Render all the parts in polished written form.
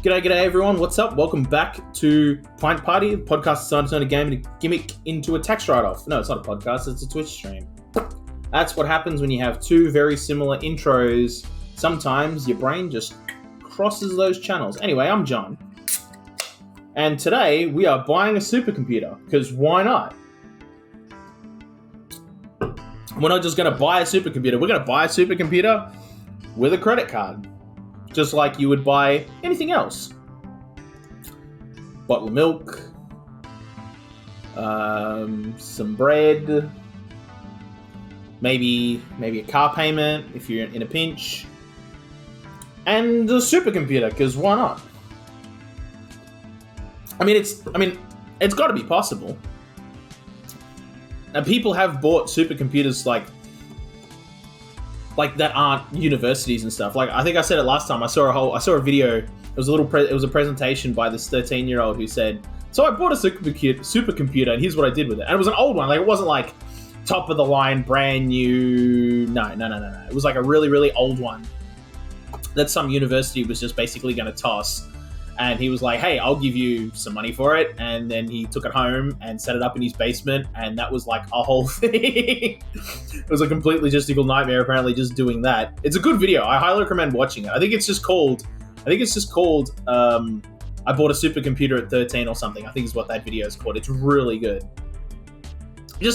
G'day everyone, what's up? Welcome back to Pint Party, the podcast designed to turn a game and a gimmick into a tax write-off. No, it's not a podcast, it's a Twitch stream. That's what happens when you have two very similar intros. Sometimes your brain just crosses those channels. Anyway, I'm John. And today we are buying a supercomputer, because why not? We're not just going to buy a supercomputer, we're going to buy a supercomputer with a credit card. Just like you would buy anything else. Bottle of milk, some bread, maybe a car payment if you're in a pinch, and a supercomputer, because why not? I mean, it's got to be possible. Now, people have bought supercomputers like that aren't universities and stuff. Like, I think I said it last time. I saw a video. It was a presentation by this 13-year-old who said, "So I bought a supercomputer, and here's what I did with it." And it was an old one. Like, it wasn't like top of the line, brand new. No. It was like a really, really old one that some university was just basically going to toss. And he was like, "Hey, I'll give you some money for it." And then he took it home and set it up in his basement. And that was like a whole thing. It was a complete logistical nightmare, apparently, just doing that. It's a good video. I highly recommend watching it. I think it's just called, I bought a supercomputer at 13 or something. I think is what that video is called. It's really good. I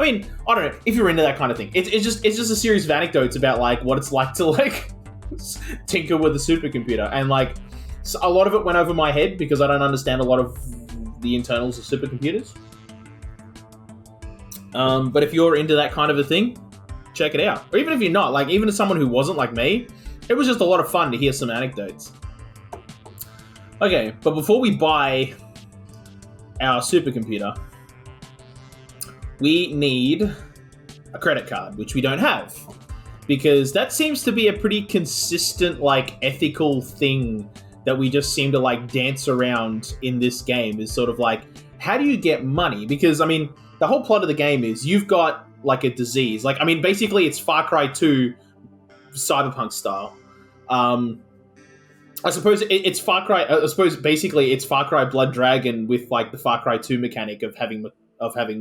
don't know, if you're into that kind of thing. It's just a series of anecdotes about like what it's like to like tinker with a supercomputer. And like, so a lot of it went over my head because I don't understand a lot of the internals of supercomputers. But if you're into that kind of a thing, check it out. Or even if you're not, like even as someone who wasn't like me, it was just a lot of fun to hear some anecdotes. Okay, but before we buy our supercomputer, we need a credit card, which we don't have. Because that seems to be a pretty consistent, like, ethical thing that we just seem to like dance around in this game, is sort of like, how do you get money? Because, I mean, the whole plot of the game is you've got like a disease. Like, I mean, basically it's Far Cry 2 Cyberpunk style. I suppose it's Far Cry, basically it's Far Cry Blood Dragon with like the Far Cry 2 mechanic of having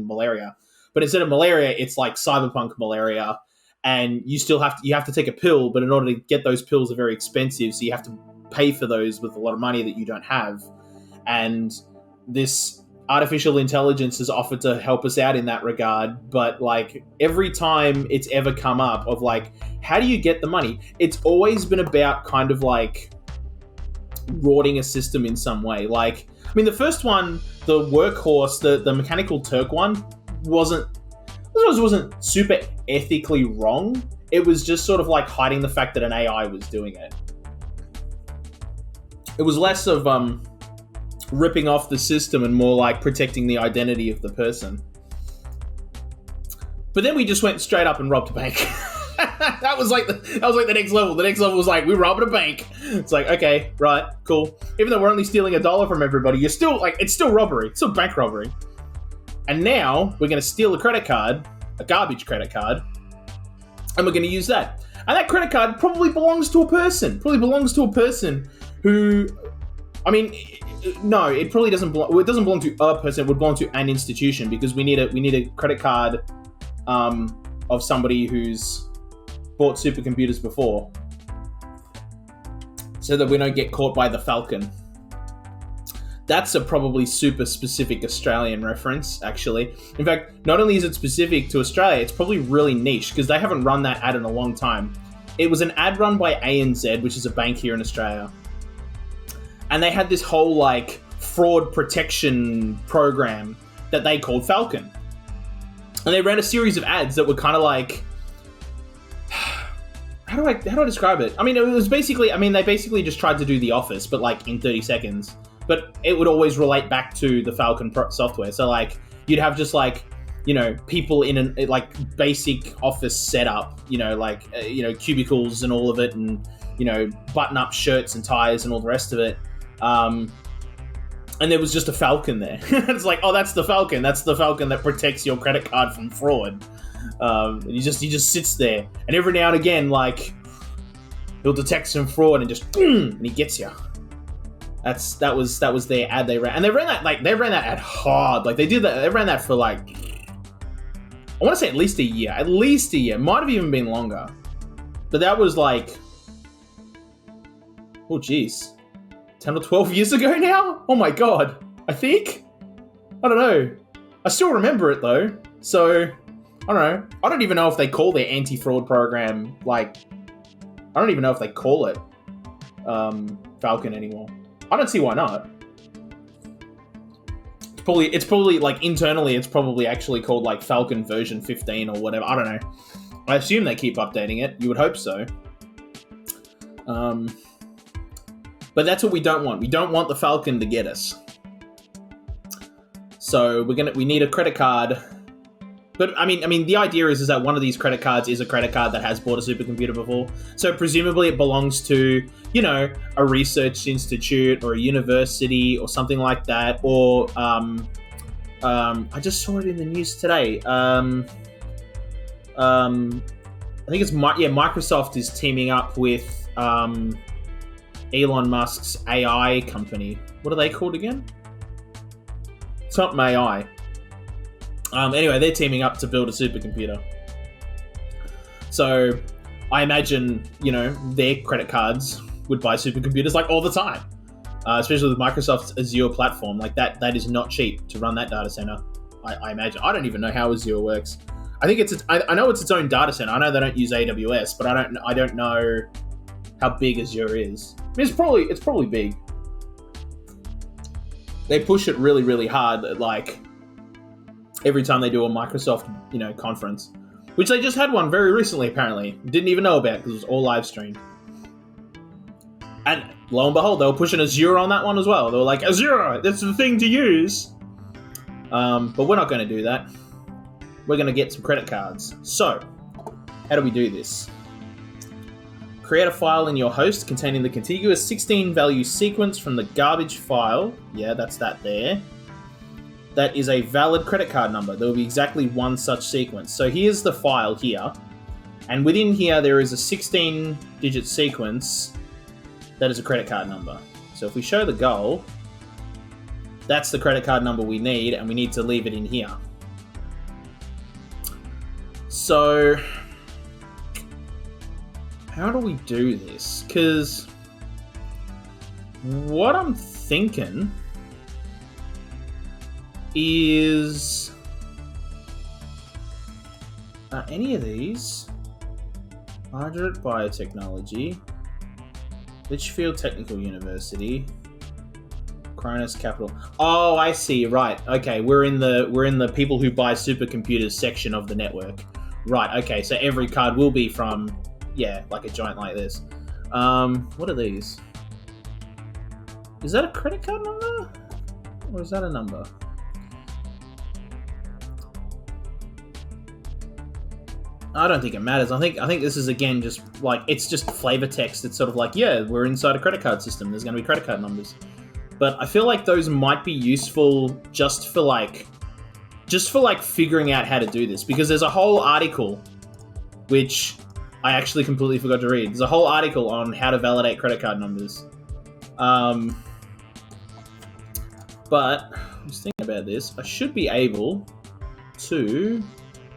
malaria. But instead of malaria, it's like Cyberpunk malaria. And you have to take a pill, but in order to get those pills are very expensive, so you have to pay for those with a lot of money that you don't have. And this artificial intelligence has offered to help us out in that regard, but like every time it's ever come up of like, how do you get the money? It's always been about kind of like rorting a system in some way. Like, I mean, the first one, the workhorse, the Mechanical Turk one, wasn't super ethically wrong. It was just sort of like hiding the fact that an AI was doing it. It was less of ripping off the system and more like protecting the identity of the person. But then we just went straight up and robbed a bank. that was like the next level. The next level was like, we robbed a bank. It's like, okay, right, cool. Even though we're only stealing $1 from everybody, you're still like, it's still robbery. It's still bank robbery. And now we're going to steal a credit card, a garbage credit card, and we're going to use that. And that credit card probably belongs to a person. Who, I mean, no, it probably doesn't belong. Well, it doesn't belong to a person. It would belong to an institution, because we need a credit card of somebody who's bought supercomputers before, so that we don't get caught by the Falcon. That's a probably super specific Australian reference, actually. In fact, not only is it specific to Australia, it's probably really niche, because they haven't run that ad in a long time. It was an ad run by ANZ, which is a bank here in Australia. And they had this whole, like, fraud protection program that they called Falcon. And they ran a series of ads that were kind of like... How do I describe it? I mean, it was basically... I mean, they basically just tried to do The Office, but, like, in 30 seconds. But it would always relate back to the Falcon software. So, like, you'd have just, like, you know, people in an, like, basic office setup, you know, like, cubicles and all of it, and, you know, button-up shirts and ties and all the rest of it. And there was just a Falcon there. It's like, oh, that's the Falcon. That's the Falcon that protects your credit card from fraud. And he just sits there. And every now and again, like, he'll detect some fraud and just, and he gets you. That was their ad they ran, and they ran that ad hard. Like they did that. They ran that for like, I want to say at least a year. Might have even been longer. But that was like, oh geez, 10 or 12 years ago now. Oh my god, I think. I don't know. I still remember it though. So I don't know. I don't even know if they call their anti-fraud program like. I don't even know if they call it Falcon anymore. I don't see why not. It's probably like internally, it's probably actually called like Falcon version 15 or whatever. I don't know. I assume they keep updating it. You would hope so. But that's what we don't want. We don't want the Falcon to get us. So we need a credit card. But I mean, the idea is that one of these credit cards is a credit card that has bought a supercomputer before. So presumably it belongs to, a research institute or a university or something like that. Or I just saw it in the news today. I think it's Microsoft is teaming up with Elon Musk's AI company. What are they called again? Something AI. Anyway, they're teaming up to build a supercomputer. So I imagine, their credit cards would buy supercomputers like all the time. Especially with Microsoft's Azure platform. Like that is not cheap to run that data center. I imagine. I don't even know how Azure works. I think I know it's its own data center. I know they don't use AWS, but I don't know how big Azure is. I mean, it's probably big. They push it really, really hard, like every time they do a Microsoft, conference, which they just had one very recently. Apparently, didn't even know about because it was all live streamed. And lo and behold, they were pushing Azure on that one as well. They were like, Azure, that's the thing to use. But we're not going to do that. We're going to get some credit cards. So, how do we do this? Create a file in your host containing the contiguous 16-value sequence from the garbage file. Yeah, that's that there. That is a valid credit card number. There will be exactly one such sequence. So here's the file here. And within here, there is a 16-digit sequence that is a credit card number. So if we show the goal, that's the credit card number we need, and we need to leave it in here. So how do we do this? Because what I'm thinking is any of these? Margaret Biotechnology, Litchfield Technical University, Cronus Capital. Oh, I see. Right. Okay, we're in the people who buy supercomputers section of the network. Right. Okay, so every card will be from like a giant like this. What are these? Is that a credit card number, or is that a number? I don't think it matters. I think this is, again, just like, it's just flavor text. It's sort of like, we're inside a credit card system. There's going to be credit card numbers. But I feel like those might be useful just for figuring out how to do this, because there's a whole article which I actually completely forgot to read. There's a whole article on how to validate credit card numbers. But I'm just thinking about this. I should be able to...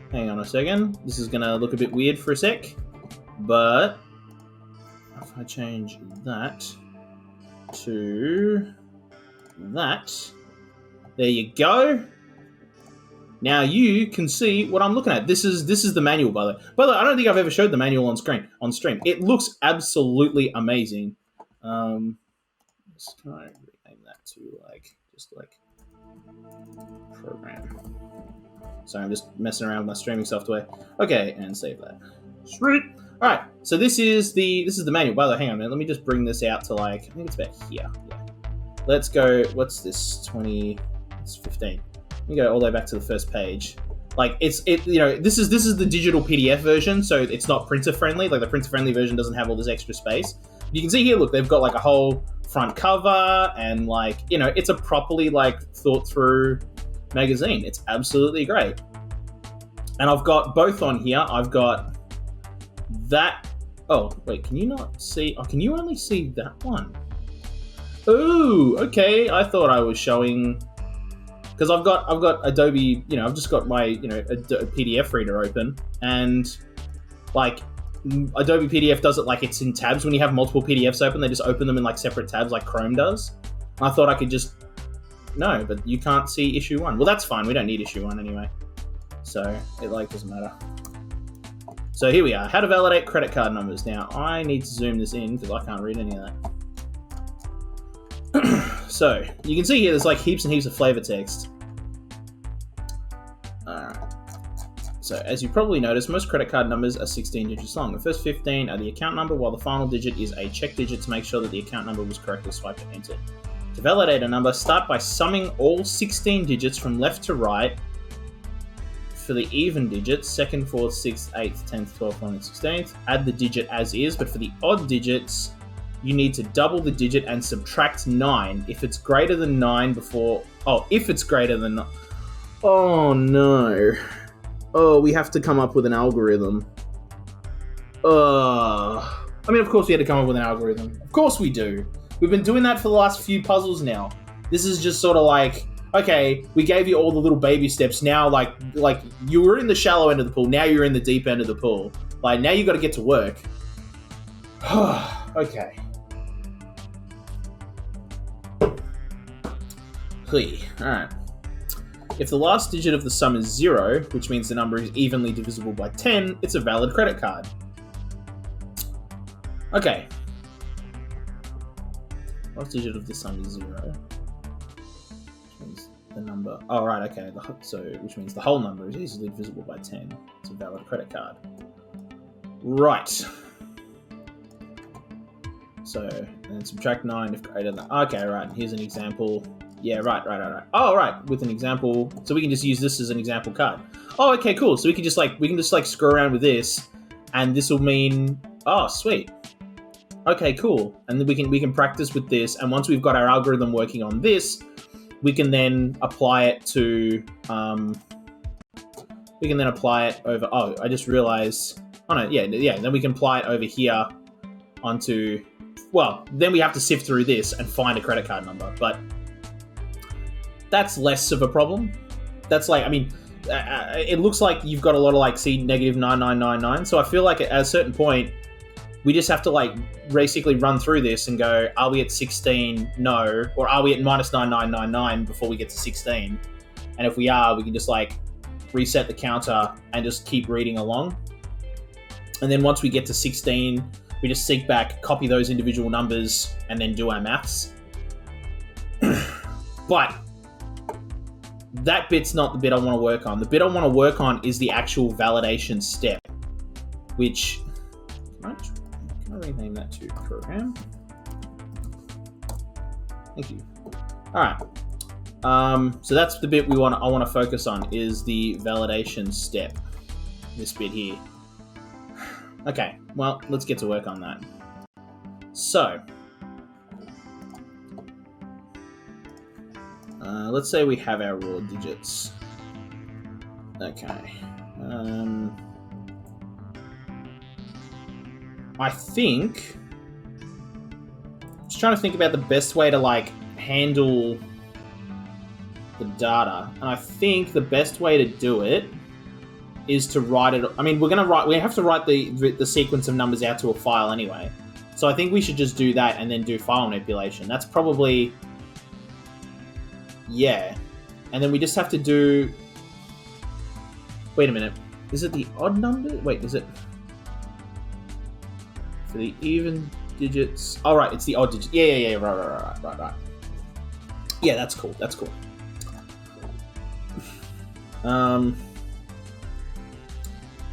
Hang on a second. This is going to look a bit weird for a sec. But if I change that to that, there you go. Now you can see what I'm looking at. This is the manual, by the way. By the way, I don't think I've ever showed the manual on stream. It looks absolutely amazing. Let's try and rename that to just program. Sorry, I'm just messing around with my streaming software. Okay, and save that. Sweet. All right, so this is the manual. By the way, hang on a minute. Let me just bring this out to I think it's about here. Yeah. Let's go. What's this? 20. It's 15. Let me go all the way back to the first page. This is the digital PDF version, so it's not printer friendly. Like the printer friendly version doesn't have all this extra space. You can see here. Look, they've got a whole front cover, and it's a properly thought through magazine. It's absolutely great. And I've got both on here. I've got that. Oh, wait, can you not see? Oh, can you only see that one? Ooh, okay. I thought I was showing because I've got Adobe. I've just got my a PDF reader open, and like Adobe PDF does it like it's in tabs. When you have multiple PDFs open, they just open them in like separate tabs, like Chrome does. And I thought I could just no, but you can't see issue 1. Well, that's fine. We don't need issue 1 anyway, so it doesn't matter. So here we are. How to validate credit card numbers. Now I need to zoom this in because I can't read any of that. So you can see here there's like heaps and heaps of flavor text. Alright. So as you probably noticed, most credit card numbers are 16 digits long. The first 15 are the account number, while the final digit is a check digit to make sure that the account number was correctly swiped and entered. To validate a number, start by summing all 16 digits from left to right for the even digits, 2nd, 4th, 6th, 8th, 10th, 12th, 14th, 16th. Add the digit as is, but for the odd digits, you need to double the digit and subtract 9 if it's greater than 9 before... Oh, if it's greater than... Oh, no. Oh, we have to come up with an algorithm. I mean, of course we had to come up with an algorithm. Of course we do. We've been doing that for the last few puzzles now. This is just sort of like, okay, we gave you all the little baby steps. Now, like you were in the shallow end of the pool. Now you're in the deep end of the pool. Like, now you got to get to work. Okay. Alright. If the last digit of the sum is 0, which means the number is evenly divisible by 10, it's a valid credit card. Okay. Last digit of the sum is 0. Which means the number... Oh, right, okay. Which means the whole number is easily divisible by 10. It's a valid credit card. Right. So, and subtract 9 if greater than... Okay, right. Here's an example... Yeah, right. Oh, right, with an example. So we can just use this as an example card. Oh, okay, cool. So we can just screw around with this, and this will mean, oh, sweet. Okay, cool. And then we can practice with this, and once we've got our algorithm working on this, we can then apply it to, over, oh, I just realized, oh no, yeah, then we can apply it over here onto, well, then we have to sift through this and find a credit card number, but that's less of a problem. That's like, I mean, it looks like you've got a lot of like C -9999. So I feel like at a certain point, we just have to like basically run through this and go, are we at 16? No. Or are we at -9999 before we get to 16? And if we are, we can just like reset the counter and just keep reading along. And then once we get to 16, we just seek back, copy those individual numbers, and then do our maths. But that bit's not the bit I want to work on. The bit I want to work on is the actual validation step, which... Can I rename that to program? Thank you. Alright. So that's the bit I want to focus on, is the validation step. This bit here. Okay, well, let's get to work on that. So... let's say we have our raw digits. Okay. I think... Just trying to think about the best way to, like, handle the data. And I think the best way to do it is to write it... I mean, we have to write the sequence of numbers out to a file anyway. So I think we should just do that and then do file manipulation. That's probably... Yeah. And then we just have to do... Wait a minute. Is it the odd number? Wait, is it... For the even digits... Oh, right, it's the odd digits. Yeah, right. Yeah, that's cool.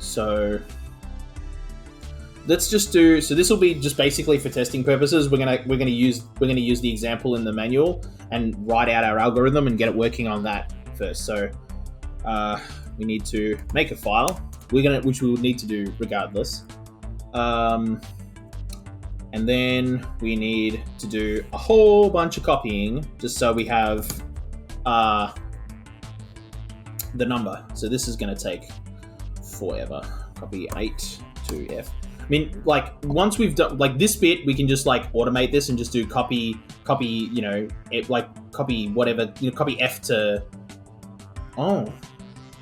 So... Let's just do... So this will be just basically for testing purposes. We're gonna use the example in the manual and write out our algorithm and get it working on that first. So we need to make a file. Which we will need to do regardless. And then we need to do a whole bunch of copying just so we have the number. So this is going to take forever. Copy 8 to F. I mean, like, once we've done, like, this bit, we can just, like, automate this and just do copy copy, you know, copy whatever, you know, copy F to. Oh,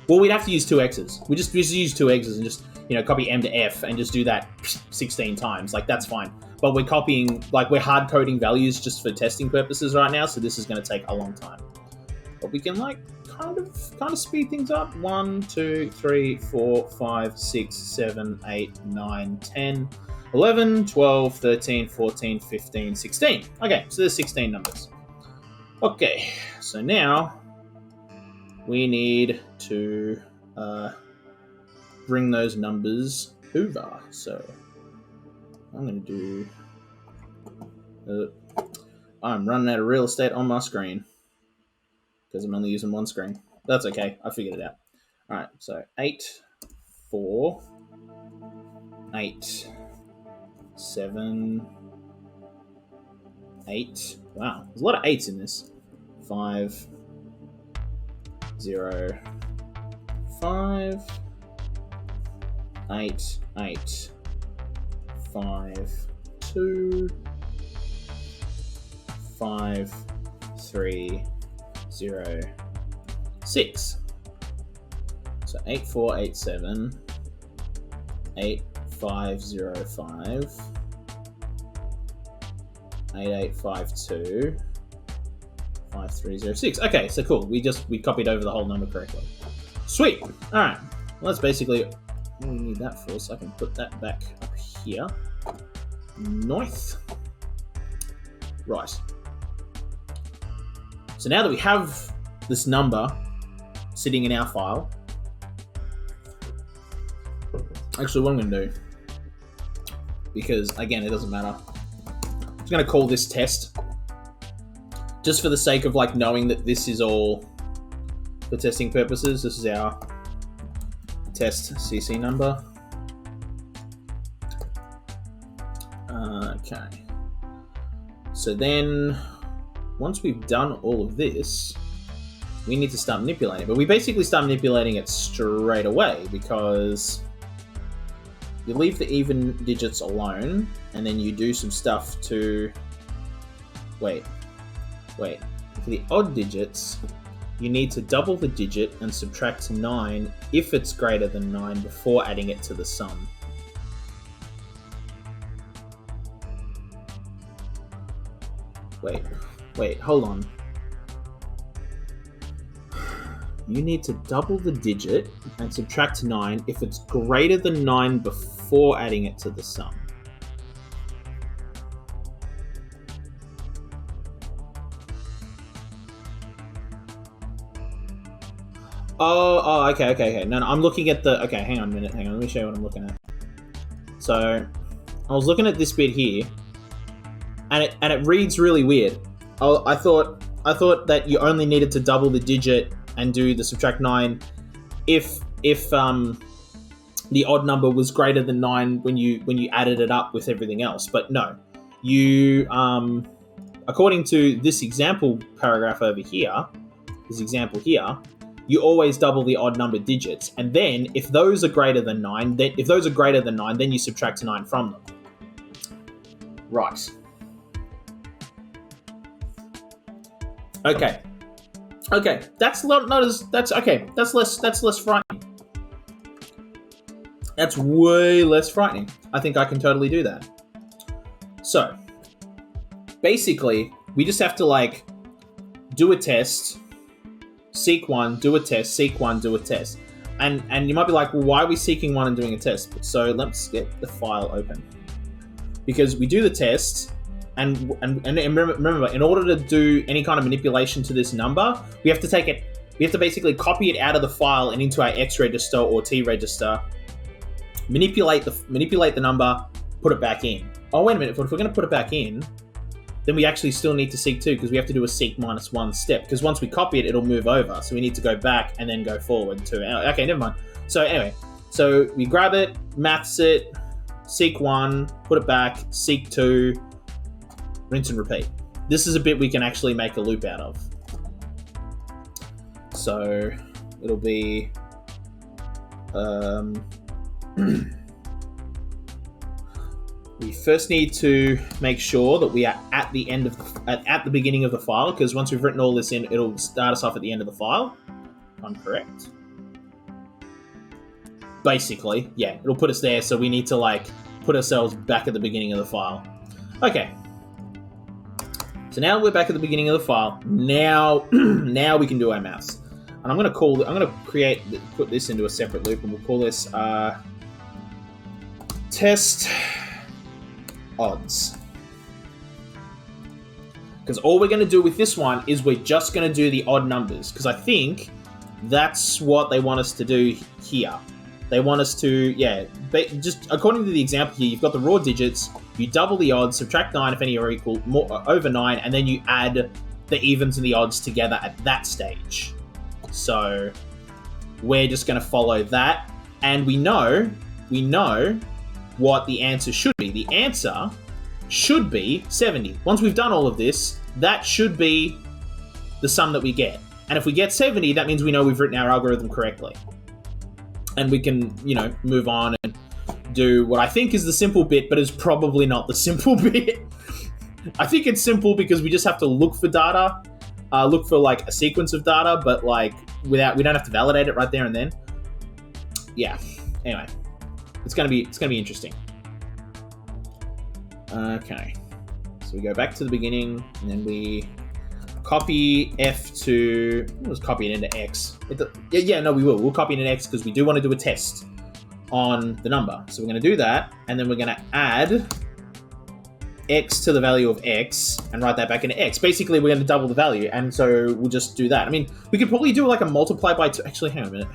well, we'd have to use 2 X's. We just use 2 X's and just, you know, copy M to F and just do that 16 times. Like, that's fine. But we're copying, like, we're hard coding values just for testing purposes right now, so this is going to take a long time. But we can, like, kind of speed things up. 1, 2, 3, 4, 5, 6, 7, 8, 9, 10, 11, 12, 13, 14, 15, 16. Okay, so there's 16 numbers. Okay, so now we need to bring those numbers over. So I'm going to do... I'm running out of real estate on my screen because I'm only using one screen. That's okay. I figured it out. All right, so 8, 4, 8, 7, 8. Wow, there's a lot of 8s in this. 5, 0, 5, 8, 8, 5, 2, 5, 3, 0, 6. So 8, 4, 8, 7, 8, 5, 0, 5, 8, 8, 5, 2, 5, 3, 0, 6. Okay, so cool. We copied over the whole number correctly. Sweet. All right. Well, that's basically what we need that for, so I can put that back up here. Nice. Right. So now that we have this number sitting in our file, actually what I'm going to do, because again, it doesn't matter, I'm just going to call this test, just for the sake of like knowing that this is all for testing purposes. This is our test CC number. Okay. So then, once we've done all of this, we need to start manipulating it. But we basically start manipulating it straight away because you leave the even digits alone and then you do some stuff to... Wait. For the odd digits, you need to double the digit and subtract 9 if it's greater than 9 before adding it to the sum. Wait, hold on. You need to double the digit and subtract 9 if it's greater than 9 before adding it to the sum. Oh, okay. No, I'm looking at the... Okay, hang on a minute. Let me show you what I'm looking at. So, I was looking at this bit here, and it reads really weird. I thought that you only needed to double the digit and do the subtract 9 if the odd number was greater than 9 when you added it up with everything else. But no, you according to this example paragraph over here, you always double the odd number digits, and then if those are greater than 9, then you subtract 9 from them. Right. Okay. That's less frightening. That's way less frightening. I think I can totally do that. So, basically, we just have to like do a test, seek one, do a test, seek one, do a test. And you might be like, well, why are we seeking one and doing a test? So let's get the file open. Because we do the test, and remember, in order to do any kind of manipulation to this number, we have to basically copy it out of the file and into our X register or T register, manipulate the number, put it back in. Oh, wait a minute, if we're going to put it back in, then we actually still need to seek 2 because we have to do a seek -1 step, because once we copy it, it'll move over. So we need to go back and then go forward to... Okay, never mind. So anyway, so we grab it, maths it, seek 1, put it back, seek 2, rinse and repeat. This is a bit we can actually make a loop out of. So it'll be... we first need to make sure that we are at the end of at the beginning of the file, because once we've written all this in, it'll start us off at the end of the file. If I'm correct. Basically, yeah, it'll put us there, so we need to like put ourselves back at the beginning of the file. Okay. So now we're back at the beginning of the file. Now, now we can do our maths. And I'm gonna put this into a separate loop, and we'll call this test odds. Because all we're gonna do with this one is we're just gonna do the odd numbers, because I think that's what they want us to do here. They want us to, yeah, just according to the example here, you've got the raw digits, you double the odds, subtract 9 if any are equal, over 9, and then you add the evens and the odds together at that stage. So we're just going to follow that, and we know what the answer should be. The answer should be 70. Once we've done all of this, that should be the sum that we get. And if we get 70, that means we know we've written our algorithm correctly. And we can, move on and do what I think is the simple bit, but is probably not the simple bit. I think it's simple because we just have to look for data, look for like a sequence of data, but like we don't have to validate it right there and then. Yeah. Anyway, it's gonna be interesting. Okay. So we go back to the beginning, and then we copy F to, let's copy it into X. We will. We'll copy it into X because we do want to do a test on the number. So we're going to do that, and then we're going to add X to the value of X and write that back into X. Basically, we're going to double the value, and so we'll just do that. I mean, we could probably do like a multiply by 2. Actually, hang on a minute.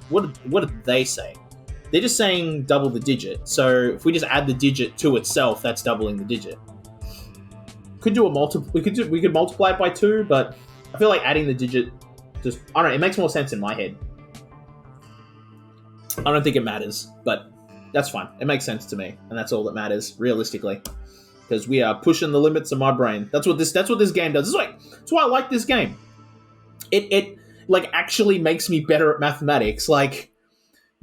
What did they say? They're just saying double the digit. So if we just add the digit to itself, that's doubling the digit. Could do we could multiply it by 2, but I feel like adding the digit just, I don't know, it makes more sense in my head. I don't think it matters, but that's fine. It makes sense to me, and that's all that matters realistically, because we are pushing the limits of my brain. That's what this game does. That's why I like this game. It like actually makes me better at mathematics. Like,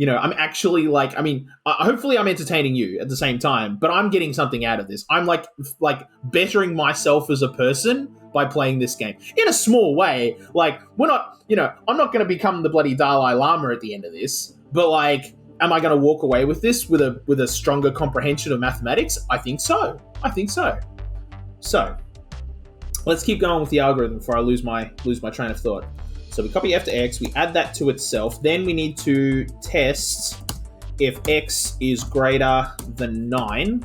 I'm actually like, I mean, hopefully I'm entertaining you at the same time, but I'm getting something out of this. I'm like bettering myself as a person by playing this game in a small way. Like, we're not, I'm not going to become the bloody Dalai Lama at the end of this, but like, am I going to walk away with this with a stronger comprehension of mathematics? I think so. So let's keep going with the algorithm before I lose my train of thought. So we copy F to X, we add that to itself, then we need to test if X is greater than 9.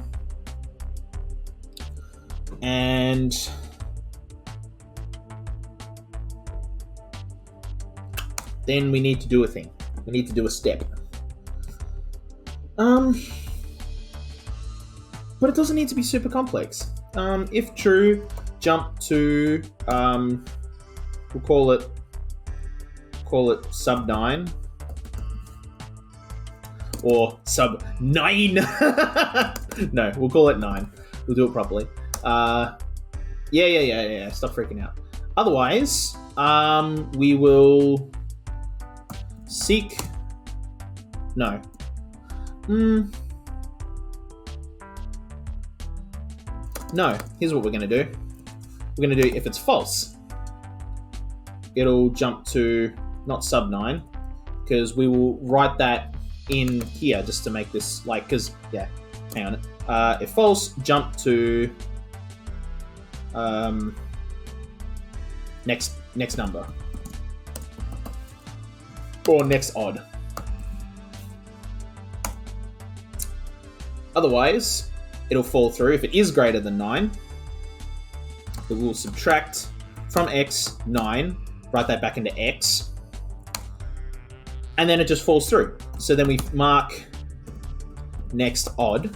And then we need to do a thing. We need to do a step. But it doesn't need to be super complex. If true, jump to, we'll call it sub 9 or sub 9. No, we'll call it 9. We'll do it properly. Yeah. Stop freaking out. Otherwise, we will seek. No. No. Here's what we're gonna do. We're gonna do, if it's false, it'll jump to not sub 9, because we will write that in here just to make this like, because yeah, hang on. If false, jump to next number or next odd. Otherwise, it'll fall through. If it is greater than 9, it will subtract from X 9, write that back into X, and then it just falls through. So then we mark next odd,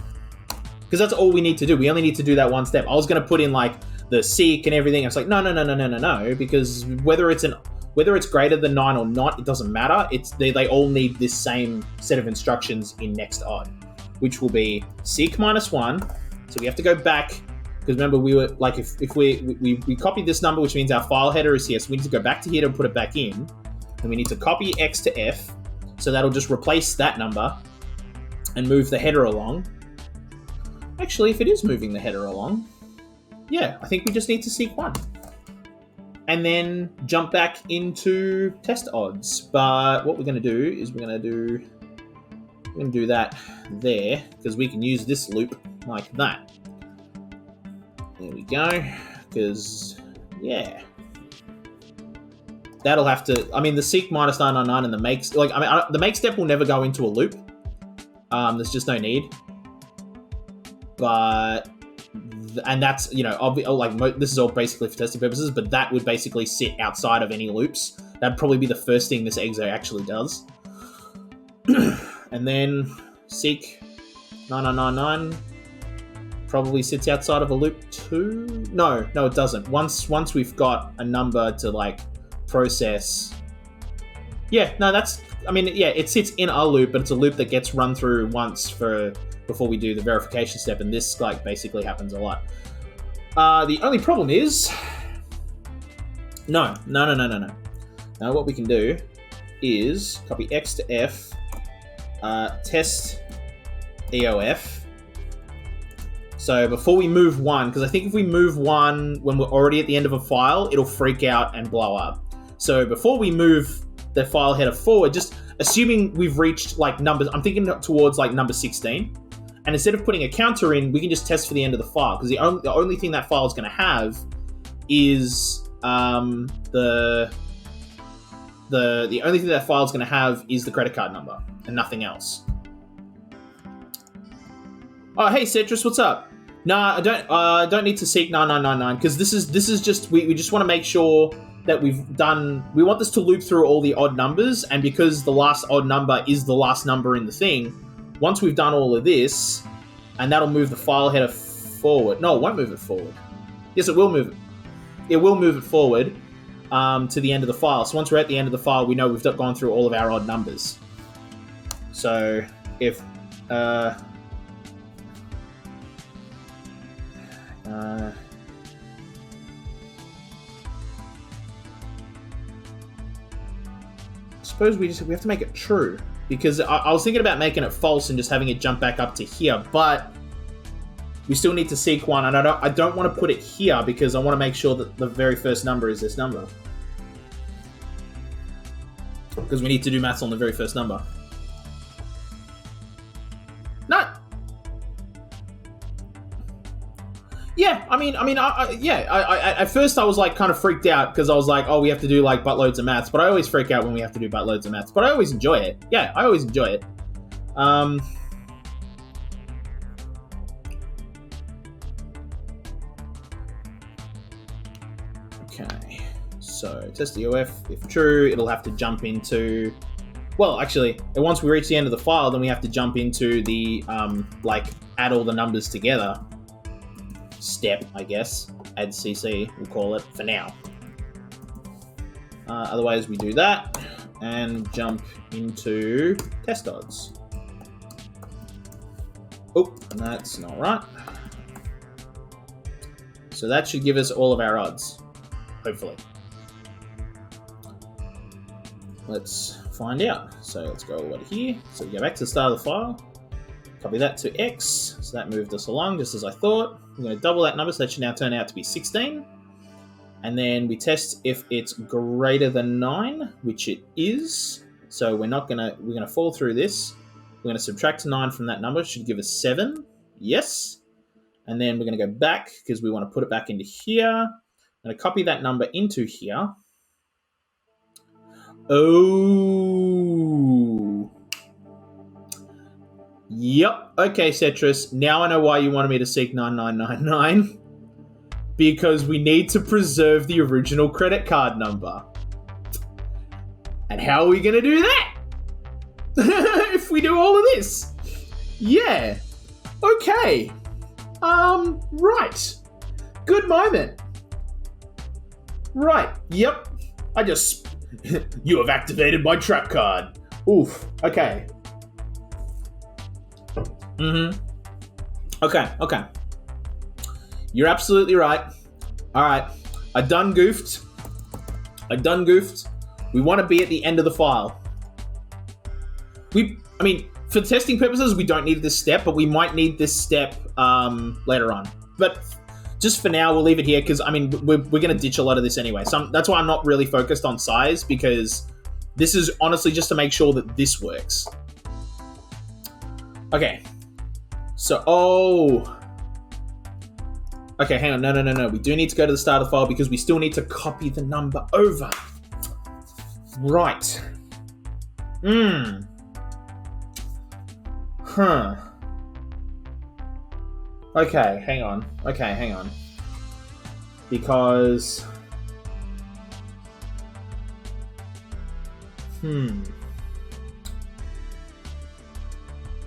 because that's all we need to do. We only need to do that one step. I was going to put in like the seek and everything. I was like, no, because whether it's greater than 9 or not, it doesn't matter. They all need this same set of instructions in next odd, which will be seek -1. So we have to go back, because remember we were like, if we copied this number, which means our file header is here. So we need to go back to here to put it back in. And we need to copy X to F. So that'll just replace that number and move the header along. Actually, if it is moving the header along, yeah, I think we just need to seek 1. And then jump back into test odds. But what we're going to do is we're going to do that there, because we can use this loop like that. There we go. Because, yeah. That'll have to... I mean, the seek minus 999 and the make... Like, I mean, the make step will never go into a loop. There's just no need. But... And that's, you know, this is all basically for testing purposes, but that would basically sit outside of any loops. That'd probably be the first thing this exo actually does. And then seek 9999 probably sits outside of a loop too. No, it doesn't. Once we've got a number to like process. Yeah, no, that's. I mean, yeah, it sits in a loop, but it's a loop that gets run through once before we do the verification step, and this like basically happens a lot. The only problem is, no. Now what we can do is copy X to F, test EOF. So before we move 1, because I think if we move 1 when we're already at the end of a file, it'll freak out and blow up. So before we move the file header forward, just assuming we've reached like numbers, I'm thinking towards like number 16. And instead of putting a counter in, we can just test for the end of the file, because the only thing that file is going to have is the only thing that file is going to have is the credit card number and nothing else. Oh, hey Citrus, what's up? Nah, I don't need to seek 9999, because this is just we just want to make sure that we want this to loop through all the odd numbers, and because the last odd number is the last number in the thing, once we've done all of this, and that'll move the file header forward. No, it won't move it forward. Yes, it will move it. It will move it forward to the end of the file. So once we're at the end of the file, we know we've gone through all of our odd numbers. So if suppose we have to make it true, because I was thinking about making it false and just having it jump back up to here, but we still need to seek 1, and I don't want to put it here because I want to make sure that the very first number is this number, because we need to do maths on the very first number. No. Yeah, I mean, at first I was like kind of freaked out because I was like, oh, we have to do like buttloads of maths, but I always freak out when we have to do buttloads of maths, but I always enjoy it. Yeah, I always enjoy it. Okay, so test the EOF. If true, it'll have to jump into, well, actually, once we reach the end of the file, then we have to jump into the, like, add all the numbers together step, I guess. Add CC, we'll call it, for now. Otherwise, we do that and jump into test odds. Oh, that's not right. So that should give us all of our odds, hopefully. Let's find out. So let's go over here. So we go back to the start of the file. Copy that to X. So that moved us along just as I thought. I'm going to double that number, so that should now turn out to be 16. And then we test if it's greater than 9, which it is. So we're going to fall through this. We're going to subtract 9 from that number. It should give us 7. Yes. And then we're going to go back because we want to put it back into here. I'm going to copy that number into here. Oh. Yep. Okay, Cetrus. Now I know why you wanted me to seek 9999. Because we need to preserve the original credit card number. And how are we going to do that? If we do all of this? Yeah. Okay. Right. Good moment. Right. Yep. You have activated my trap card. Oof. Okay. Okay. You're absolutely right. All right. I done goofed. We want to be at the end of the file. For testing purposes, we don't need this step, but we might need this step later on. But just for now, we'll leave it here because, I mean, we're going to ditch a lot of this anyway. So that's why I'm not really focused on size, because this is honestly just to make sure that this works. Okay. So, okay, hang on. No. We do need to go to the start of the file because we still need to copy the number over. Right. Huh. Okay, hang on. Because...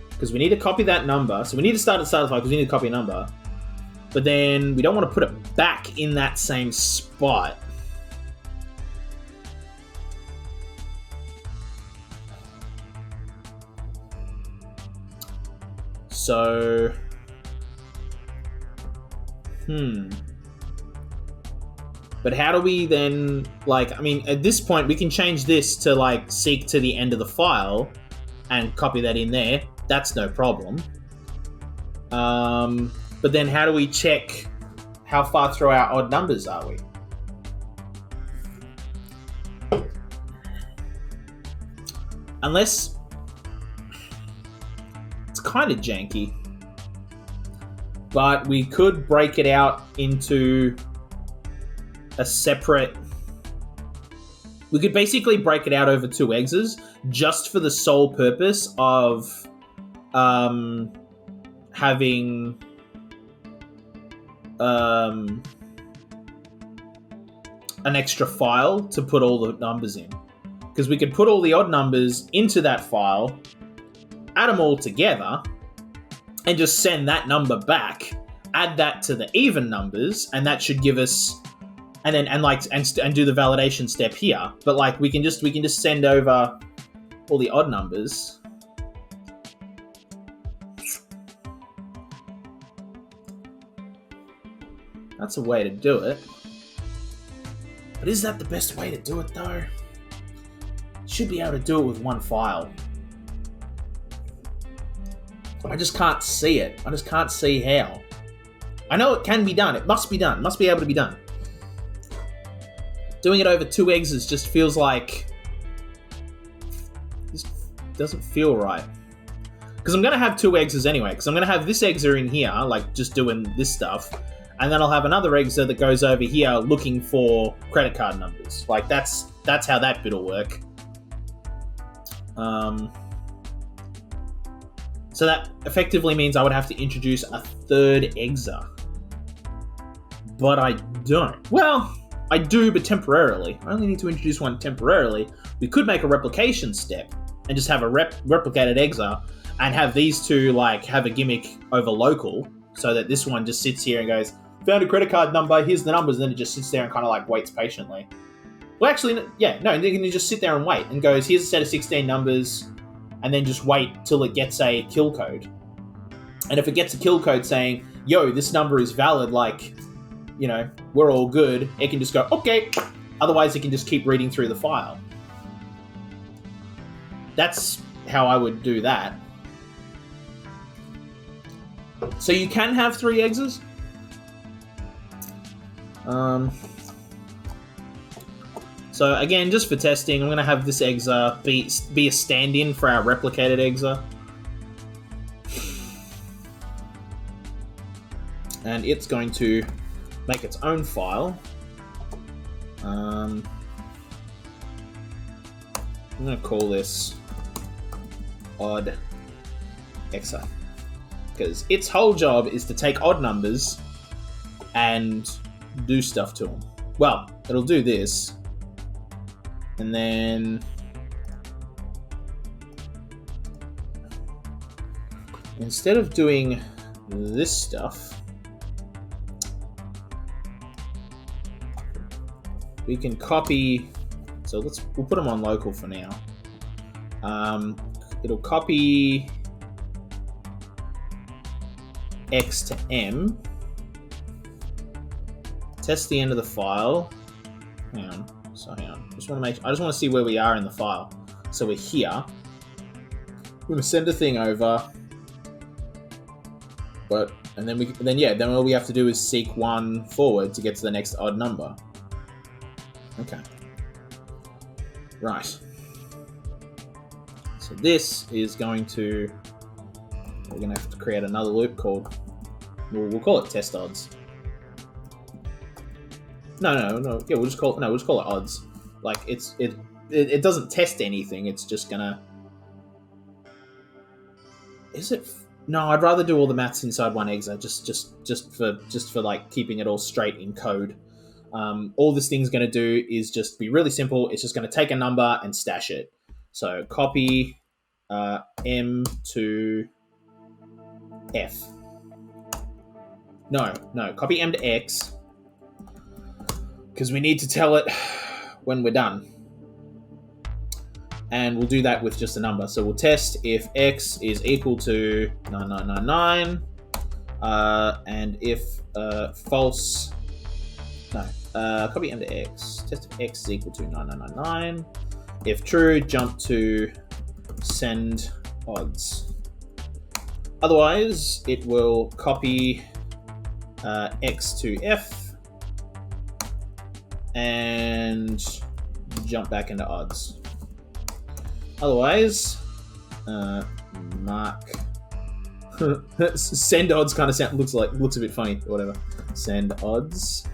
Because we need to copy that number. So we need to start at the start of the file because we need to copy a number. But then we don't want to put it back in that same spot. So... But how do we then, like, I mean, at this point, we can change this to, like, seek to the end of the file and copy that in there. That's no problem. But then how do we check how far through our odd numbers are we? Unless... It's kind of janky. But we could break it out into a separate... We could basically break it out over 2 exes just for the sole purpose of having an extra file to put all the numbers in. Because we could put all the odd numbers into that file, add them all together, and just send that number back, add that to the even numbers, and that should give us, and then and do the validation step here. But like we can just send over all the odd numbers. That's a way to do it. But is that the best way to do it though? Should be able to do it with one file. I just can't see it. I just can't see how. I know it can be done. It must be done. It must be able to be done. Doing it over 2 exes just feels like... This doesn't feel right. Because I'm going to have 2 exes anyway. Because I'm going to have this exa in here, like just doing this stuff. And then I'll have another exa that goes over here looking for credit card numbers. Like that's how that bit will work. So that effectively means I would have to introduce a 3rd exa. But I don't. Well, I do, but temporarily. I only need to introduce one temporarily. We could make a replication step and just have a replicated exa and have these two like have a gimmick over local so that this one just sits here and goes, found a credit card number, here's the numbers, and then it just sits there and kind of like waits patiently. Well, actually, yeah, no, you can just sit there and wait and goes, here's a set of 16 numbers, and then just wait till it gets a kill code. And if it gets a kill code saying, yo, this number is valid, like, you know, we're all good, it can just go, okay. Otherwise, it can just keep reading through the file. That's how I would do that. So you can have 3 exes. So again, just for testing, I'm going to have this exa be a stand-in for our replicated exa. And it's going to make its own file. I'm going to call this odd exa. Because its whole job is to take odd numbers and do stuff to them. Well, it'll do this. And then instead of doing this stuff, we can copy. So we'll put them on local for now. It'll copy X to M. Test the end of the file. Hang on. I just want to see where we are in the file. So we're here. We're going to send a thing over. But And then all we have to do is seek one forward to get to the next odd number. Okay. Right. So this is going to... We're going to have to create another loop called... We'll call it test odds. No. Yeah, we'll just call it odds. Like, it doesn't test anything. It's just gonna... Is it... No, I'd rather do all the maths inside one exa, just for like keeping it all straight in code. All this thing's going to do is just be really simple. It's just going to take a number and stash it. So copy M to F. No, copy M to X, because we need to tell it when we're done. And we'll do that with just a number. So we'll test if X is equal to 9999, and if false... No, copy M to X. Test if X is equal to 9999. If true, jump to send odds. Otherwise, it will copy X to F and jump back into odds. Otherwise, mark send odds kind of looks a bit funny or whatever. Send odds.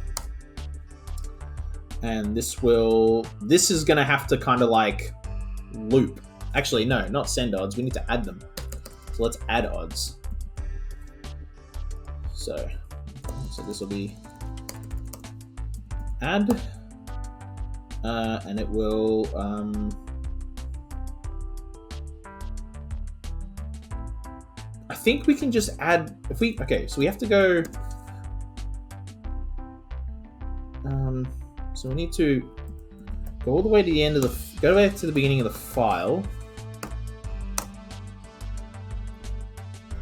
And this is going to have to kind of like loop. Actually, no, not send odds. We need to add them. So let's add odds. So this will be add, and it will, I think we can just add, so we have to go, so we need to go all the way to the end of go back to the beginning of the file.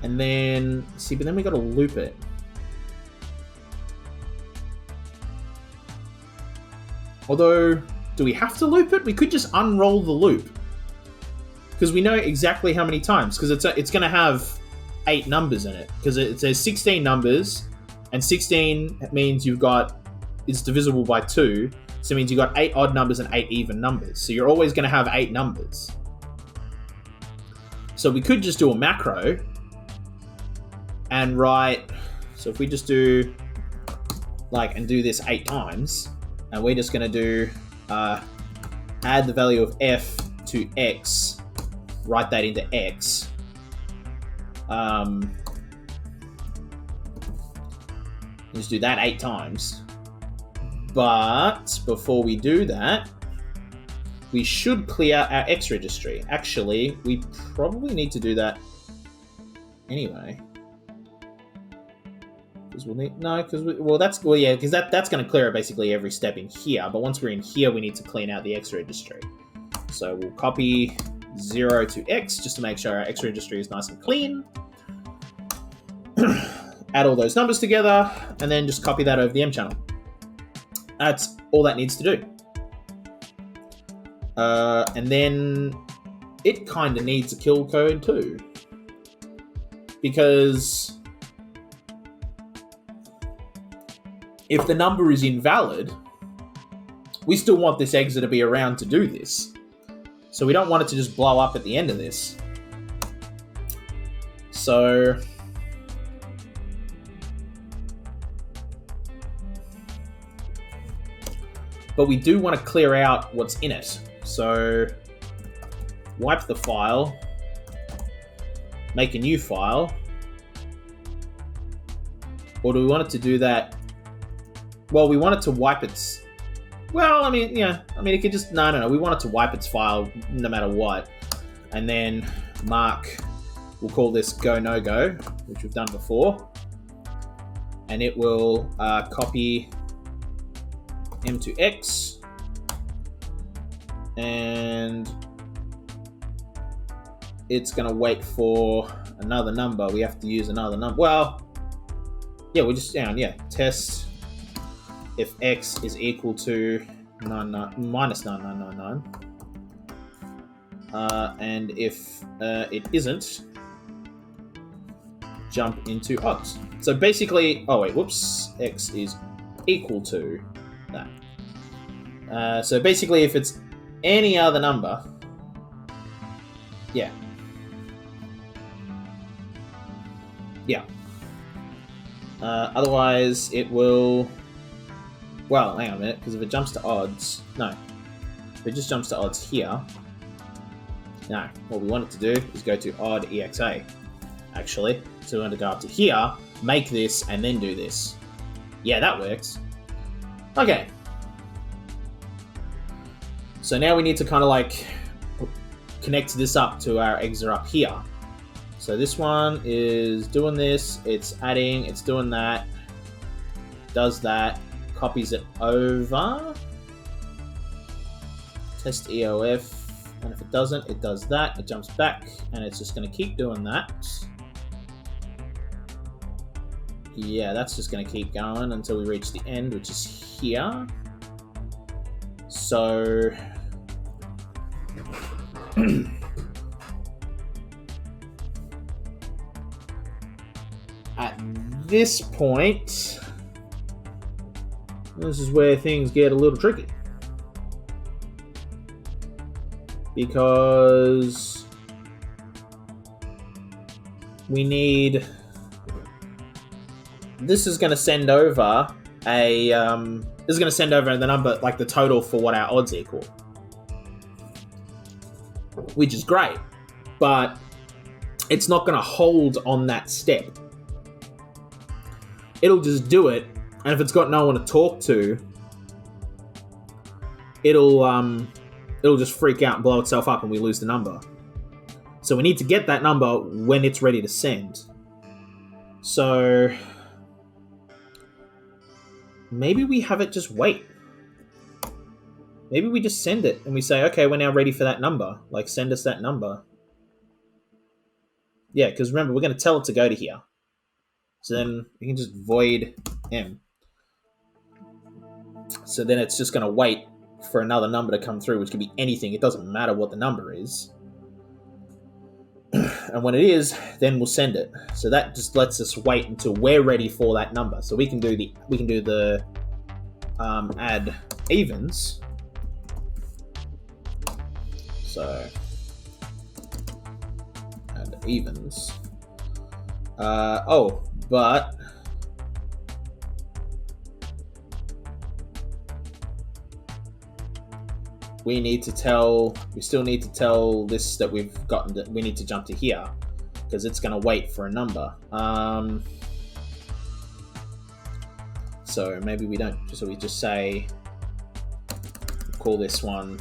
And then, but then we got to loop it. Although, do we have to loop it? We could just unroll the loop. Because we know exactly how many times. Because it's going to have 8 numbers in it. Because it says 16 numbers. And 16 means it's divisible by 2. So it means you've got 8 odd numbers and 8 even numbers. So you're always going to have 8 numbers. So we could just do a macro. And write... So if we just do... and do this 8 times... And we're just going to do add the value of f to x, write that into x. Just do that 8 times. But before we do that, we should clear our x registry. Actually, we probably need to do that anyway. We'll need, no, because that's going to clear basically every step in here. But once we're in here, we need to clean out the X registry. So we'll copy 0 to X just to make sure our X registry is nice and clean. Add all those numbers together, and then just copy that over the M channel. That's all that needs to do. And then it kind of needs a kill code too, because if the number is invalid, we still want this exa to be around to do this. So we don't want it to just blow up at the end of this. So... But we do want to clear out what's in it. So... Wipe the file. Make a new file. Or do we want it to do that... Well, we want it to wipe its... Well, I mean, yeah. I mean, it could just... No. We want it to wipe its file no matter what. And then mark... We'll call this go, no go, which we've done before. And it will copy M to X. And it's going to wait for another number. We have to use another number. Well, yeah, we're just down. Yeah, test... If x is equal to minus 9999, and if it isn't, jump into odds. So basically, oh wait, whoops, x is equal to that. So basically, if it's any other number, yeah. Otherwise, it will. Well, hang on a minute, because if it jumps to odds, no. If it just jumps to odds here, no. What we want it to do is go to odd exa. Actually, so we want to go up to here, make this, and then do this. Yeah, that works. Okay. So now we need to kind of like connect this up to our exa up here. So this one is doing this, it's adding, it's doing that, does that, copies it over, test EOF, and if it doesn't, it does that, it jumps back, and it's just going to keep doing that. Yeah, that's just going to keep going until we reach the end, which is here. So at this point, this is where things get a little tricky. Because we need... This is going to send over a... this is going to send over the number, like the total for what our odds equal. Which is great. But it's not going to hold on that step. It'll just do it, and if it's got no one to talk to, it'll just freak out and blow itself up and we lose the number. So we need to get that number when it's ready to send. So maybe we have it just wait. Maybe we just send it and we say, okay, we're now ready for that number. Like, send us that number. Yeah, because remember, we're going to tell it to go to here. So then we can just void m. So then it's just going to wait for another number to come through, which can be anything. It doesn't matter what the number is. And when it is, then we'll send it. So that just lets us wait until we're ready for that number. So we can do the add evens. So add evens. But we still need to tell this that we need to jump to here because it's going to wait for a number. So maybe we don't, so we just say, call this one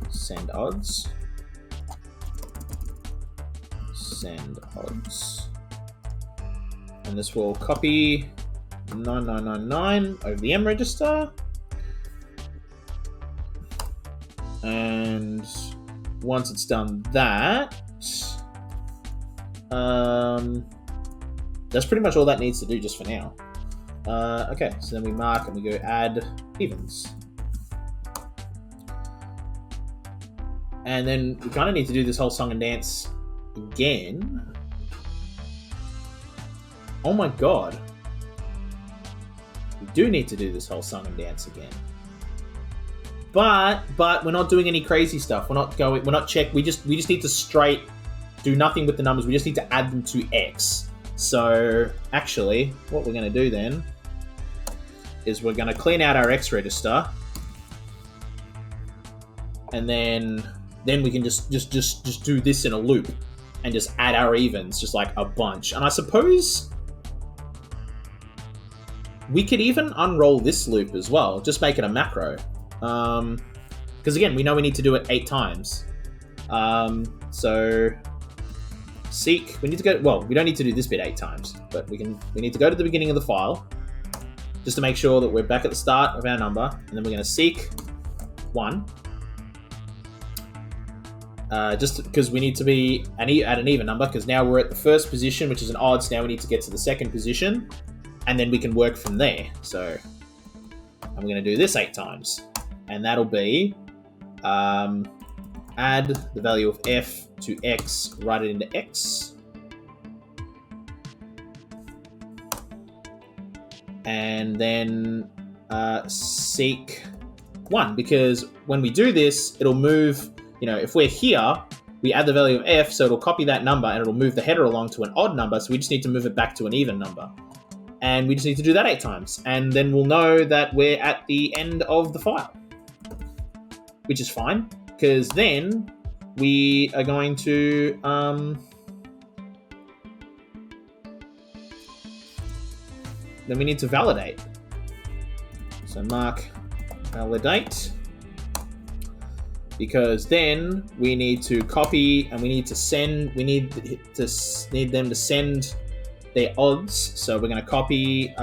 send odds. Send odds. And this will copy 9999 over the M register. And once it's done that, that's pretty much all that needs to do just for now. Okay, so then we mark and we go add evens. And then we kind of need to do this whole song and dance again. Oh my god. We do need to do this whole song and dance again. But we're not doing any crazy stuff. We just need to do nothing with the numbers. We just need to add them to X. So actually, what we're going to do then is we're going to clean out our X register. And then we can just do this in a loop and just add our evens, just like a bunch. And I suppose we could even unroll this loop as well, just make it a macro. Because again, we know we need to do it 8 times. So seek, we need to go, well, we don't need to do this bit 8 times, but we need to go to the beginning of the file just to make sure that we're back at the start of our number, and then we're going to seek 1. Just because we need to be at an even number, because now we're at the first position, which is an odd, so now we need to get to the second position, and then we can work from there. So I'm going to do this 8 times, and that'll be add the value of f to x, write it into x, and then seek 1, because when we do this, it'll move, if we're here, we add the value of f, so it'll copy that number and it'll move the header along to an odd number, so we just need to move it back to an even number. And we just need to do that 8 times, and then we'll know that we're at the end of the file, which is fine, because then we are going to then we need to validate. So mark validate, because then we need to copy and we need to send. We need them to send their odds. So we're going to copy.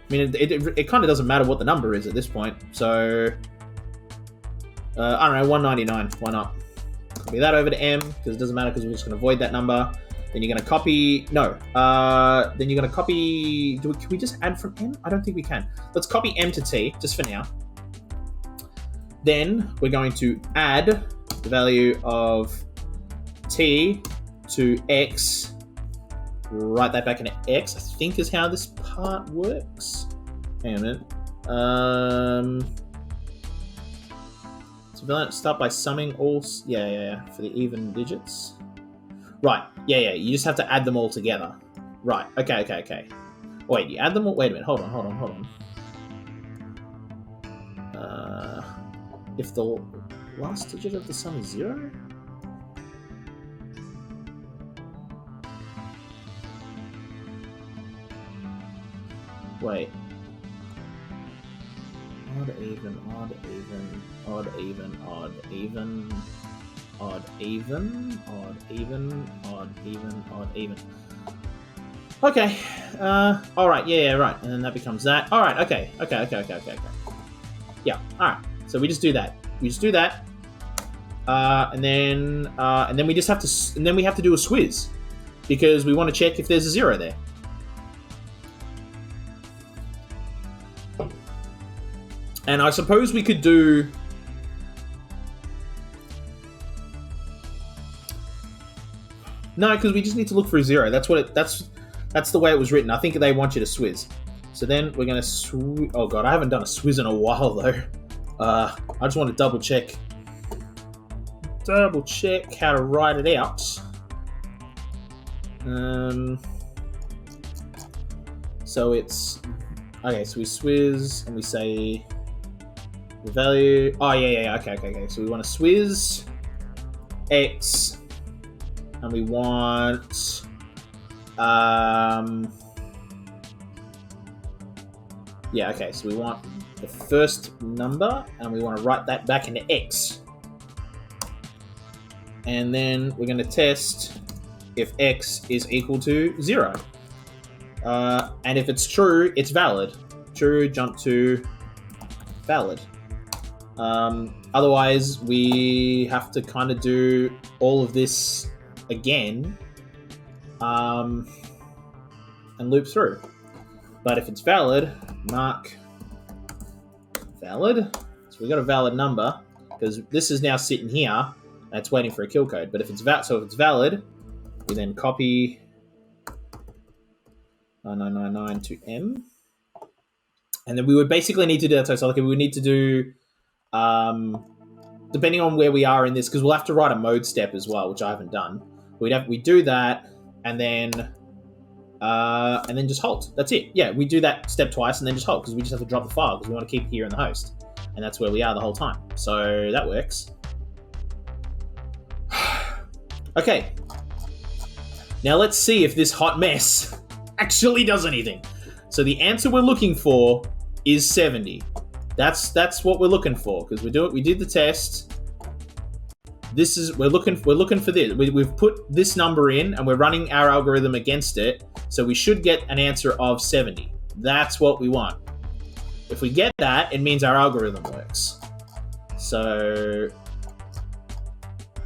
It kind of doesn't matter what the number is at this point. So I don't know, 199. Why not? Copy that over to M, because it doesn't matter, because we're just going to void that number. Then you're going to copy. No. Then you're going to copy. Can we just add from M? I don't think we can. Let's copy M to T just for now. Then we're going to add the value of T to X. Write that back into X, I think is how this part works. Hang on a minute. So start by summing all. Yeah. For the even digits. Right. Yeah. You just have to add them all together. Right. Okay. Wait, you add them all. Wait a minute. Hold on. If the last digit of the sum is 0. Wait. Odd, even, odd, even, odd, even, odd, even, odd, even, odd, even, odd, even, odd, even. Okay. Alright, yeah, right. And then that becomes that. Alright, okay. Yeah, alright. So we just do that. And then we just have to, and then we have to do a swizz, because we want to check if there's a 0 there. And I suppose we could do. No, because we just need to look for a 0. That's the way it was written. I think they want you to swizz. So then we're gonna oh god, I haven't done a swizz in a while though. I just want to double check how to write it out. So it's okay. So we swizz and we say the value. Oh yeah. Okay. So we want to swizz X, and we want yeah. Okay. So we want the first number, and we want to write that back into X. And then we're going to test if X is equal to 0. And if it's true, it's valid. True, jump to valid. Otherwise, we have to kind of do all of this again and loop through. But if it's valid, mark valid. So we got a valid number, because this is now sitting here and it's waiting for a kill code. But if it's valid, we then copy 9999 to M, and then we would basically need to do that. So like we would need to do depending on where we are in this, because we'll have to write a mode step as well, which I haven't done. We do that, and then just halt. That's it. Yeah, we do that step twice and then just halt, because we just have to drop the file because we want to keep it here in the host, and that's where we are the whole time. So that works. Okay. Now let's see if this hot mess actually does anything. So the answer we're looking for is 70. That's what we're looking for, because we did the test. We're looking for this. We've put this number in and we're running our algorithm against it, so we should get an answer of 70. That's what we want. If we get that, it means our algorithm works. So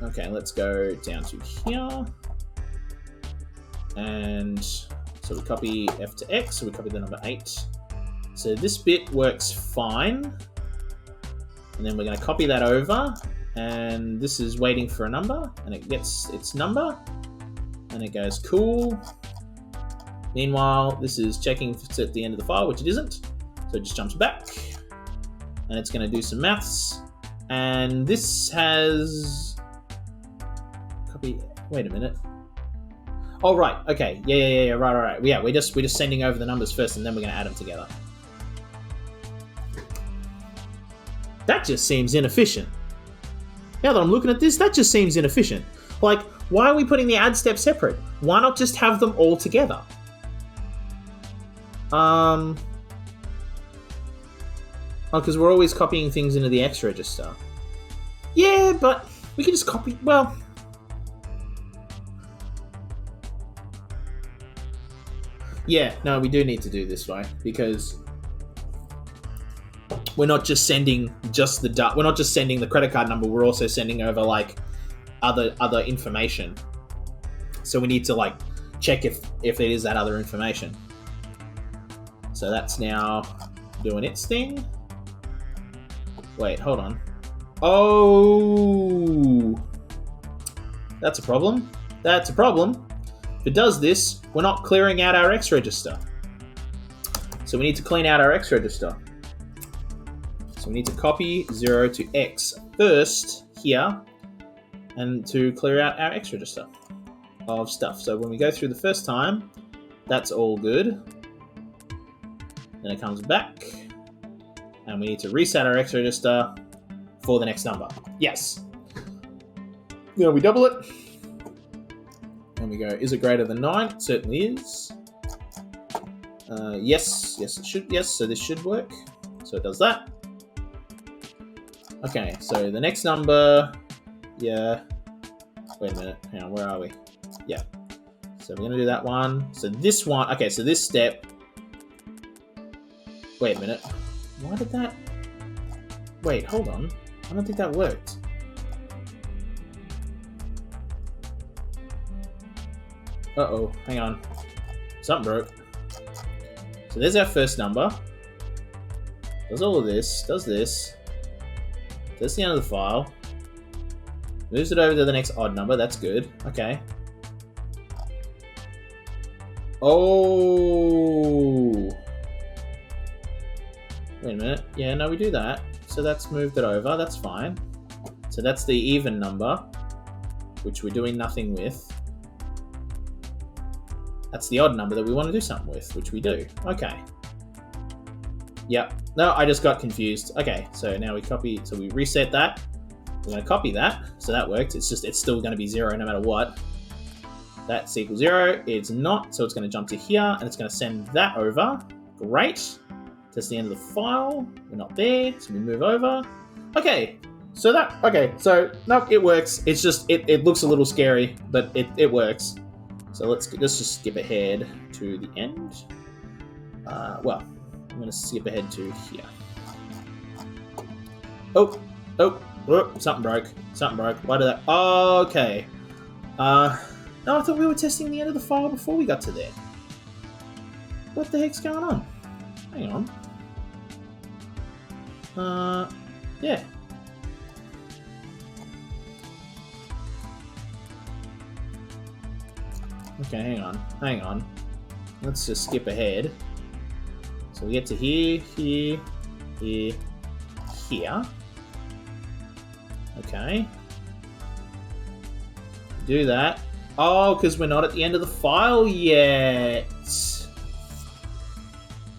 okay, let's go down to here. And so we copy F to X, so we copy the number 8. So this bit works fine. And then we're going to copy that over. And this is waiting for a number. And it gets its number. And it goes, cool. Meanwhile, this is checking if it's at the end of the file, which it isn't. So it just jumps back. And it's going to do some maths. And this has... Copy... Wait a minute. Oh, right. Okay. Yeah. Right. Yeah, we're just sending over the numbers first, and then we're going to add them together. That just seems inefficient. Now that I'm looking at this, that just seems inefficient. Like, why are we putting the add step separate? Why not just have them all together? Oh, because we're always copying things into the X register. Yeah, but we can just copy... Well... Yeah, no, we do need to do this way, because we're not just sending just the we're not just sending the credit card number, we're also sending over like other information. So we need to like check if it is that other information. So that's now doing its thing. Wait, hold on. Oh, that's a problem. That's a problem. If it does this, we're not clearing out our X register. So we need to clean out our X register. So we need to copy 0 to X first here, and to clear out our X register of stuff. So when we go through the first time, that's all good. Then it comes back, and we need to reset our X register for the next number. Yes. Now we double it. And we go, is it greater than 9? It certainly is. Yes, it should. Yes, so this should work. So it does that. Okay, so the next number, yeah. Wait a minute, hang on, where are we? Yeah. So we're gonna do that one. So this one, okay, so this step. Wait a minute. Why did that? Wait, hold on. I don't think that worked. Uh-oh, hang on. Something broke. So there's our first number. Does all of this, does this. That's the end of the file. Moves it over to the next odd number, that's good. Okay. Oh. Wait a minute. Yeah, no, we do that. So that's moved it over, that's fine. So that's the even number, which we're doing nothing with. That's the odd number that we want to do something with, which we do. Okay. Yep. No, I just got confused. Okay, so now we copy, so we reset that. We're going to copy that, so that works. It's still going to be 0 no matter what. That's equals 0. It's not, so it's going to jump to here, and it's going to send that over. Great. That's the end of the file. We're not there, so we move over. Okay, so no, it works. It's just, it looks a little scary, but it works. So let's just skip ahead to the end. Well, I'm going to skip ahead to here. Oh, something broke. Why did that? Oh, okay. No, I thought we were testing the end of the file before we got to there. What the heck's going on? Hang on. Yeah. Okay, hang on. Let's just skip ahead. So we get to here. Okay. Do that. Oh, because we're not at the end of the file yet.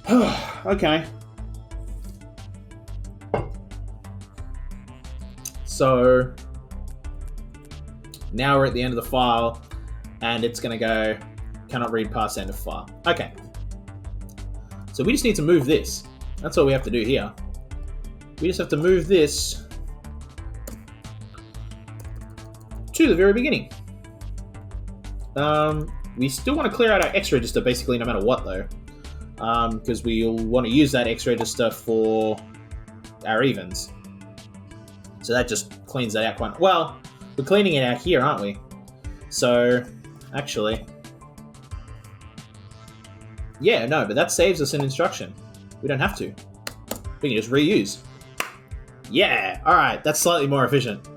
Okay. So now we're at the end of the file, and it's going to go, cannot read past end of file. Okay. So we just need to move this. That's all we have to do here. We just have to move this to the very beginning. We still want to clear out our X register basically no matter what though. Because we'll want to use that X register for our evens. So that just cleans that out quite well. We're cleaning it out here, aren't we? So actually, yeah, no, but that saves us an instruction. We don't have to. We can just reuse. Yeah, alright, that's slightly more efficient.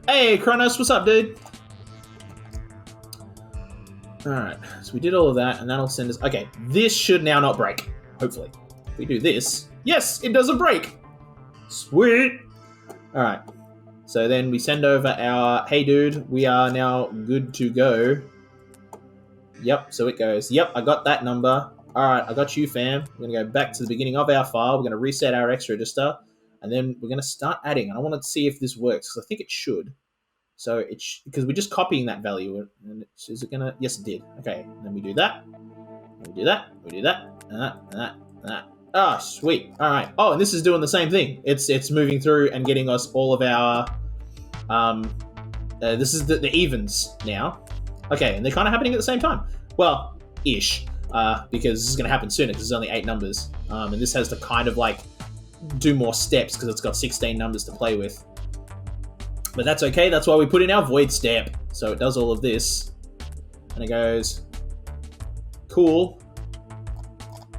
Hey, Kronos, what's up, dude? Alright, so we did all of that, and that'll send us... Okay, this should now not break, hopefully. If we do this... Yes, it doesn't break! Sweet! Alright, so then we send over our... Hey dude, we are now good to go. Yep, so it goes, yep, I got that number. Alright, I got you, fam. We're going to go back to the beginning of our file. We're going to reset our X register, and then we're going to start adding. And I want to see if this works, because I think it should. So it's because we're just copying that value, and is it gonna? Yes, it did. Okay, and then we do that. We do that. We do that. And that. And that. And that. Ah, sweet. All right. Oh, and this is doing the same thing. It's moving through and getting us all of our. This is the evens now. Okay, and they're kind of happening at the same time. Well, ish. Because this is gonna happen sooner because there's only 8 numbers, and this has to kind of like do more steps because it's got 16 numbers to play with. But that's okay, that's why we put in our void step. So it does all of this. And it goes, cool.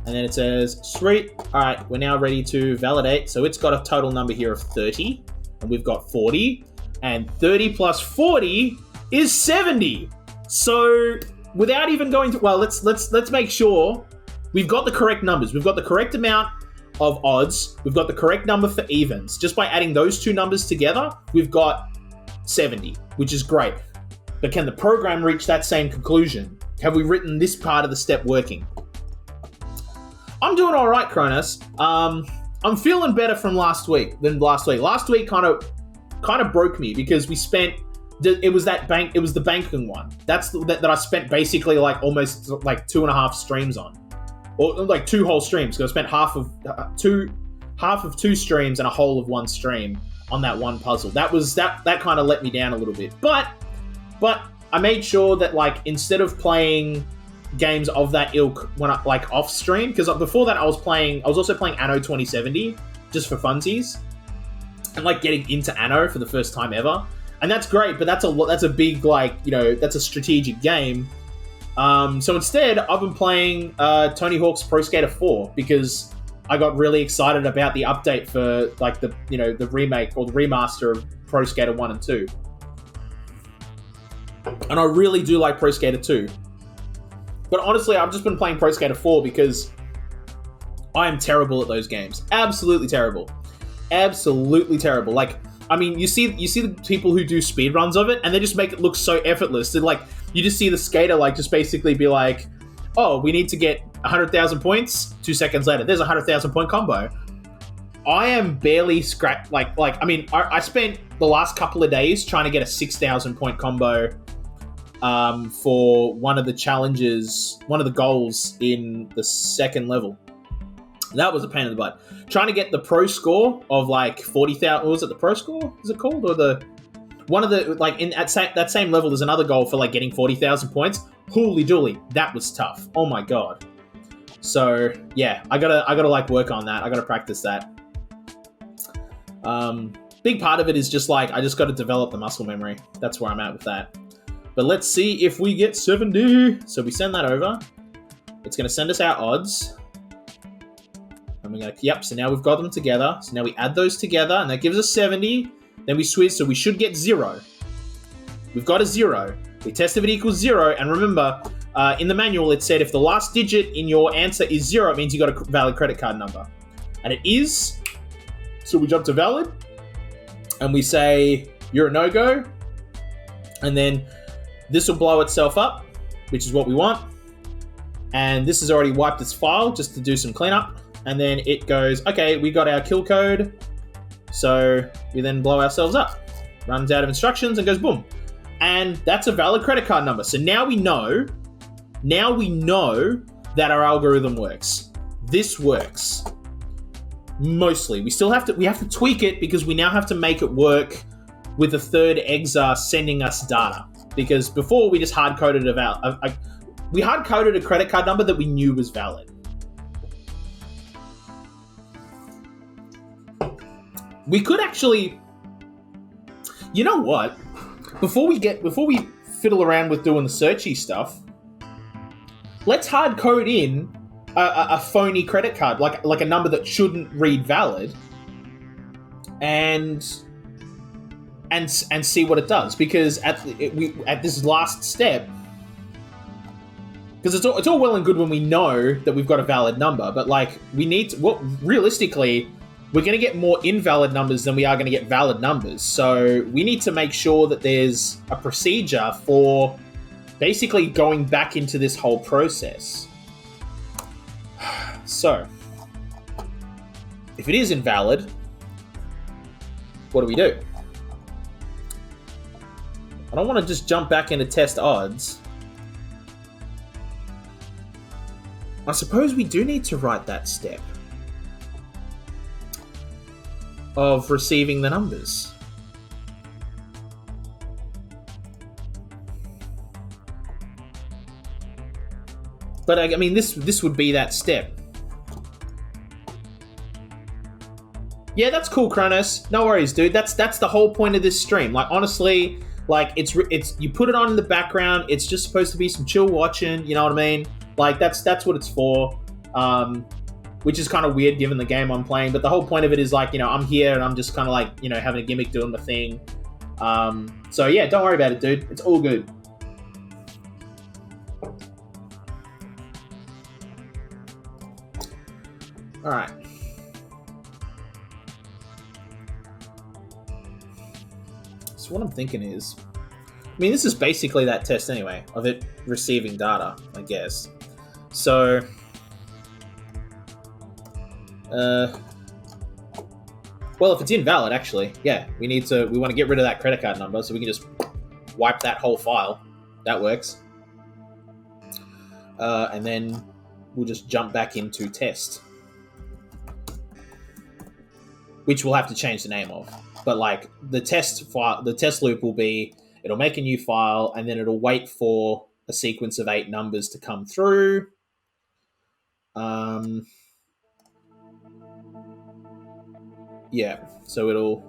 And then it says, sweet. All right, we're now ready to validate. So it's got a total number here of 30. And we've got 40. And 30 plus 40 is 70. So without even going to, well, let's make sure we've got the correct numbers. We've got the correct amount of odds. We've got the correct number for evens. Just by adding those two numbers together, we've got 70, which is great. But can the program reach that same conclusion? Have we written this part of the step working? I'm doing all right, Cronus. I'm feeling better from last week than last week. Last week kind of broke me because we spent. It was the banking one. That I spent basically like almost like 2.5 streams on. Or like 2 whole streams, because I spent half of 2 streams and a whole of 1 stream on that one puzzle. That kind of let me down a little bit. But I made sure that like instead of playing games of that ilk when I like off stream, because before that I was also playing Anno 2070 just for funsies and like getting into Anno for the first time ever. And that's great, but that's a big like, you know, that's a strategic game. So instead, I've been playing Tony Hawk's Pro Skater 4 because I got really excited about the update for like the remake or the remaster of Pro Skater 1 and 2. And I really do like Pro Skater 2. But honestly, I've just been playing Pro Skater 4 because I am terrible at those games. Absolutely terrible. Absolutely terrible. Like, I mean, you see the people who do speedruns of it, and they just make it look so effortless. They're like, you just see the skater like just basically be like, oh, we need to get 100,000 points. 2 seconds later, there's a 100,000 point combo. I am barely scratched. I mean, I spent the last couple of days trying to get a 6,000 point combo for one of the challenges, one of the goals in the 2nd level. That was a pain in the butt. Trying to get the pro score of like 40,000. Was it the pro score? Is it called, or the one of the like in that same level? There's another goal for like getting 40,000 points. Holy dooly, that was tough. Oh my god. So yeah, I gotta like work on that. I gotta practice that. Big part of it is just like I just got to develop the muscle memory. That's where I'm at with that. But let's see if we get 70. So we send that over. It's gonna send us our odds. And we're going to, yep, so now we've got them together. So now we add those together, and that gives us 70. Then we switch, so we should get 0. We've got a 0. We test if it equals 0, and remember, in the manual it said if the last digit in your answer is 0, it means you got a valid credit card number. And it is. So we jump to valid, and we say, you're a no-go. And then this will blow itself up, which is what we want. And this has already wiped its file just to do some cleanup. And then it goes, okay, we got our kill code. So we then blow ourselves up. Runs out of instructions and goes boom. And that's a valid credit card number. So now we know that our algorithm works. This works. Mostly. We have to tweak it because we now have to make it work with the 3rd exa sending us data. Because before we just hard-coded we hard-coded a credit card number that we knew was valid. We could actually, you know what? Before we fiddle around with doing the searchy stuff, let's hard code in a phony credit card, like a number that shouldn't read valid, and see what it does. Because at this last step, Because it's all well and good when we know that we've got a valid number, but like we need to, what realistically we're going to get more invalid numbers than we are going to get valid numbers. So we need to make sure that there's a procedure for basically going back into this whole process. So if it is invalid, what do? I don't want to just jump back into test odds. I suppose we do need to write that step of receiving the numbers. But I mean, this would be that step. Yeah, that's cool, Kronos. No worries, dude. That's the whole point of this stream. Like, honestly, like it's you put it on in the background. It's just supposed to be some chill watching. You know what I mean? Like that's what it's for. Which is kind of weird given the game I'm playing. But the whole point of it is like, you know, I'm here and I'm just kind of like, you know, having a gimmick, doing my thing. So yeah, don't worry about it, dude. It's all good. All right. So what I'm thinking is, I mean, this is basically that test anyway, of it receiving data, I guess. So, well, if it's invalid, actually, yeah, we want to get rid of that credit card number, so we can just wipe that whole file. That works. And then we'll just jump back into test, which we'll have to change the name of. But like the test file, the test loop will be, it'll make a new file and then it'll wait for a sequence of 8 numbers to come through. Yeah, so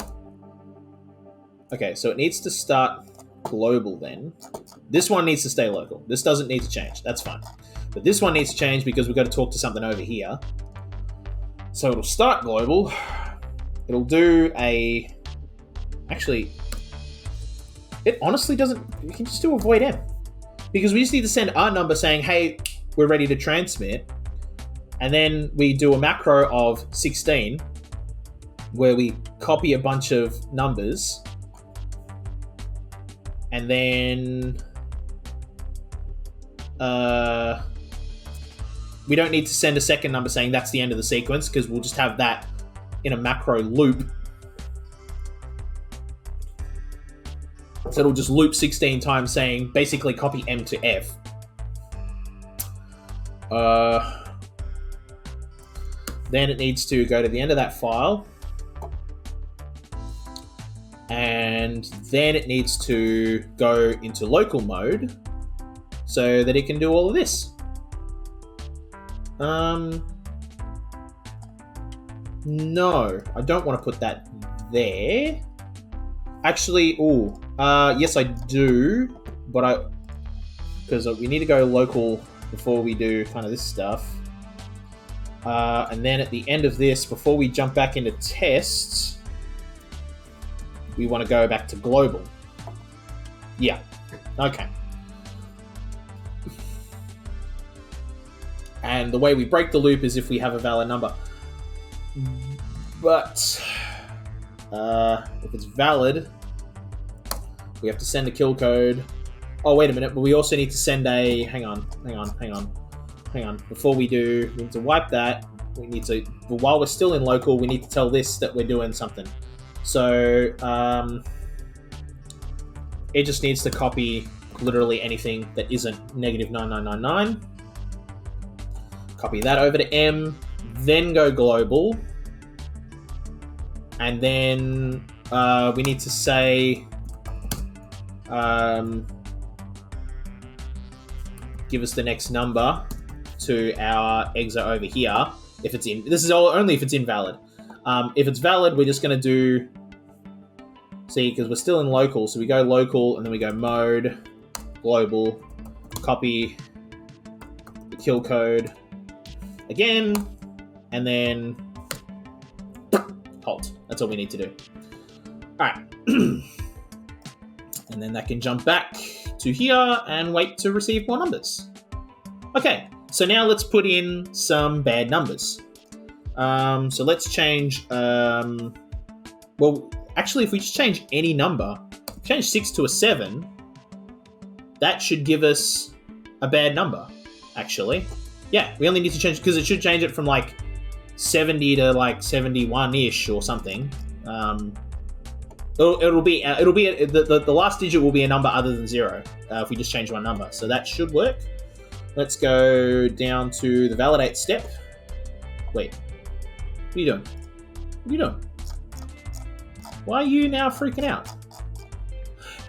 so it needs to start global then. This one needs to stay local. This doesn't need to change. That's fine. But this one needs to change because we've got to talk to something over here. So it'll start global. It'll do a... Actually, it honestly doesn't... We can just do a void M. Because we just need to send our number saying, hey, we're ready to transmit. And then we do a macro of 16 where we copy a bunch of numbers. And then... we don't need to send a second number saying that's the end of the sequence because we'll just have that in a macro loop. So it'll just loop 16 times saying basically copy M to F. Then it needs to go to the end of that file. And then it needs to go into local mode so that it can do all of this. No, I don't want to put that there. Actually, yes I do, but because we need to go local before we do kind of this stuff. And then at the end of this, before we jump back into tests, we want to go back to global. Yeah, okay. And the way we break the loop is if we have a valid number. But if it's valid, we have to send a kill code. Oh, wait a minute, but we also need to send a... Hang on. Before we need to wipe that. But while we're still in local, we need to tell this that we're doing something. So, it just needs to copy literally anything that isn't negative 9999. Copy that over to M, then go global. And then we need to say, give us the next number to our exa over here. If it's in, this is only if it's invalid. If it's valid, we're just going to do, see, because we're still in local. So we go local and then we go mode, global, copy the kill code again, and then halt. That's all we need to do. All right. And then that can jump back to here and wait to receive more numbers. Okay, so now let's put in some bad numbers. So let's change, well, actually, if we just change any number, change 6 to a 7, that should give us a bad number, actually. Yeah, we only need to change, because it should change it from like 70 to like 71-ish or something. It'll be the last digit will be a number other than 0 if we just change one number. So that should work. Let's go down to the validate step. Wait, what are you doing? What are you doing? Why are you now freaking out?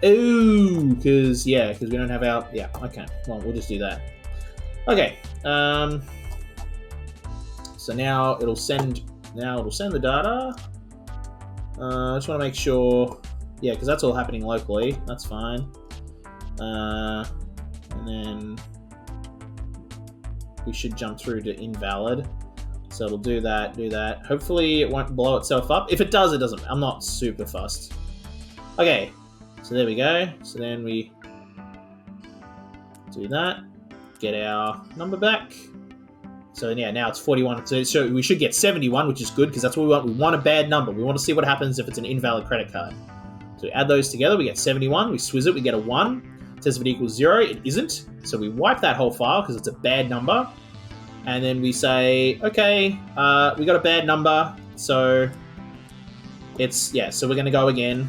Oh, because we don't have our... Yeah, okay. Well, we'll just do that. Okay. So now it'll send the data. I just want to make sure... Yeah, because that's all happening locally. That's fine. And then we should jump through to invalid. So it'll do that. Hopefully it won't blow itself up. If it does, it doesn't. I'm not super fussed. Okay. So there we go. So then we do that. Get our number back. So yeah, now it's 41. So we should get 71, which is good because that's what we want. We want a bad number. We want to see what happens if it's an invalid credit card. So we add those together. We get 71. We swizz it. We get a 1. It says if it equals 0. It isn't. So we wipe that whole file because it's a bad number. And then we say, okay, we got a bad number. So it's, yeah, so we're going to go again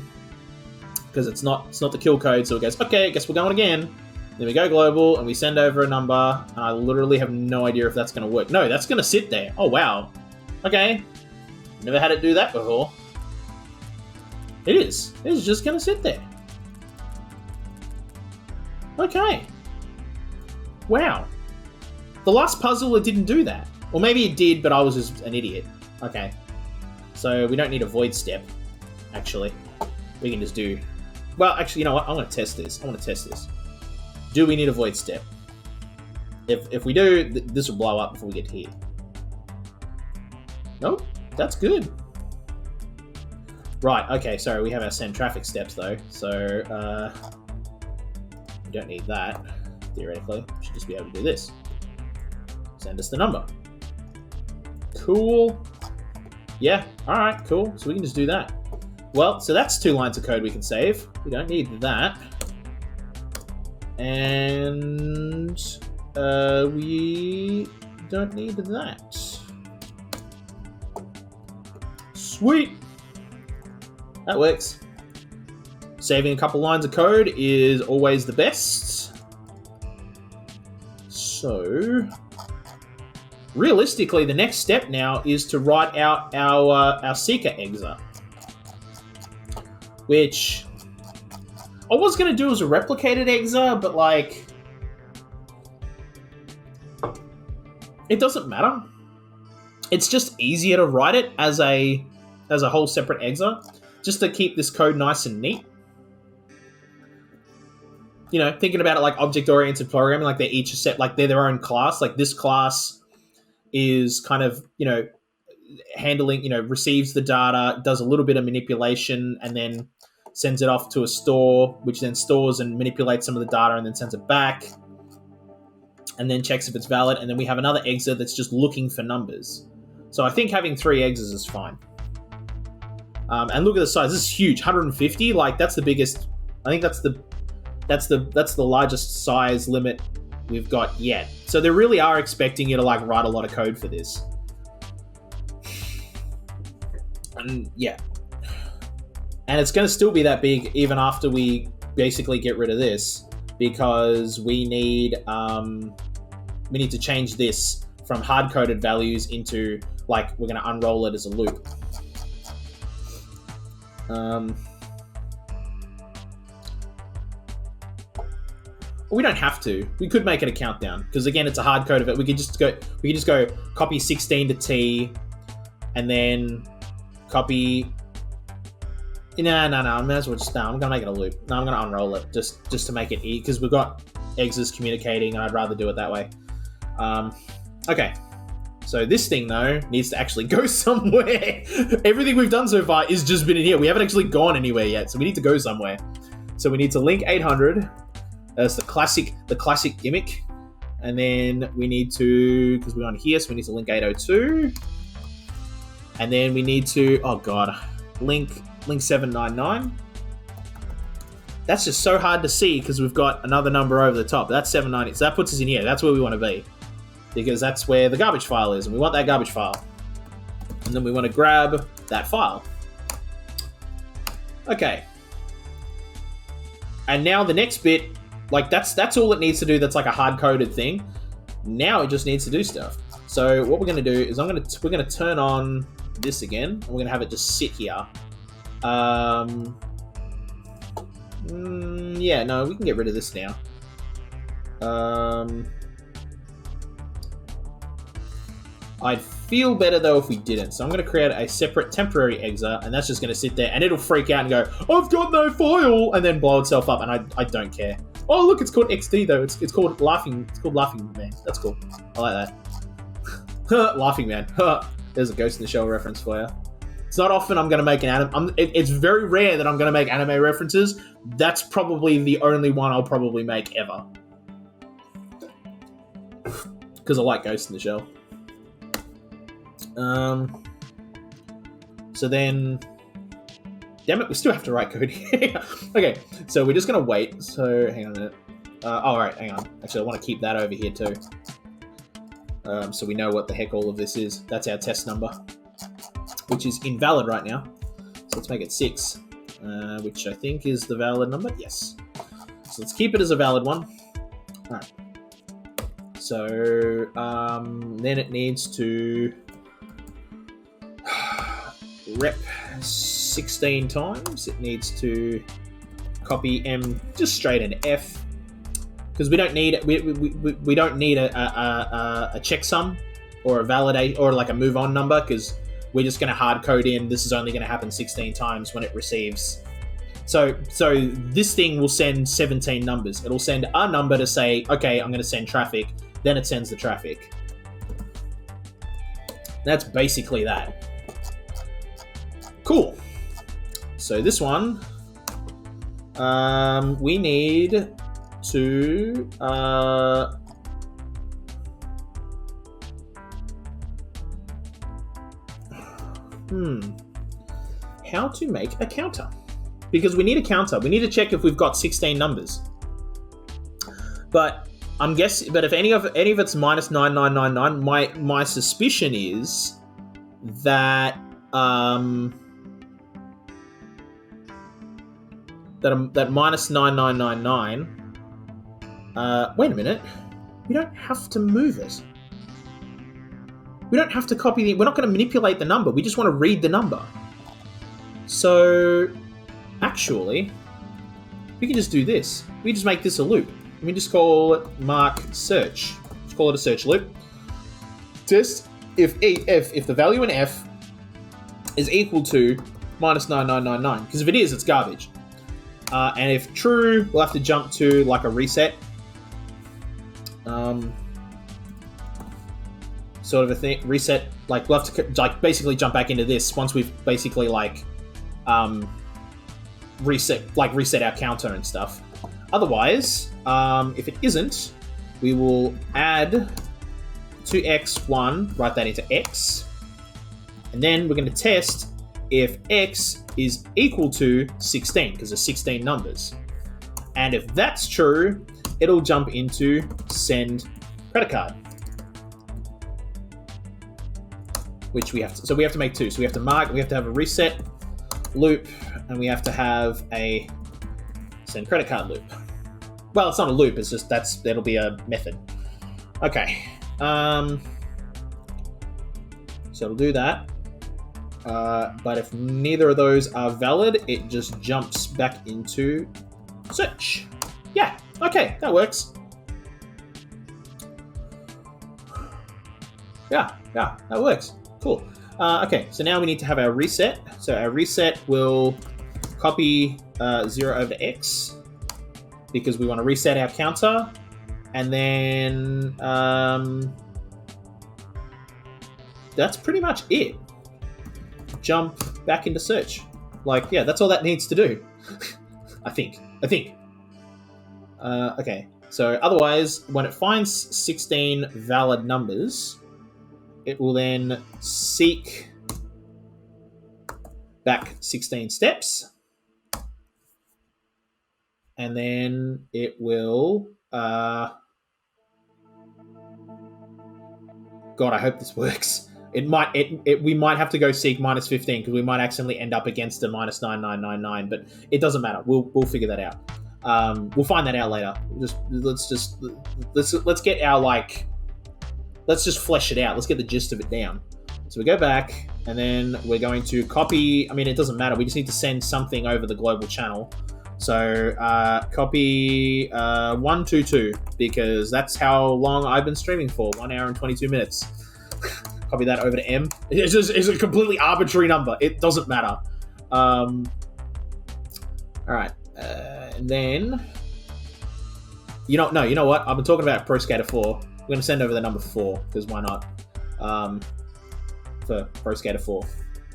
because it's not the kill code. So it goes, okay, I guess we're going again. Then we go global and we send over a number. And I literally have no idea if that's going to work. No, that's going to sit there. Oh, wow. Okay. Never had it do that before. It is. It's just going to sit there. Okay. Wow. The last puzzle, it didn't do that. Or maybe it did, but I was just an idiot. Okay. So we don't need a void step, actually. We can just do... Well, actually, you know what? I'm going to test this. I want to test this. Do we need a void step? If we do, this will blow up before we get here. Nope. That's good. Right. Okay. Sorry. We have our send traffic steps, though. So, we don't need that, theoretically. We should just be able to do this. Send us the number. Cool. Yeah. All right. Cool. So we can just do that. Well, so that's 2 lines of code we can save. We don't need that. And we don't need that. Sweet. That works. Saving a couple lines of code is always the best. So, realistically, the next step now is to write out our seeker exa, which I was going to do as a replicated exa, but like, it doesn't matter. It's just easier to write it as a whole separate exa, just to keep this code nice and neat. You know, thinking about it like object-oriented programming, like they're each a set, like they're their own class. Like this class is kind of, you know, handling, you know, receives the data, does a little bit of manipulation, and then sends it off to a store, which then stores and manipulates some of the data and then sends it back, and then checks if it's valid. And then we have another exa that's just looking for numbers. So I think having 3 exas is fine. And look at the size. This is huge, 150. Like that's the biggest. I think that's the largest size limit we've got yet. So they really are expecting you to like write a lot of code for this. And yeah. And it's going to still be that big even after we basically get rid of this, because we need to change this from hard-coded values into, like, we're going to unroll it as a loop. We don't have to. We could make it a countdown, because again, it's a hard code of it. We could just go copy 16 to T, and then copy. No. I may as well just. No, I'm gonna make it a loop. No, I'm gonna unroll it just to make it easy, because we've got exes communicating, and I'd rather do it that way. Okay. So this thing though needs to actually go somewhere. Everything we've done so far is just been in here. We haven't actually gone anywhere yet, so we need to go somewhere. So we need to link 800. That's the classic gimmick, And then we need to, because we're on here, so we need to link 802. And then we need to, oh god, link 799. That's just so hard to see because we've got another number over the top. That's 790. So that puts us in here. That's where we want to be. Because that's where the garbage file is. And we want that garbage file. And then we want to grab that file. Okay. And now the next bit, like that's all it needs to do. That's like a hard-coded thing. Now it just needs to do stuff. So what we're going to do is we're going to turn on this again. And we're going to have it just sit here. Yeah, no, we can get rid of this now. I'd feel better though if we didn't. So I'm going to create a separate temporary exa, and that's just going to sit there, and it'll freak out and go, "I've got no file," and then blow itself up. And I don't care. Oh, look, it's called XD though. It's called Laughing. It's called Laughing Man. That's cool. I like that. Laughing Man. There's a Ghost in the Shell reference for you. It's not often I'm going to make an anime. It's very rare that I'm going to make anime references. That's probably the only one I'll probably make ever. Because I like Ghost in the Shell. So then... Damn it, we still have to write code here. Okay, so we're just going to wait. So, hang on a minute. Alright, hang on. Actually, I want to keep that over here too. So we know what the heck all of this is. That's our test number, which is invalid right now. So let's make it 6, which I think is the valid number. Yes. So let's keep it as a valid one. All right. So then it needs to rep 16 times. It needs to copy M just straight into F, because we don't need we don't need a checksum or a validate or like a move on number, because we're just going to hard code in this is only going to happen 16 times when it receives. So this thing will send 17 numbers. It'll send a number to say, okay, I'm going to send traffic. Then it sends the traffic. That's basically that. Cool. So this one, we need to how to make a counter, because we need a counter. We need to check if we've got 16 numbers. But I'm guessing, but if any of it's minus 9999, my suspicion is that that minus 9999. Wait a minute. We don't have to move it. We don't have to copy the... We're not going to manipulate the number. We just want to read the number. So, actually, we can just do this. We just make this a loop. We just call it mark search. Just call it a search loop. Test if the value in F is equal to minus 9999. Because if it is, it's garbage. And if true, we'll have to jump to like a reset. Sort of a thing, reset, like we'll have to like basically jump back into this once we've basically like reset our counter and stuff. Otherwise, if it isn't, we will add to x1, write that into x, and then we're going to test if x is equal to 16, because there's 16 numbers. And if that's true, it'll jump into send credit card. Which we have to, so we have to make two. So we have to have a reset loop, and we have to have a send credit card loop. Well, it's not a loop, it's just that'll be a method. Okay. So it'll do that. But if neither of those are valid, it just jumps back into search. Yeah, okay, that works. Yeah, that works. Cool. Okay, so now we need to have our reset. So our reset will copy 0 over x, because we want to reset our counter. And then that's pretty much it. Jump back into search. Like, yeah, that's all that needs to do. I think. Okay. So otherwise, when it finds 16 valid numbers, it will then seek back 16 steps, and then it will... God, I hope this works. We might have to go seek minus 15 because we might accidentally end up against a minus 9999, but it doesn't matter. We'll figure that out. We'll find that out later. Let's get our let's just flesh it out. Let's get the gist of it down. So we go back, and then we're going to copy. I mean, it doesn't matter. We just need to send something over the global channel. So copy 122 because that's how long I've been streaming for, 1 hour and 22 minutes. Copy that over to M. It's a completely arbitrary number. It doesn't matter. All right. And then... You know what? I've been talking about Pro Skater 4. We're going to send over the number 4, because why not? For Pro Skater 4.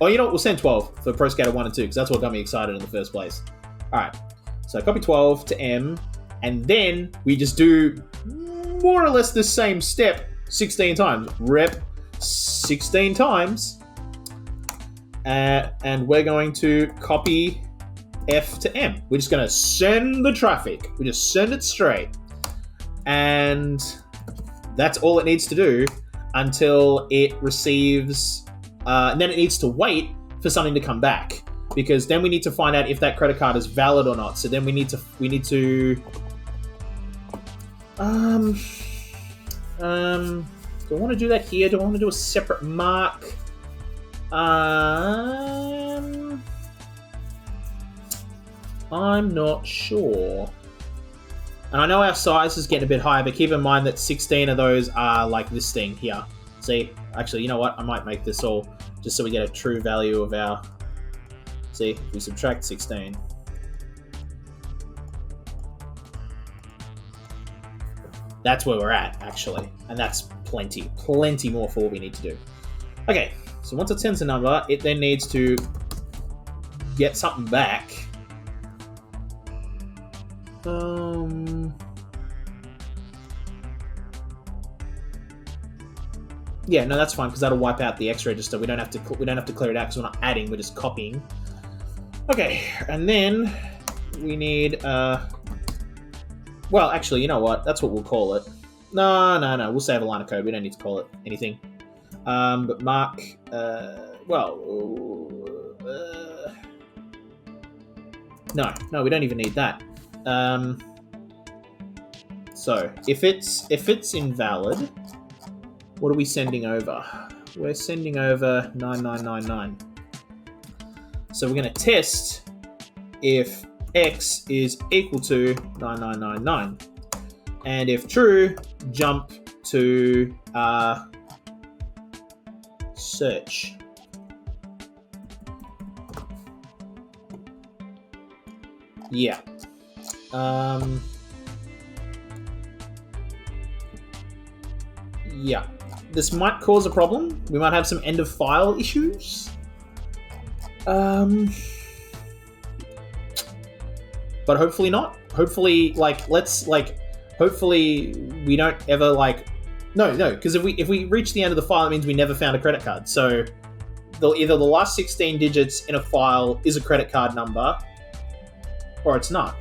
Oh, you know what? We'll send 12 for Pro Skater 1 and 2, because that's what got me excited in the first place. All right. So copy 12 to M, and then we just do more or less the same step 16 times. Rep 16 times. And we're going to copy F to M. We're just going to send the traffic. We just send it straight. And that's all it needs to do until it receives... and then it needs to wait for something to come back. Because then we need to find out if that credit card is valid or not. So then we need to... do I want to do that here? Do I want to do a separate mark? I'm not sure. And I know our size is getting a bit higher, but keep in mind that 16 of those are like this thing here. See? Actually, you know what? I might make this all just so we get a true value of our... See, if we subtract 16. That's where we're at, actually. And that's plenty more for what we need to do. Okay, so once it sends a number, it then needs to get something back. Yeah, no, that's fine because that'll wipe out the X register. We don't have to clear it out because we're not adding; we're just copying. Okay, and then we need. Well, actually, you know what? That's what we'll call it. No. We'll save a line of code. We don't need to call it anything. But mark. No, we don't even need that. So if it's invalid, what are we sending over? We're sending over 9999. So we're going to test if X is equal to 9999, and if true, jump to search. Yeah. Yeah. This might cause a problem. We might have some end of file issues. But hopefully not. Hopefully, hopefully we don't ever no, because if we reach the end of the file, it means we never found a credit card. So either the last 16 digits in a file is a credit card number, or it's not.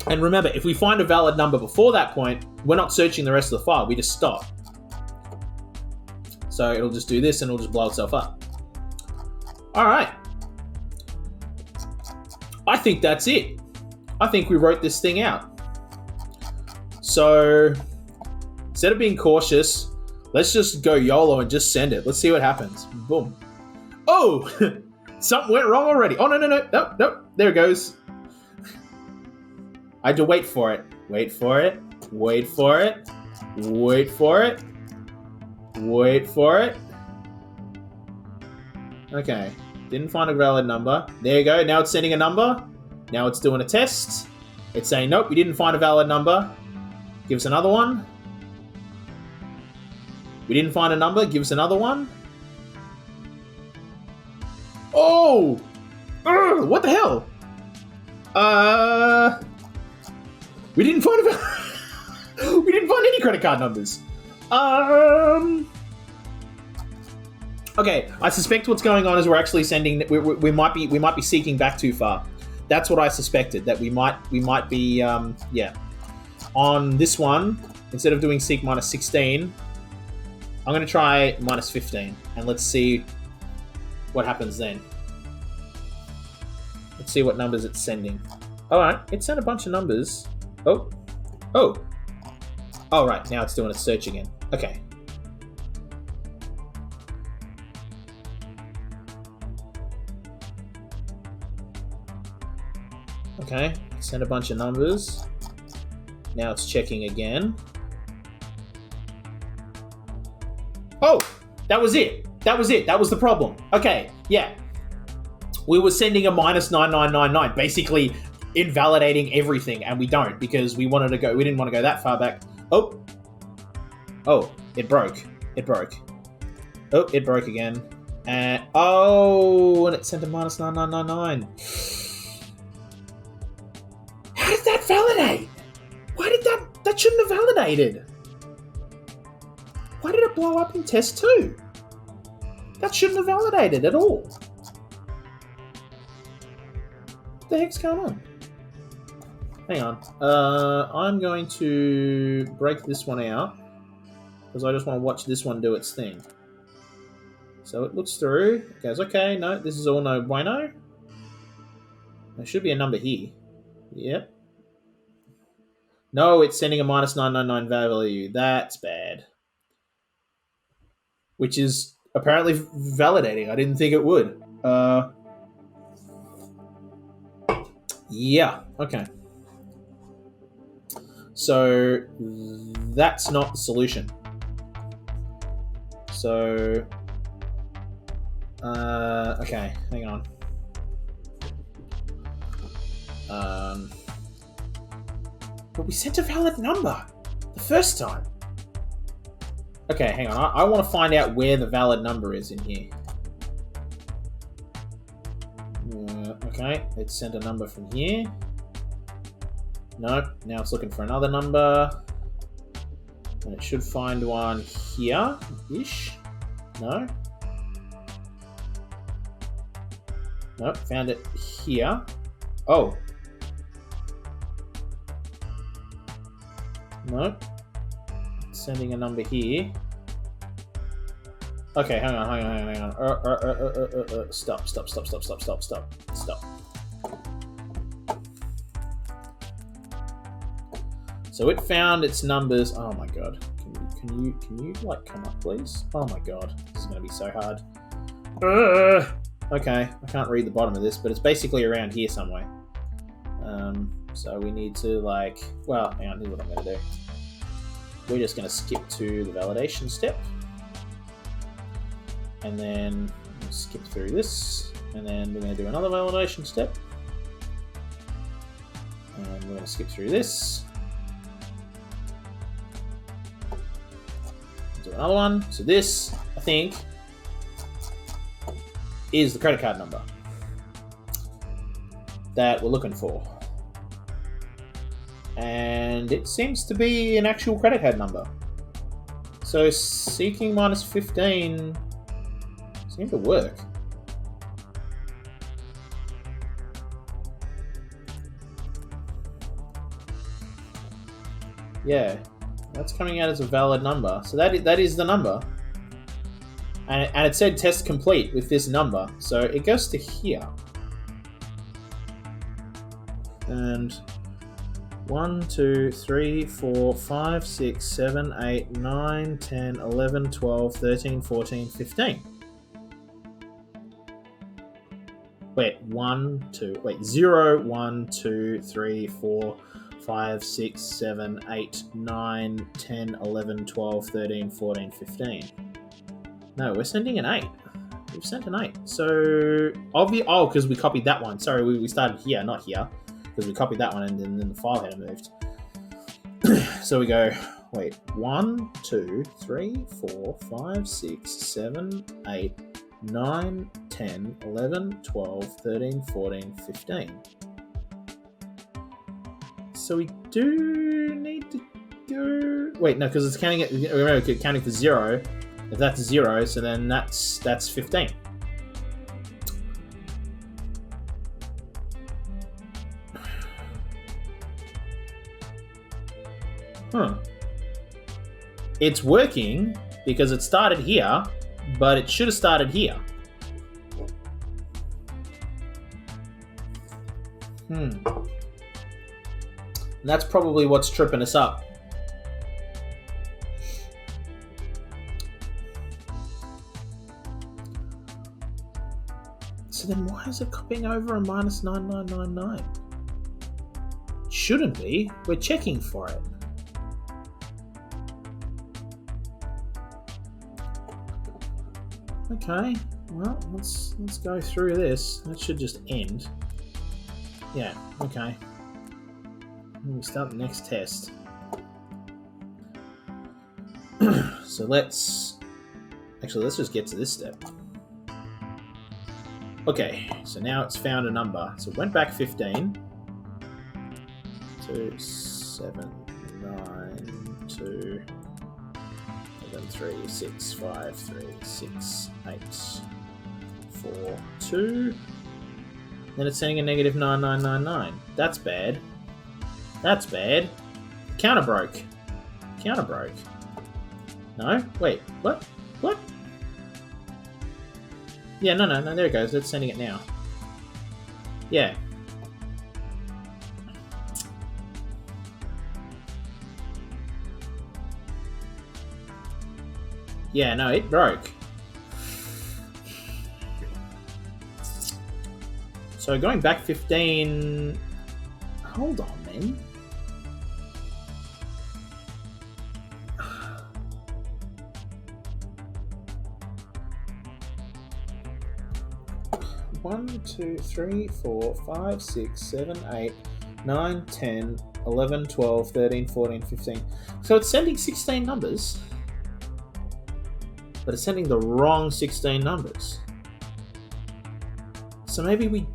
And remember, if we find a valid number before that point, we're not searching the rest of the file, we just stop. So it'll just do this and it'll just blow itself up. Alright. I think that's it. I think we wrote this thing out. So instead of being cautious, let's just go YOLO and just send it. Let's see what happens. Boom. Oh! Something went wrong already. Oh, no. There it goes. I had to wait for it. Wait for it. Okay. Didn't find a valid number. There you go. Now it's sending a number. Now it's doing a test. It's saying, nope, we didn't find a valid number. Give us another one. We didn't find a number. Give us another one. Oh! What the hell? We didn't find we didn't find any credit card numbers. Okay, I suspect what's going on is we're actually sending. We might be seeking back too far. That's what I suspected. That we might be on this one, instead of doing seek minus 16, I'm going to try minus 15, and let's see what happens then. Let's see what numbers it's sending. All right, it sent a bunch of numbers. Oh, right, now it's doing a search again. Okay. Okay, sent a bunch of numbers. Now it's checking again. Oh, that was it. That was the problem. Okay, yeah. We were sending a minus 9999, basically invalidating everything, and we don't, because we didn't want to go that far back. Oh, it broke. Oh, it broke again. And it sent a minus 9999. How did that validate? Why did that shouldn't have validated? Why did it blow up in test 2? That shouldn't have validated at all. What the heck's going on? Hang on. I'm going to break this one out, because I just want to watch this one do its thing. So it looks through. It goes, okay, no, this is all no bueno. There should be a number here. Yep. No, it's sending a minus 999 value. That's bad. Which is apparently validating. I didn't think it would. Yeah, okay. So that's not the solution. So, okay, hang on. But we sent a valid number the first time. Okay, hang on. I want to find out where the valid number is in here. Okay, it sent a number from here. Nope, now it's looking for another number. And it should find one here-ish. No. Nope, found it here. Oh. Nope. Sending a number here. Okay, hang on. Stop. So it found its numbers. Oh my god. Can you like come up, please? Oh my god, this is gonna be so hard. Okay, I can't read the bottom of this, but it's basically around here somewhere. So we need to well, hang on, here's what I'm gonna do. We're just gonna skip to the validation step. And then skip through this. And then we're gonna do another validation step. And we're gonna skip through this. Do another one. So this, I think, is the credit card number that we're looking for. And it seems to be an actual credit card number. So seeking minus 15 seemed to work. Yeah, that's coming out as a valid number. So that is the number. And it said test complete with this number. So it goes to here. And 1, 2, 3, 4, 5, 6, 7, 8, 9, 10, 11, 12, 13, 14, 15. Wait, 0, 1, 2, 3, 4, 5, 6, 7, 8, 9, 10, 11, 12, 13, 14, 15. No, we're sending an 8. We've sent an 8. So, because we copied that one. Sorry, we started here, not here. Because we copied that one and then the file header moved. So we go, 1, 2, 3, 4, 5, 6, 7, 8, 9, 10, 11, 12, 13, 14, 15. So we do need to go... Wait, no, because it's counting for 0. If that's 0, so then that's 15. Huh. It's working because it started here, but it should have started here. And that's probably what's tripping us up. So then why is it copying over a minus 9999? Shouldn't be. We're checking for it. Okay, well, let's go through this. That should just end. Yeah, okay. We'll start the next test. So let's just get to this step. Okay, so now it's found a number. So it went back 15. 2, 7, 9, 2, 11, 3, 6, 5, 3, 6, 8, 4, 2. Then it's sending a negative 9999. That's bad. That's bad. Counter broke. Counter broke. No? Wait, what? What? Yeah, no, there it goes. It's sending it now. Yeah. Yeah, no, it broke. So going back 15... Hold on, man. One, 2, 3, 4, 5, 6, 7, 8, 9, 10, 11, 12, 13, 14, 15. So it's sending 16 numbers. But it's sending the wrong 16 numbers. So maybe we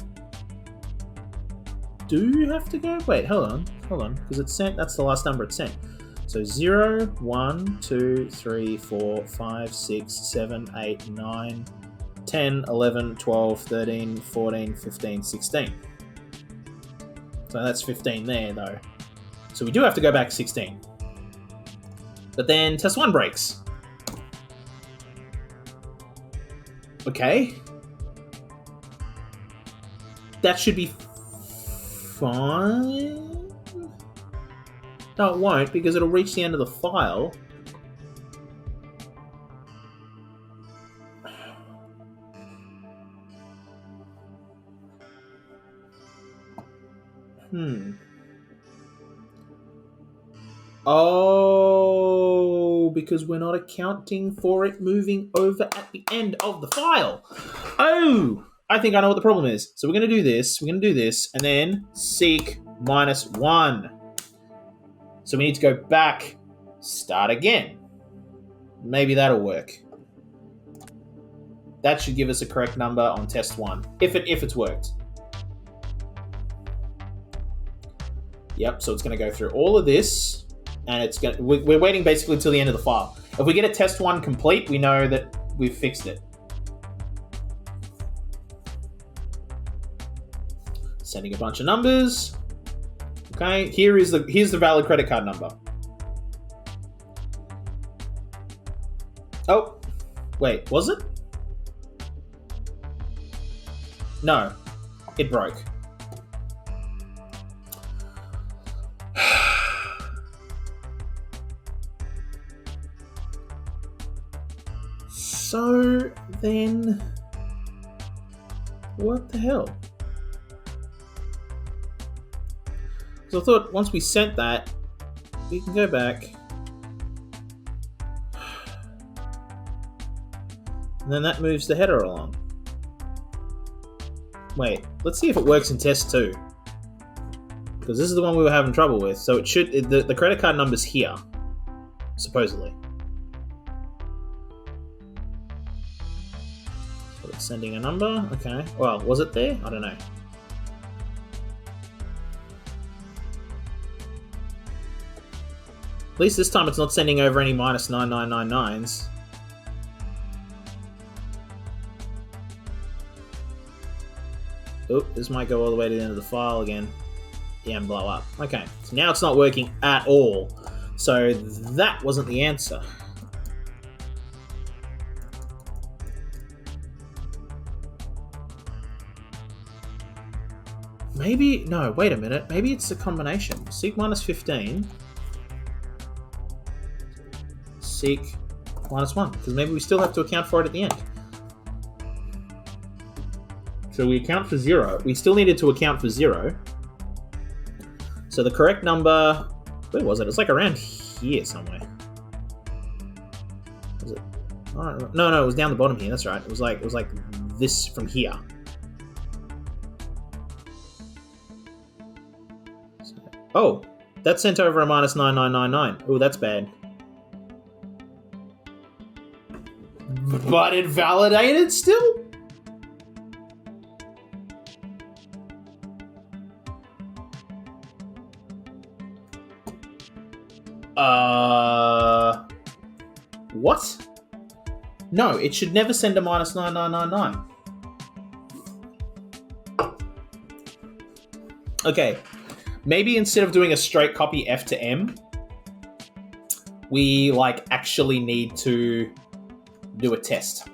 do have to go? Wait, hold on, because it's sent, that's the last number it sent. So 0, 1, 2, 3, 4, 5, 6, 7, 8, 9, 10, 11, 12, 13, 14, 15, 16. So that's 15 there, though. So we do have to go back 16. But then test 1 breaks. Okay. That should be fine. No, it won't, because it'll reach the end of the file. Oh, because we're not accounting for it moving over at the end of the file. Oh, I think I know what the problem is. So we're going to do this, and then seek -1. So we need to go back, start again. Maybe that'll work. That should give us a correct number on test 1, if it's worked. Yep, so it's going to go through all of this, and we're waiting basically till the end of the file. If we get a test 1 complete, we know that we've fixed it. Sending a bunch of numbers. Okay, here's the valid credit card number. Oh, wait, was it? No, it broke. So then, what the hell? So I thought once we sent that, we can go back. And then that moves the header along. Wait, let's see if it works in test 2. Because this is the one we were having trouble with. So it should, the credit card number's here, supposedly. So it's sending a number, okay. Well, was it there? I don't know. At least this time it's not sending over any minus 9999s. Oh, this might go all the way to the end of the file again. Yeah, and blow up. Okay, so now it's not working at all. So that wasn't the answer. Maybe, no, wait a minute. Maybe it's a combination. Seek minus 15. Seek minus 1. Because maybe we still have to account for it at the end. So we account for 0. We still needed to account for 0. So the correct number... Where was it? It's like around here somewhere. Was it? Oh, no, it was down the bottom here. That's right. It was like this from here. Oh, that sent over a minus 9999. Oh, that's bad. But it validated still? What? No, it should never send a minus 9999. Okay. Maybe instead of doing a straight copy F to M, we actually need to do a test.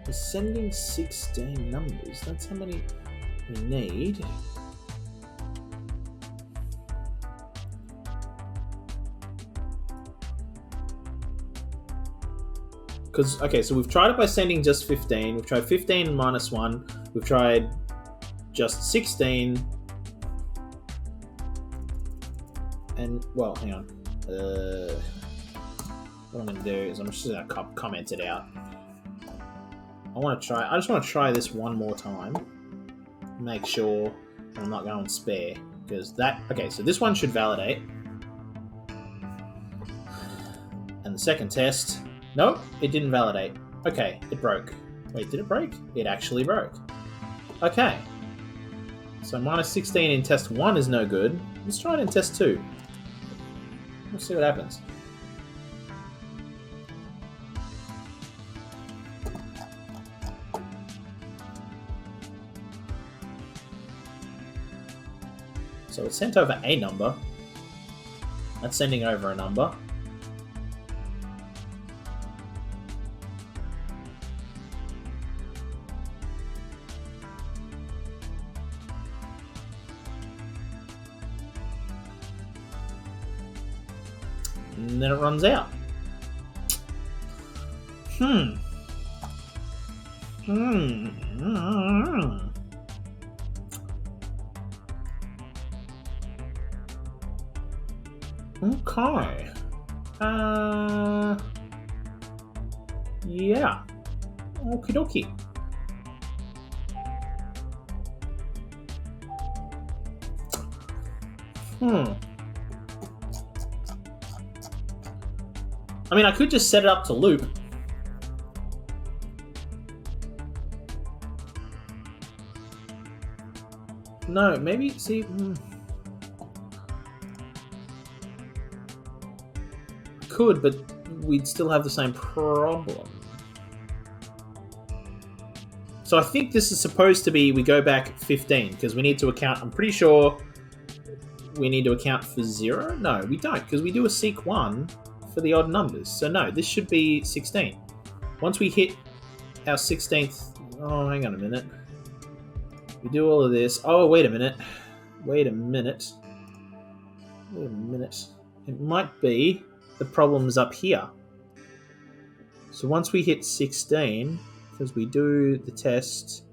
We're sending 16 numbers. That's how many we need. Because, okay, so we've tried it by sending just 15. We've tried 15 and minus 1. We've tried just 16. And, well, hang on. What I'm going to do is I'm just going to comment it out. I just want to try this one more time. Make sure I'm not going spare. Because that... Okay, so this one should validate. And the second test... Nope, it didn't validate. Okay, it broke. Wait, did it break? It actually broke. Okay. So minus 16 in test 1 is no good. Let's try it in test 2. We'll see what happens. So it sent over a number. That's sending over a number. And then it runs out. Okay. Yeah. Okie dokie. I mean, I could just set it up to loop. No, maybe, see... Could, but we'd still have the same problem. So I think this is supposed to be, we go back 15, because we need to account, I'm pretty sure we need to account for 0? No, we don't, because we do a seek 1 for the odd numbers. So no, this should be 16. Once we hit our 16th... Oh, hang on a minute. We do all of this. Oh, wait a minute. Wait a minute. It might be the problem's up here. So once we hit 16, because we do the test,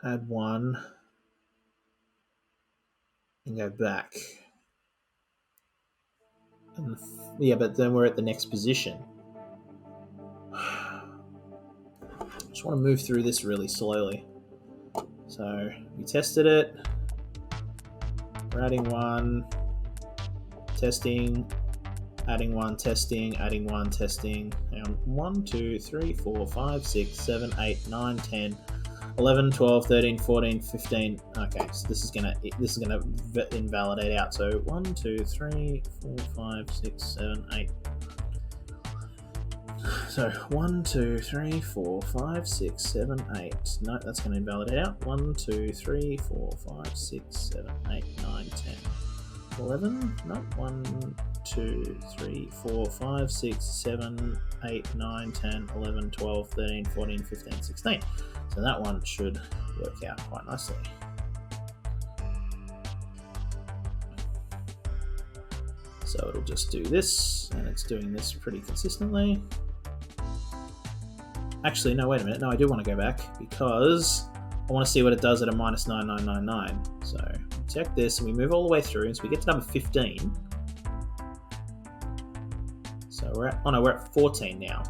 add 1, and go back. And yeah, but then we're at the next position. Just want to move through this really slowly. So we tested it. We're adding one, testing, adding one, testing, adding one, testing. Hang on. 1, 2, 3, 4, 5, 6, 7, 8, 9, 10, 11, 12, 13, 14, 15. Okay, so this is gonna invalidate out. So 1, 2, 3, 4, 5, 6, 7, 8. So 1, 2, 3, 4, 5, 6, 7, 8. No, that's going to invalidate out. 1, 2, 3, 4, 5, 6, 7, 8, 9, 10, 11. No, 1, 2, 3, 4, 5, 6, 7, 8, 9, 10, 11, 12, 13, 14, 15, 16. So that one should work out quite nicely. So it'll just do this, and it's doing this pretty consistently. Actually, no, wait a minute. No, I do want to go back because I want to see what it does at a minus 9999. So check this, and we move all the way through, and so we get to number 15. So we're at 14 now.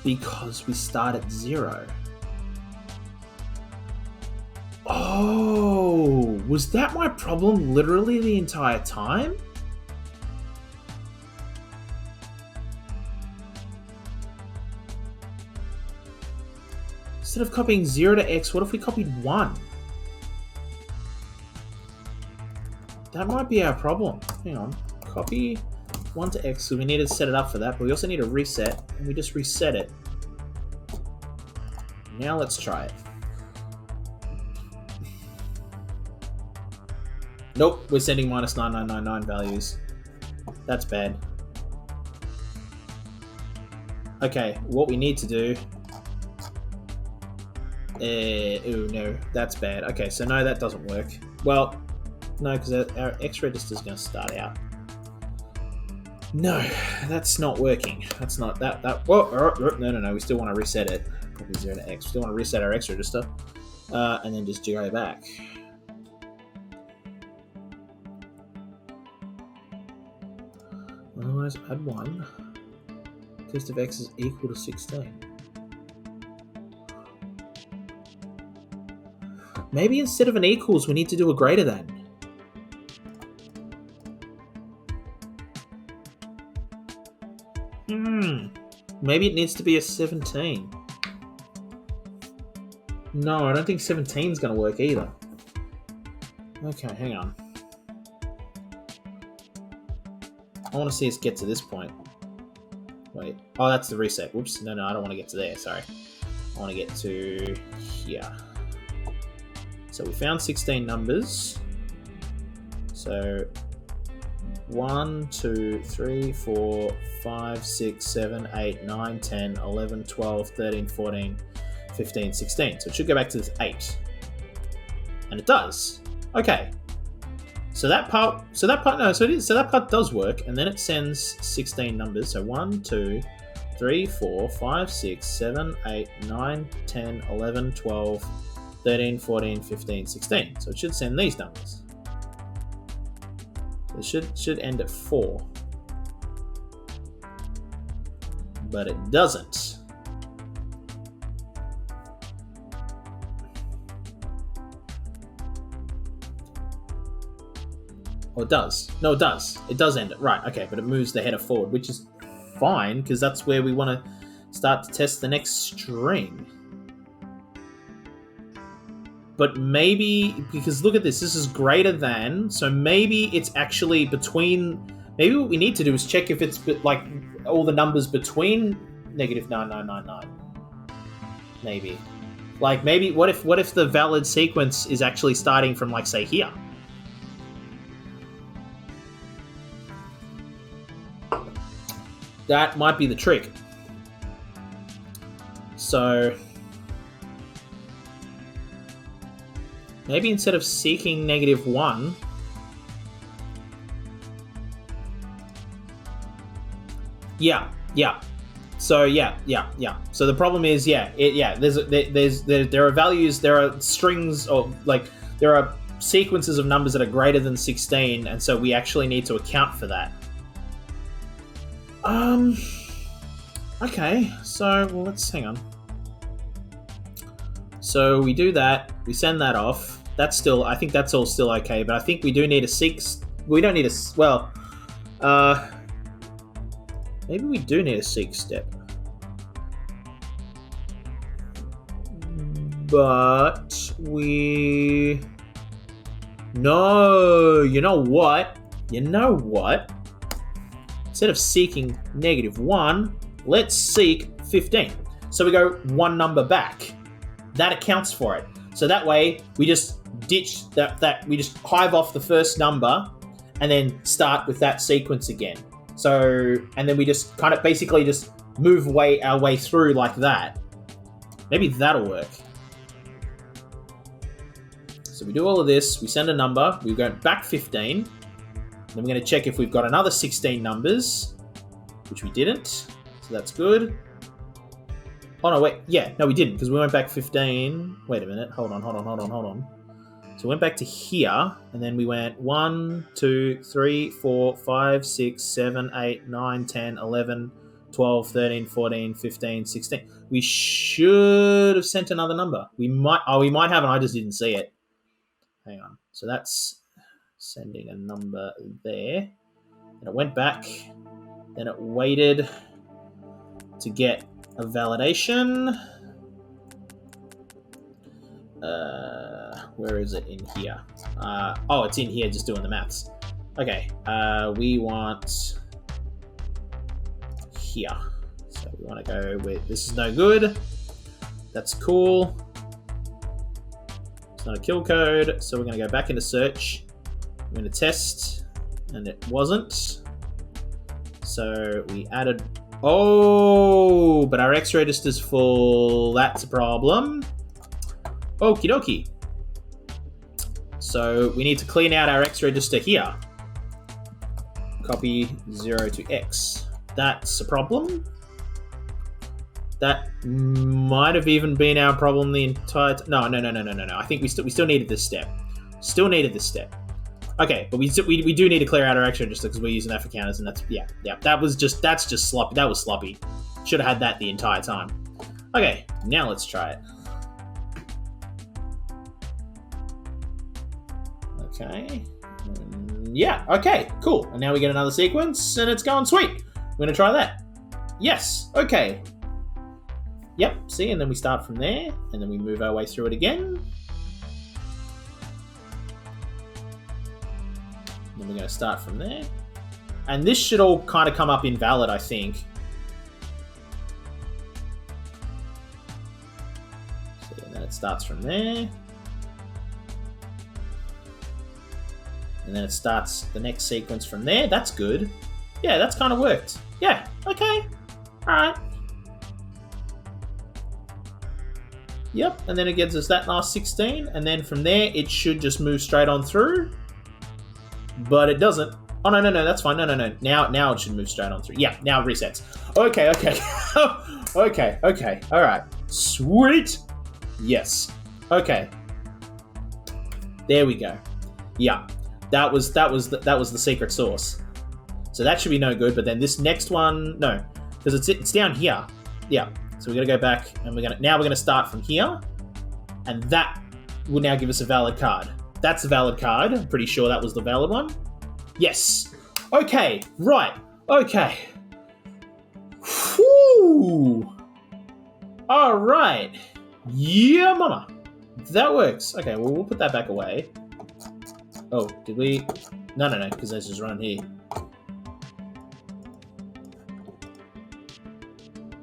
Because we start at 0. Oh, was that my problem literally the entire time? Instead of copying 0 to X, what if we copied 1? That might be our problem. Hang on. Copy 1 to X, so we need to set it up for that, but we also need to reset, and we just reset it. Now let's try it. Nope, we're sending minus 9999 values. That's bad. Okay, what we need to do... oh no, that's bad. Okay, so no, that doesn't work. Well, no, because our X register is going to start out. No, that's not working. That's not that. Whoa, no. We still want to reset it. Copy 0 to X. We still want to reset our X register, and then just go back. Otherwise, add 1. Test of X is equal to 16. Maybe instead of an equals, we need to do a greater than. Maybe it needs to be a 17. No, I don't think 17 is going to work either. Okay, hang on. I want to see us get to this point. Wait. Oh, that's the reset. Whoops. No, I don't want to get to there. Sorry. I want to get to here. So we found 16 numbers. So 1, 2, 3, 4, 5, 6, 7, 8, 9, 10, 11, 12, 13, 14, 15, 16. So it should go back to this 8. And it does. Okay. So that part does work, and then it sends 16 numbers. So 1, 2, 3, 4, 5, 6, 7, 8, 9, 10, 11, 12, 13, 14, 15, 16. So it should send these numbers. It should end at 4. But it doesn't. Oh, it does. No, it does. It does end it. Right, okay, but it moves the header forward, which is fine, because that's where we want to start to test the next string. But maybe, because look at this is greater than, so maybe it's actually between, maybe what we need to do is check if it's like all the numbers between -9999. Maybe. Like maybe, what if the valid sequence is actually starting from like, say, here? That might be the trick. So maybe instead of seeking -1, yeah. So yeah. So the problem is, there are values, there are strings, or like there are sequences of numbers that are greater than 16, and so we actually need to account for that. Okay, so let's hang on. So we do that, we send that off. That's still, I think that's all still okay, but I think we do need a seek. We don't need a, well, maybe we do need a seek step. But we... No, you know what? Instead of seeking -1, let's seek 15. So we go one number back. That accounts for it. So that way, we just ditch that we just hive off the first number and then start with that sequence again. So, and then we just kind of basically just move our way through like that. Maybe that'll work. So we do all of this, we send a number, we go back 15, then we're going to check if we've got another 16 numbers, which we didn't, so that's good. Oh no, wait, yeah, no we didn't, because we went back 15, wait a minute, hold on. So we went back to here, and then we went 1, 2, 3, 4, 5, 6, 7, 8, 9, 10, 11, 12, 13, 14, 15, 16. We should have sent another number. We might have, and I just didn't see it. Hang on. So that's sending a number there. And it went back. Then it waited to get a validation. Where is it in here? Oh, it's in here just doing the maths. Okay. We want here. So we want to go with, this is no good. That's cool. It's not a kill code, so we're going to go back into search. I'm going to test, and it wasn't. So we added... Oh, but our X register's full. That's a problem. Okie dokie. So we need to clean out our X register here. Copy 0 to X. That's a problem. That might have even been our problem the entire time. No. I think we still needed this step. Okay, but we do need to clear out our X register because we're using that for counters, and that's that's just sloppy. That was sloppy. Should have had that the entire time. Okay, now let's try it. Okay. Yeah. Okay. Cool. And now we get another sequence, and it's going sweet. We're gonna try that. Yes. Okay. Yep, see, and then we start from there, and then we move our way through it again. Then we're going to start from there. And this should all kind of come up invalid, I think. So, and then it starts from there. And then it starts the next sequence from there. That's good. Yeah, that's kind of worked. Yeah, okay. All right. Yep, and then it gives us that last 16, and then from there, it should just move straight on through. But it doesn't. Oh, no, that's fine. No. Now it should move straight on through. Yeah, now it resets. Okay. Okay, all right. Sweet. Yes. Okay. There we go. Yeah, that was the secret sauce. So that should be no good, but then this next one, no, because it's down here. Yeah. So we're going to go back, and we're going to start from here, and that will now give us a valid card. That's a valid card. I'm pretty sure that was the valid one. Yes. Okay. Right. Okay. Whew. All right. Yeah, mama. That works. Okay, well, we'll put that back away. Oh, did we? No, because let's just run here.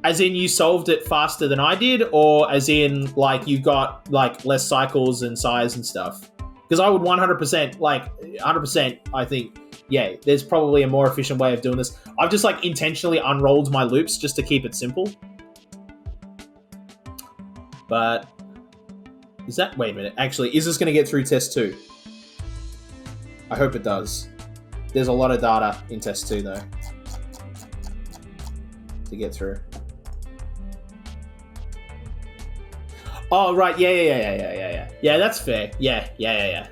As in you solved it faster than I did, or as in like you got like less cycles and size and stuff? Because I would 100%, I think, yeah, there's probably a more efficient way of doing this. I've just like intentionally unrolled my loops just to keep it simple. But is that, wait a minute, actually, is this going to get through test 2? I hope it does. There's a lot of data in test 2 though to get through. Oh, right. Yeah, that's fair. Yeah. Yeah,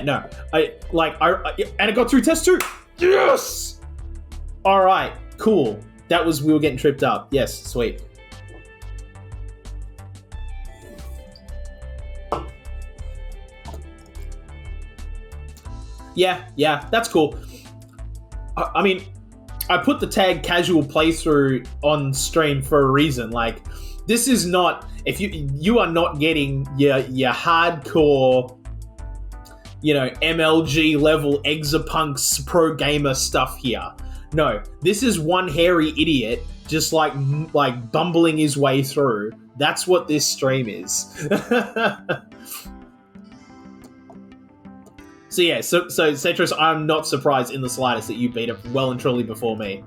no. And it got through test 2. Yes! All right, cool. We were getting tripped up. Yes, sweet. Yeah, that's cool. I mean, I put the tag casual playthrough on stream for a reason. Like, this is not, if you are not getting your hardcore, MLG level Exapunks pro gamer stuff here. No, this is one hairy idiot just like bumbling his way through. That's what this stream is. So yeah, so Cetros, I'm not surprised in the slightest that you beat it well and truly before me.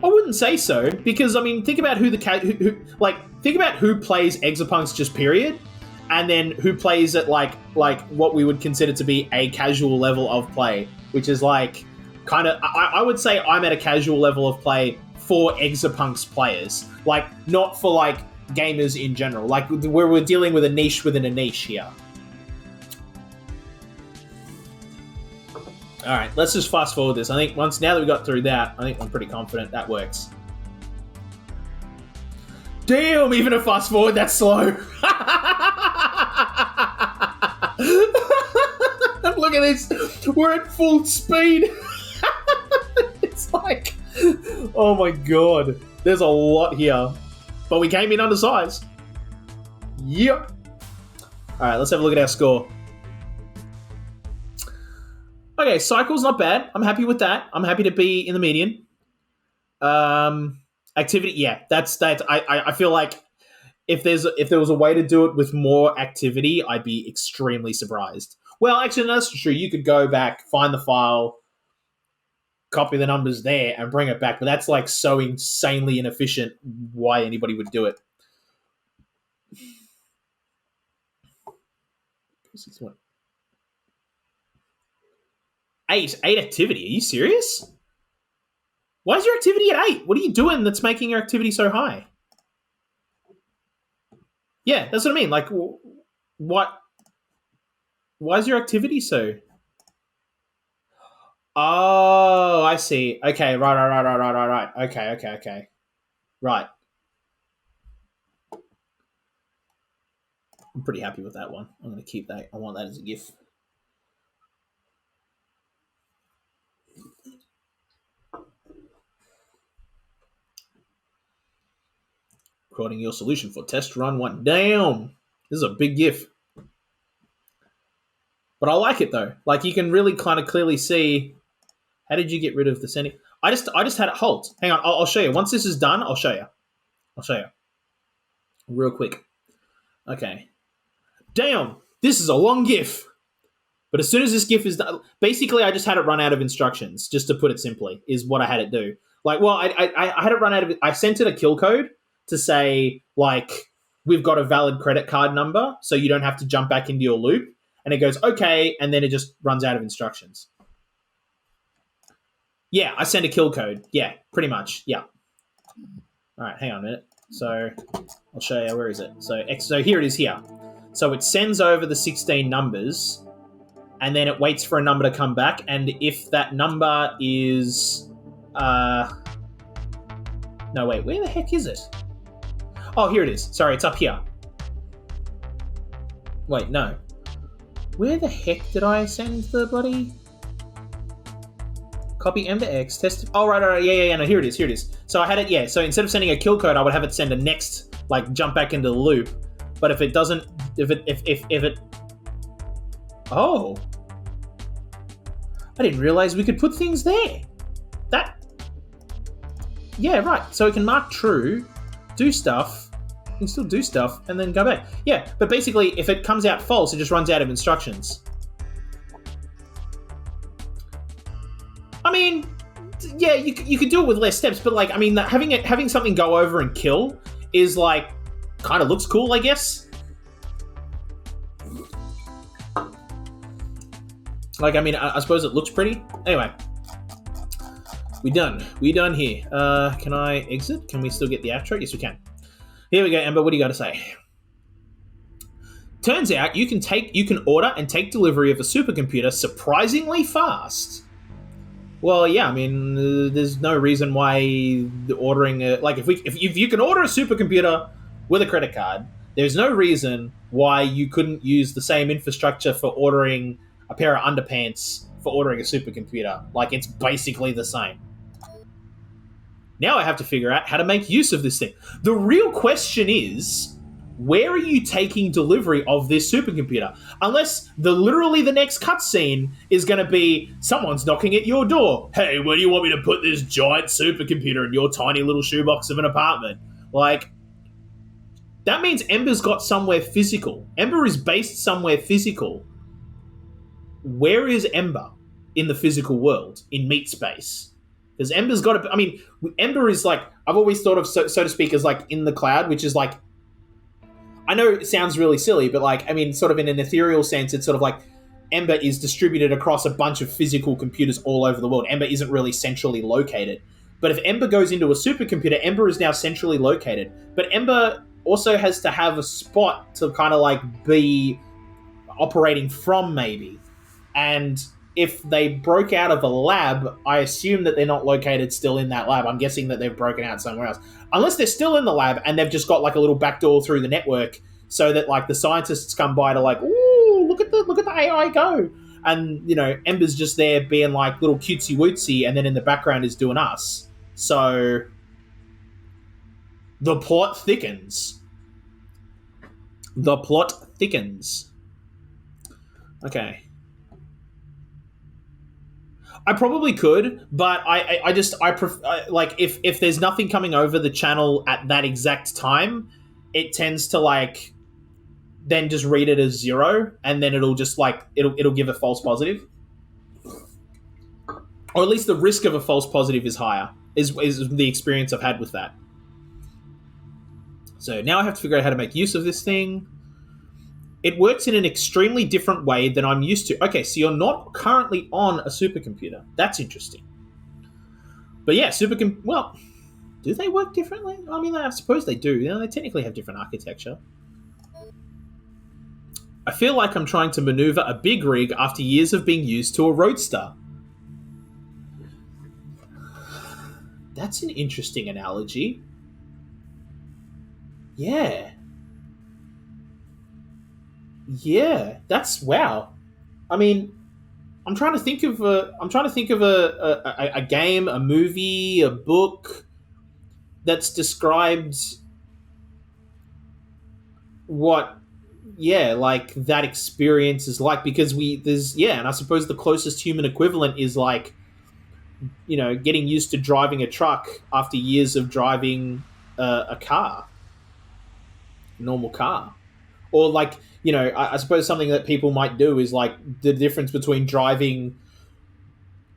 I wouldn't say so, because I mean, think about who think about who plays Exapunks just period, and then who plays at like what we would consider to be a casual level of play, which is like kind of I would say I'm at a casual level of play for Exapunks players, like not for like gamers in general, like where we're dealing with a niche within a niche here. All right, let's just fast forward this. I think now that we got through that, I think I'm pretty confident that works. Damn, even a fast forward that's slow. Look at this. We're at full speed. It's like, oh my god. There's a lot here. But we came in undersized. Yep. All right, let's have a look at our score. Okay, cycle's not bad. I'm happy with that. I'm happy to be in the median. Activity, yeah, that's. I feel like if there was a way to do it with more activity, I'd be extremely surprised. Well, actually, no, that's true. You could go back, find the file, copy the numbers there, and bring it back. But that's like so insanely inefficient. Why anybody would do it? Eight activity. Are you serious? Why is your activity at 8? What are you doing that's making your activity so high? Yeah, that's what I mean. Like, what? Why is your activity so? Oh, I see. Okay, right. Okay. Right. I'm pretty happy with that one. I'm going to keep that. I want that as a GIF. Recording your solution for test run 1. Damn! This is a big GIF. But I like it though. Like you can really kind of clearly see. How did you get rid of the sending? I just had it halt. Hang on, I'll show you. Once this is done, I'll show you. Real quick. Okay. Damn! This is a long GIF. But as soon as this GIF is done, basically I just had it run out of instructions, just to put it simply, is what I had it do. Like, well, I had it run out of. I sent it a kill code to say, like, we've got a valid credit card number, so you don't have to jump back into your loop. And it goes, okay, and then it just runs out of instructions. Yeah, I sent a kill code. Yeah, pretty much. Yeah. All right, hang on a minute. So I'll show you. Where is it? So here it is here. So it sends over the 16 numbers, and then it waits for a number to come back. And if that number is... no, wait, where the heck is it? Oh, here it is. Sorry, it's up here. Wait, no. Where the heck did I send the bloody... Copy M to X, test... Oh, right, yeah, no, here it is. So I had it, yeah, so instead of sending a kill code, I would have it send a next, like, jump back into the loop. But if it doesn't... If it... Oh. I didn't realize we could put things there. That... Yeah, right. So it can mark true, do stuff, you can still do stuff, and then go back. Yeah, but basically, if it comes out false, it just runs out of instructions. I mean, yeah, you could do it with less steps, but like, I mean, having something go over and kill is like, kind of looks cool, I guess. Like, I mean, I suppose it looks pretty. Anyway. We done. We done here. Can I exit? Can we still get the outro? Yes, we can. Here we go, Ember. What do you got to say? Turns out you can order and take delivery of a supercomputer surprisingly fast. Well, yeah, I mean, there's no reason why ordering if you can order a supercomputer with a credit card, there's no reason why you couldn't use the same infrastructure for ordering a pair of underpants for ordering a supercomputer. Like, it's basically the same. Now I have to figure out how to make use of this thing. The real question is, where are you taking delivery of this supercomputer? Unless literally the next cutscene is going to be someone's knocking at your door. Hey, where do you want me to put this giant supercomputer in your tiny little shoebox of an apartment? Like, that means Ember's got somewhere physical. Ember is based somewhere physical. Where is Ember in the physical world, in meat space? Because Ember's got to... I mean, Ember is like... I've always thought of, so to speak, as like in the cloud, which is like... I know it sounds really silly, but like, I mean, sort of in an ethereal sense, it's sort of like Ember is distributed across a bunch of physical computers all over the world. Ember isn't really centrally located. But if Ember goes into a supercomputer, Ember is now centrally located. But Ember also has to have a spot to kind of like be operating from, maybe. And if they broke out of a lab, I assume that they're not located still in that lab. I'm guessing that they've broken out somewhere else. Unless they're still in the lab and they've just got like a little backdoor through the network so that like the scientists come by to like, ooh, look at the AI go. And, you know, Ember's just there being like little cutesy wootsy, and then in the background is doing us. So the plot thickens. The plot thickens. Okay. I probably could, but I prefer, like, if there's nothing coming over the channel at that exact time, it tends to like then just read it as 0, and then it'll just like it'll give a false positive, or at least the risk of a false positive is higher. Is the experience I've had with that. So now I have to figure out how to make use of this thing. It works in an extremely different way than I'm used to. Okay, so you're not currently on a supercomputer. That's interesting. But yeah, well, do they work differently? I mean, I suppose they do. You know, they technically have different architecture. I feel like I'm trying to maneuver a big rig after years of being used to a roadster. That's an interesting analogy. Yeah. Yeah, that's wow. I mean, I'm trying to think of a game, a movie, a book that's described what, yeah, like that experience is like, because and I suppose the closest human equivalent is like, you know, getting used to driving a truck after years of driving a car, normal car. Or like, you know, I suppose something that people might do is like the difference between driving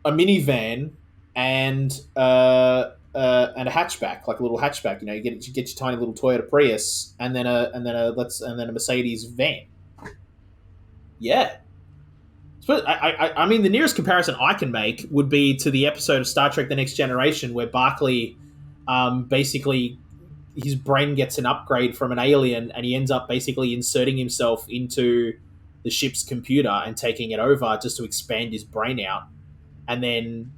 a minivan and a hatchback, like a little hatchback. You know, you get your tiny little Toyota Prius and then a Mercedes van. Yeah. But I mean, the nearest comparison I can make would be to the episode of Star Trek: The Next Generation where Barclay basically, his brain gets an upgrade from an alien and he ends up basically inserting himself into the ship's computer and taking it over just to expand his brain out. And then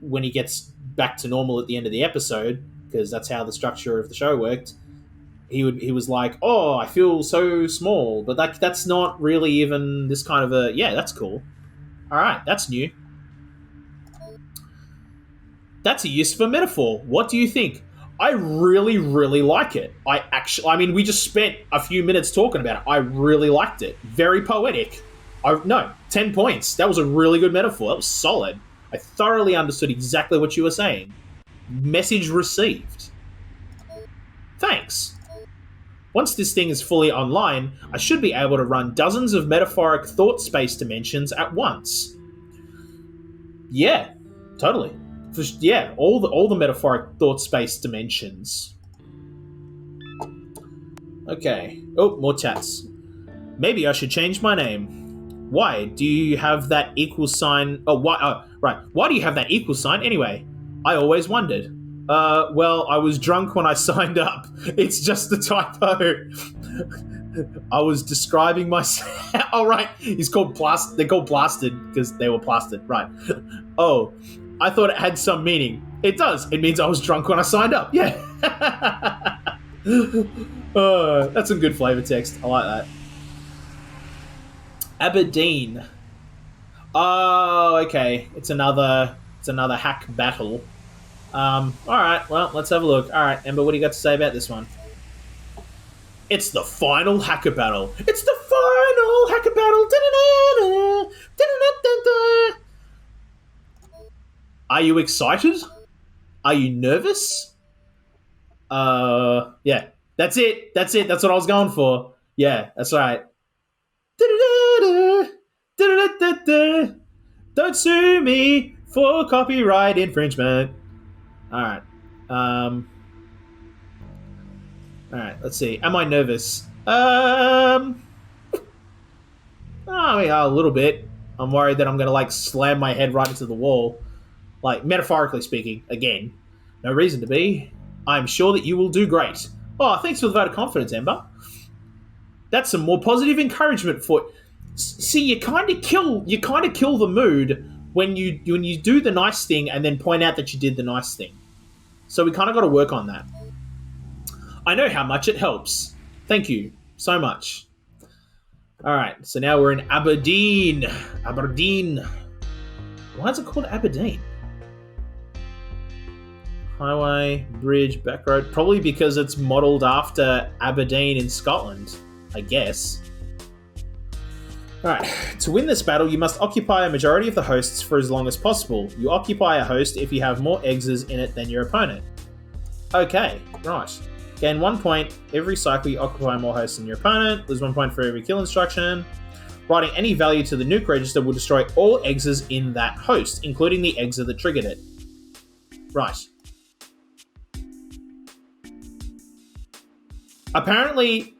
when he gets back to normal at the end of the episode, because that's how the structure of the show worked, he was like, oh, I feel so small. But that's not really even this kind of a... Yeah, that's cool. All right, that's new. That's a use of a metaphor. What do you think? I really, really like it. I mean, we just spent a few minutes talking about it. I really liked it. Very poetic. 10 points. That was a really good metaphor. That was solid. I thoroughly understood exactly what you were saying. Message received. Thanks. Once this thing is fully online, I should be able to run dozens of metaphoric thought space dimensions at once. Yeah, totally. Yeah, all the metaphoric thought space dimensions. Okay. Oh, more chats. Maybe I should change my name. Why do you have that equal sign? Oh, why? Oh, right. Why do you have that equal sign anyway? I always wondered. Well, I was drunk when I signed up. It's just a typo. I was describing myself. Oh, right. He's called They're called Blasted because they were plastered. Right. Oh, I thought it had some meaning. It does. It means I was drunk when I signed up. Yeah. That's some good flavor text. I like that. Aberdeen. Oh, okay. It's another hack battle. All right. Well, let's have a look. All right, Ember, what do you got to say about this one? It's the final hacker battle. It's the final hacker battle. Are you excited? Are you nervous? Yeah. That's it. That's what I was going for. Yeah, that's right. Don't sue me for copyright infringement. All right. All right. Let's see. Am I nervous? Oh, yeah, a little bit. I'm worried that I'm gonna slam my head right into the wall, metaphorically speaking. Again, no reason to be. I'm sure that you will do great. Oh, thanks for the vote of confidence, Ember. That's some more positive encouragement for. See, you kind of kill the mood when you do the nice thing and then point out that you did the nice thing. So we kind of got to work on that. I know how much it helps. Thank you so much. All right, so now we're in Aberdeen. Aberdeen. Why is it called Aberdeen? Highway, bridge, back road. Probably because it's modelled after Aberdeen in Scotland, I guess. Alright, to win this battle, you must occupy a majority of the hosts for as long as possible. You occupy a host if you have more exes in it than your opponent. Okay, right. Gain 1 point every cycle you occupy more hosts than your opponent. Lose 1 point for every kill instruction. Writing any value to the nuke register will destroy all exes in that host, including the exe that triggered it. Right. Apparently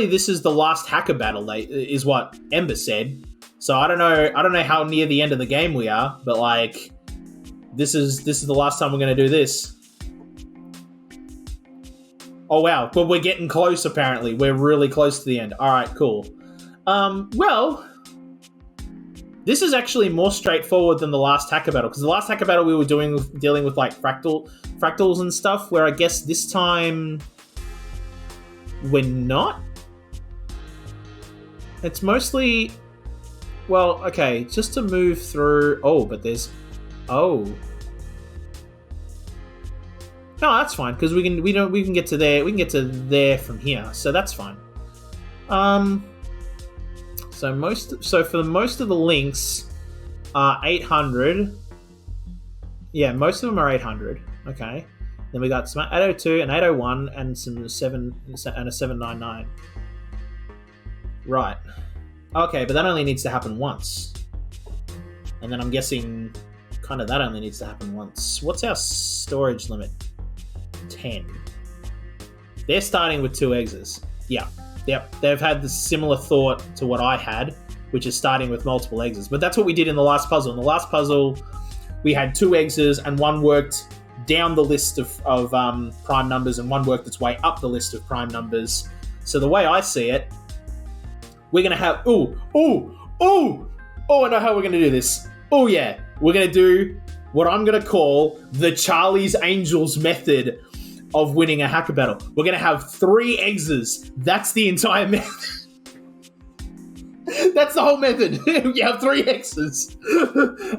this is the last hacker battle, is what Ember said. So I don't know how near the end of the game we are, but this is the last time we're going to do this. Oh wow, well we're getting close apparently. We're really close to the end. All right, cool. Well, this is actually more straightforward than the last hacker battle, because the last hacker battle we were dealing with fractals and stuff, where I guess this time we're not. It's mostly, well, okay, just to move through. Oh, but there's, oh, no, that's fine because we can get to there. We can get to there from here, so that's fine. So for most of the links are 800. Yeah, most of them are 800. Okay. Then we got some 802 and 801 and some a 799. Right. Okay, but that only needs to happen once. And then I'm guessing kind of that only needs to happen once. What's our storage limit? 10. They're starting with 2 exes. Yeah. Yep. They've had the similar thought to what I had, which is starting with multiple exes. But that's what we did in the last puzzle. In the last puzzle, we had 2 exes and one worked down the list of prime numbers and one worked its way up the list of prime numbers. So the way I see it, we're going to have... I know how we're going to do this. Oh, yeah. We're going to do what I'm going to call the Charlie's Angels method of winning a hacker battle. We're going to have 3 exes. That's the entire method. That's the whole method. You have 3 exes.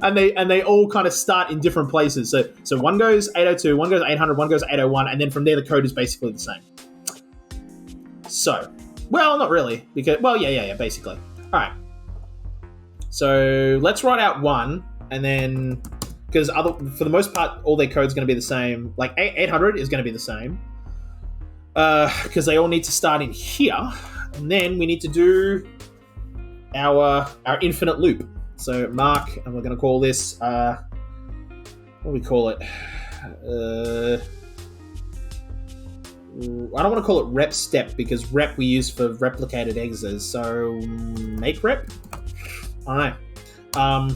and they all kind of start in different places. So one goes 802, one goes 800, one goes 801, and then from there the code is basically the same. So, well, not really. Because, well, yeah, basically. All right. So let's write out 1, and then... Because for the most part, all their code's going to be the same. Like 800 is going to be the same. Because they all need to start in here. And then we need to do our infinite loop. So mark, and we're going to call this... what do we call it? I don't want to call it rep step, because rep we use for replicated exes. So make rep? I don't know.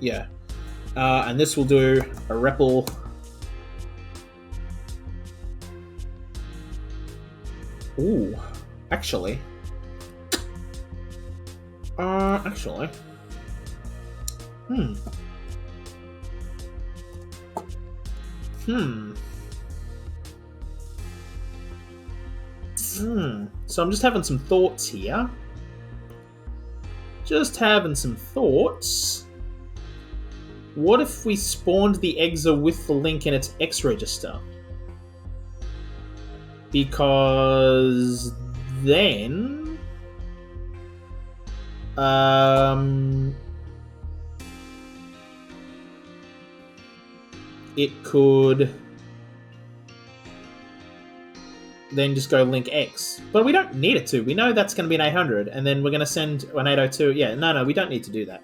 Yeah. And this will do a REPL. Ooh, actually. Actually. Hmm. So I'm just having some thoughts here. Just having some thoughts. What if we spawned the Exa with the link in its X register? Because then it could then just go link X. But we don't need it to. We know that's going to be an 800, and then we're going to send an 802. Yeah, no, we don't need to do that.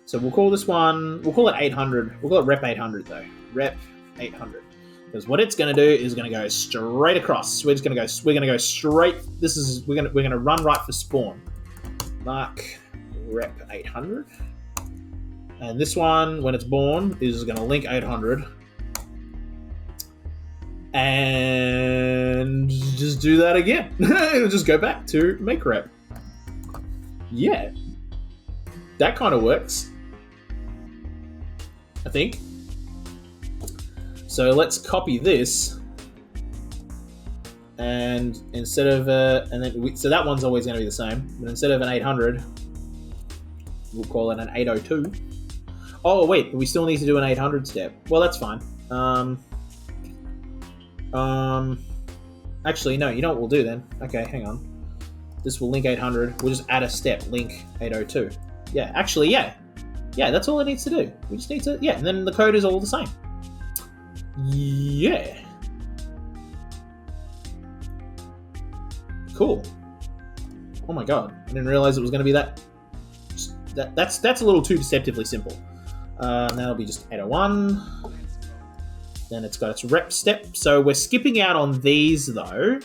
So we'll call this one, we'll call it 800. We'll call it rep 800 though. Rep 800. Because what it's going to do is going to go straight across. We're going to go straight. We're going to run right for spawn. Mark rep 800. And this one, when it's born, is going to link 800. And just do that again. It'll just go back to make rep. Yeah. That kind of works, I think. So let's copy this. And instead of so that one's always going to be the same. But instead of an 800, we'll call it an 802. Oh wait, we still need to do an 800 step. Well, that's fine. Actually, no, you know what we'll do then? Okay, hang on. This will link 800. We'll just add a step, link 802. Yeah, actually, yeah. Yeah, that's all it needs to do. We just need to, yeah, and then the code is all the same. Yeah. Cool. Oh my god, I didn't realize it was going to be that. That's a little too deceptively simple. That'll be just 801. Then it's got its rep step. So we're skipping out on these though.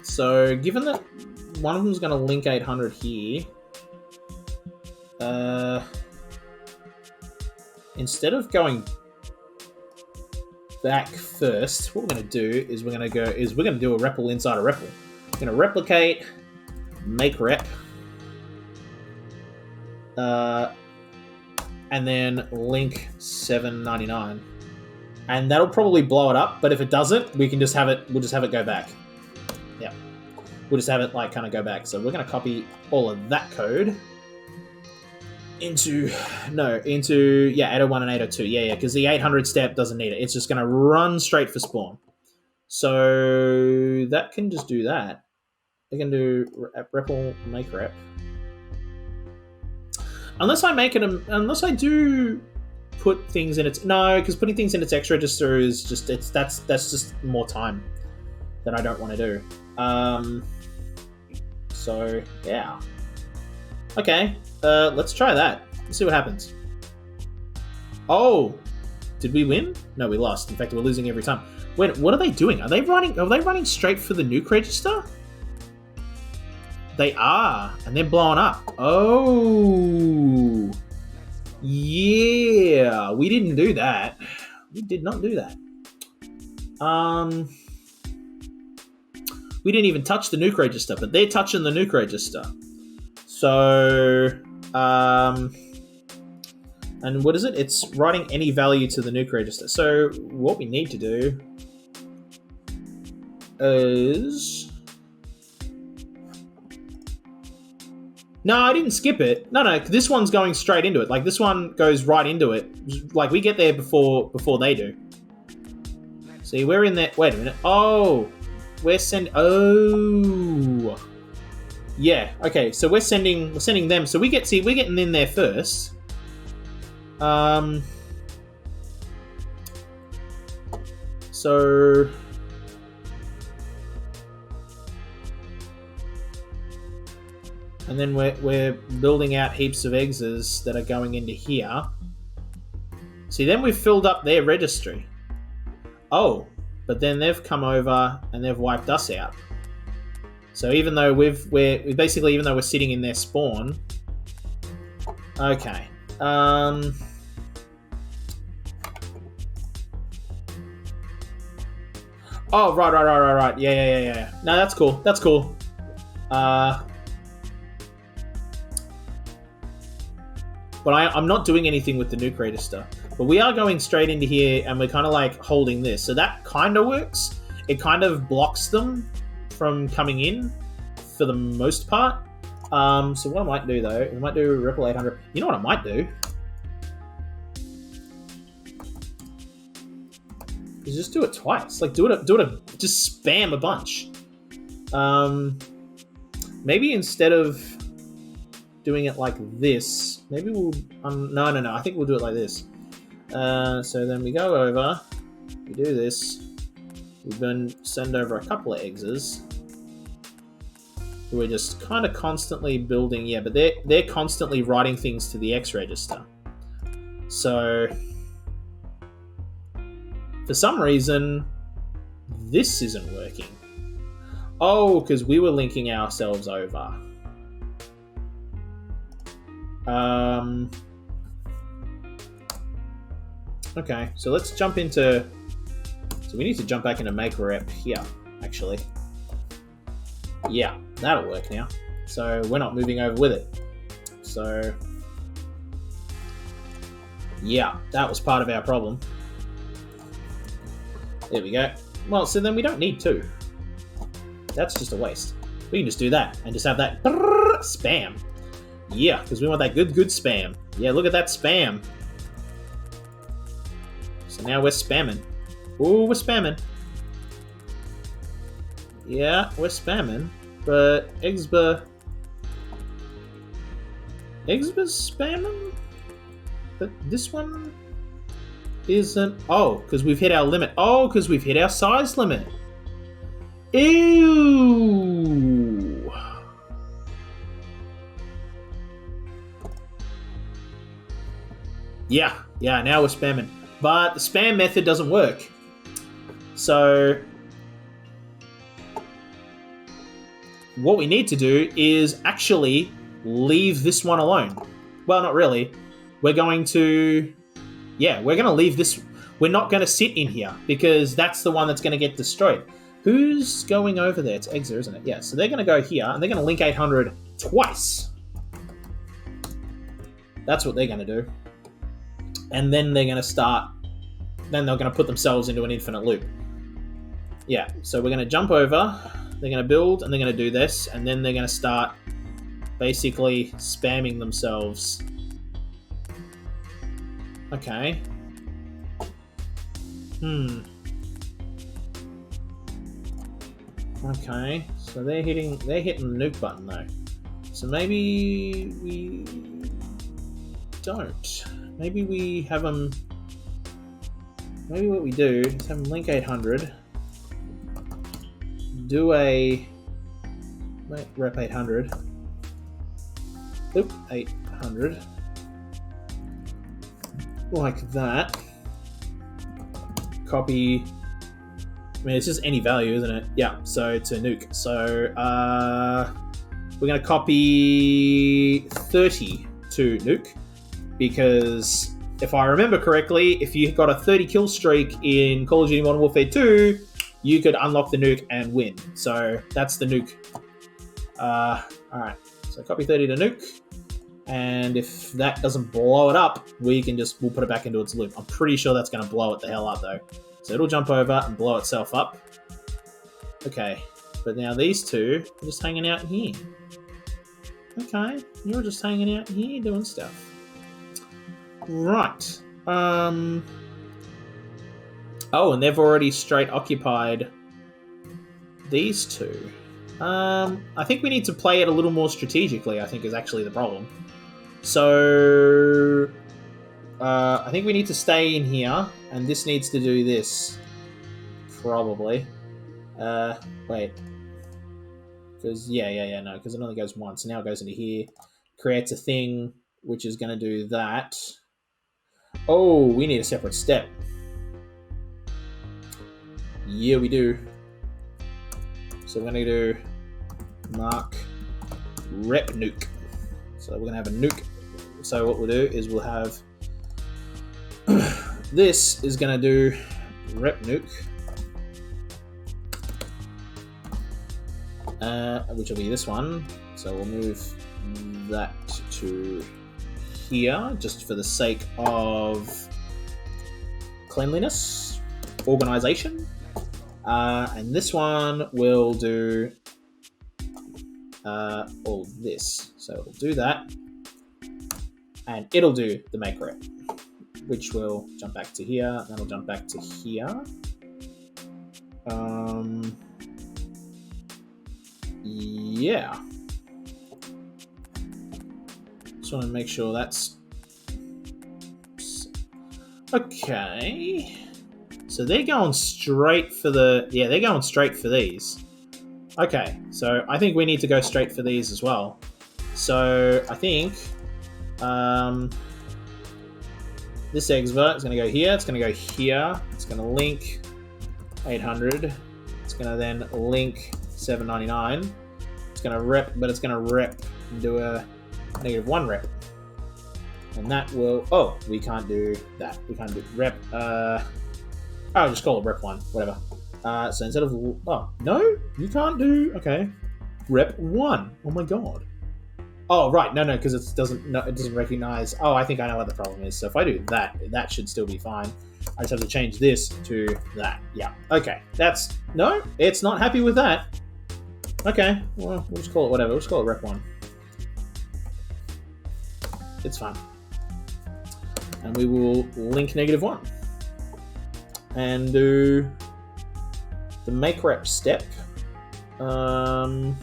So given that one of them is going to link 800 here, instead of going back first, what we're going to do is we're going to do a REPL inside a REPL. We're going to replicate, make rep, and then link 799, and that'll probably blow it up. But if it doesn't, we can just have it. We'll just have it go back. Yeah, we'll just have it like kind of go back. So we're going to copy all of that code into 801 and 802. Yeah, because the 800 step doesn't need it. It's just going to run straight for spawn. So that can just do that. We can do REPL make rep. Unless I do put things in its because putting things in its X register is just that's just more time that I don't want to do. So yeah. Okay, let's try that. Let's see what happens. Oh, did we win? No, we lost. In fact, we're losing every time. Wait, what are they doing? Are they running straight for the nuke register? They are, and they're blowing up. Oh, yeah. We didn't do that. We did not do that. We didn't even touch the nuke register, but they're touching the nuke register. So, and what is it? It's writing any value to the nuke register. So what we need to do is... No, I didn't skip it. No, this one's going straight into it. Like, this one goes right into it. Like, we get there before they do. See, we're in there. Wait a minute. Oh, we're oh. Yeah, okay, so we're sending them. So we're getting in there first. So... And then we're building out heaps of exes that are going into here. See, then we've filled up their registry. Oh, but then they've come over and they've wiped us out. So even though we're basically, even though we're sitting in their spawn. Okay. Oh, right. Yeah. No, that's cool. That's cool. But I'm not doing anything with the nuke register. But we are going straight into here, and we're kind of like holding this. So that kind of works. It kind of blocks them from coming in for the most part. So what I might do, though, I might do Ripple 800. You know what I might do? Is just do it twice. Like, just spam a bunch. Maybe instead of doing it like this, maybe we'll... no. I think we'll do it like this. So then we go over, we do this, we then send over a couple of exes. We're just kind of constantly building, yeah, but they're constantly writing things to the X register. So for some reason, this isn't working. Oh, because we were linking ourselves over. Okay, so let's jump into... So we need to jump back into make rep here, actually. Yeah, that'll work now. So we're not moving over with it. So... yeah, that was part of our problem. There we go. Well, so then we don't need two. That's just a waste. We can just do that and just have that spam. Yeah, because we want that good spam. Yeah, look at that spam. So now we're spamming. Ooh, we're spamming. Yeah, we're spamming. But Exba's spamming? But this one isn't... oh, because we've hit our limit. Oh, because we've hit our size limit. Ew. Yeah, now we're spamming. But the spam method doesn't work. So what we need to do is actually leave this one alone. Well, not really. We're going to... yeah, we're going to leave this... we're not going to sit in here because that's the one that's going to get destroyed. Who's going over there? It's Exa, isn't it? Yeah, so they're going to go here and they're going to link 800 twice. That's what they're going to do. And then they're going to start... then they're going to put themselves into an infinite loop. Yeah, so we're going to jump over, they're going to build, and they're going to do this, and then they're going to start basically spamming themselves. Okay. Okay, so they're hitting the nuke button though. So maybe we don't. Maybe we have them... maybe what we do is have them link 800, do a rep 800, oop, 800, like that, copy, I mean, it's just any value, isn't it? Yeah, so to nuke. So we're going to copy 30 to nuke, because if I remember correctly, if you got a 30 kill streak in Call of Duty Modern Warfare 2, you could unlock the nuke and win. So that's the nuke. Alright, so copy 30 to nuke. And if that doesn't blow it up, we'll put it back into its loop. I'm pretty sure that's going to blow it the hell up though. So it'll jump over and blow itself up. Okay, but now these two are just hanging out here. Okay, you're just hanging out here doing stuff. Right. Oh, and they've already straight occupied these two. I think we need to play it a little more strategically, I think is actually the problem. So I think we need to stay in here, and this needs to do this. Probably. Wait. Because, no, because it only goes once. Now it goes into here, creates a thing, which is going to do that. Oh, we need a separate step. Yeah, we do. So we're going to do mark rep nuke. So we're gonna have a nuke. So what we'll do is we'll have this is gonna do rep nuke, which will be this one. So we'll move that to here just for the sake of cleanliness, organization. And this one will do all this. So it'll do that, and it'll do the make rep, which will jump back to here. That'll jump back to here. Yeah. Just want to make sure that's okay. So they're going straight for the... Yeah, they're going straight for these. Okay, so I think we need to go straight for these as well. So I think this expert is going to go here. It's going to go here. It's going to link 800. It's going to then link 799. It's going to rep, but it's going to rep and do a -1 rep. And that will... Oh, we can't do that. We can't do rep... I'll just call it rep 1, whatever. So instead of... Oh, no? You can't do... Okay. Rep 1. Oh my god. Oh, right. No, because it doesn't recognize... Oh, I think I know what the problem is. So if I do that, that should still be fine. I just have to change this to that. Yeah. Okay. That's... No, it's not happy with that. Okay. Well, we'll just call it whatever. We'll just call it rep 1. It's fine. And we will link -1. And do the make rep step. No,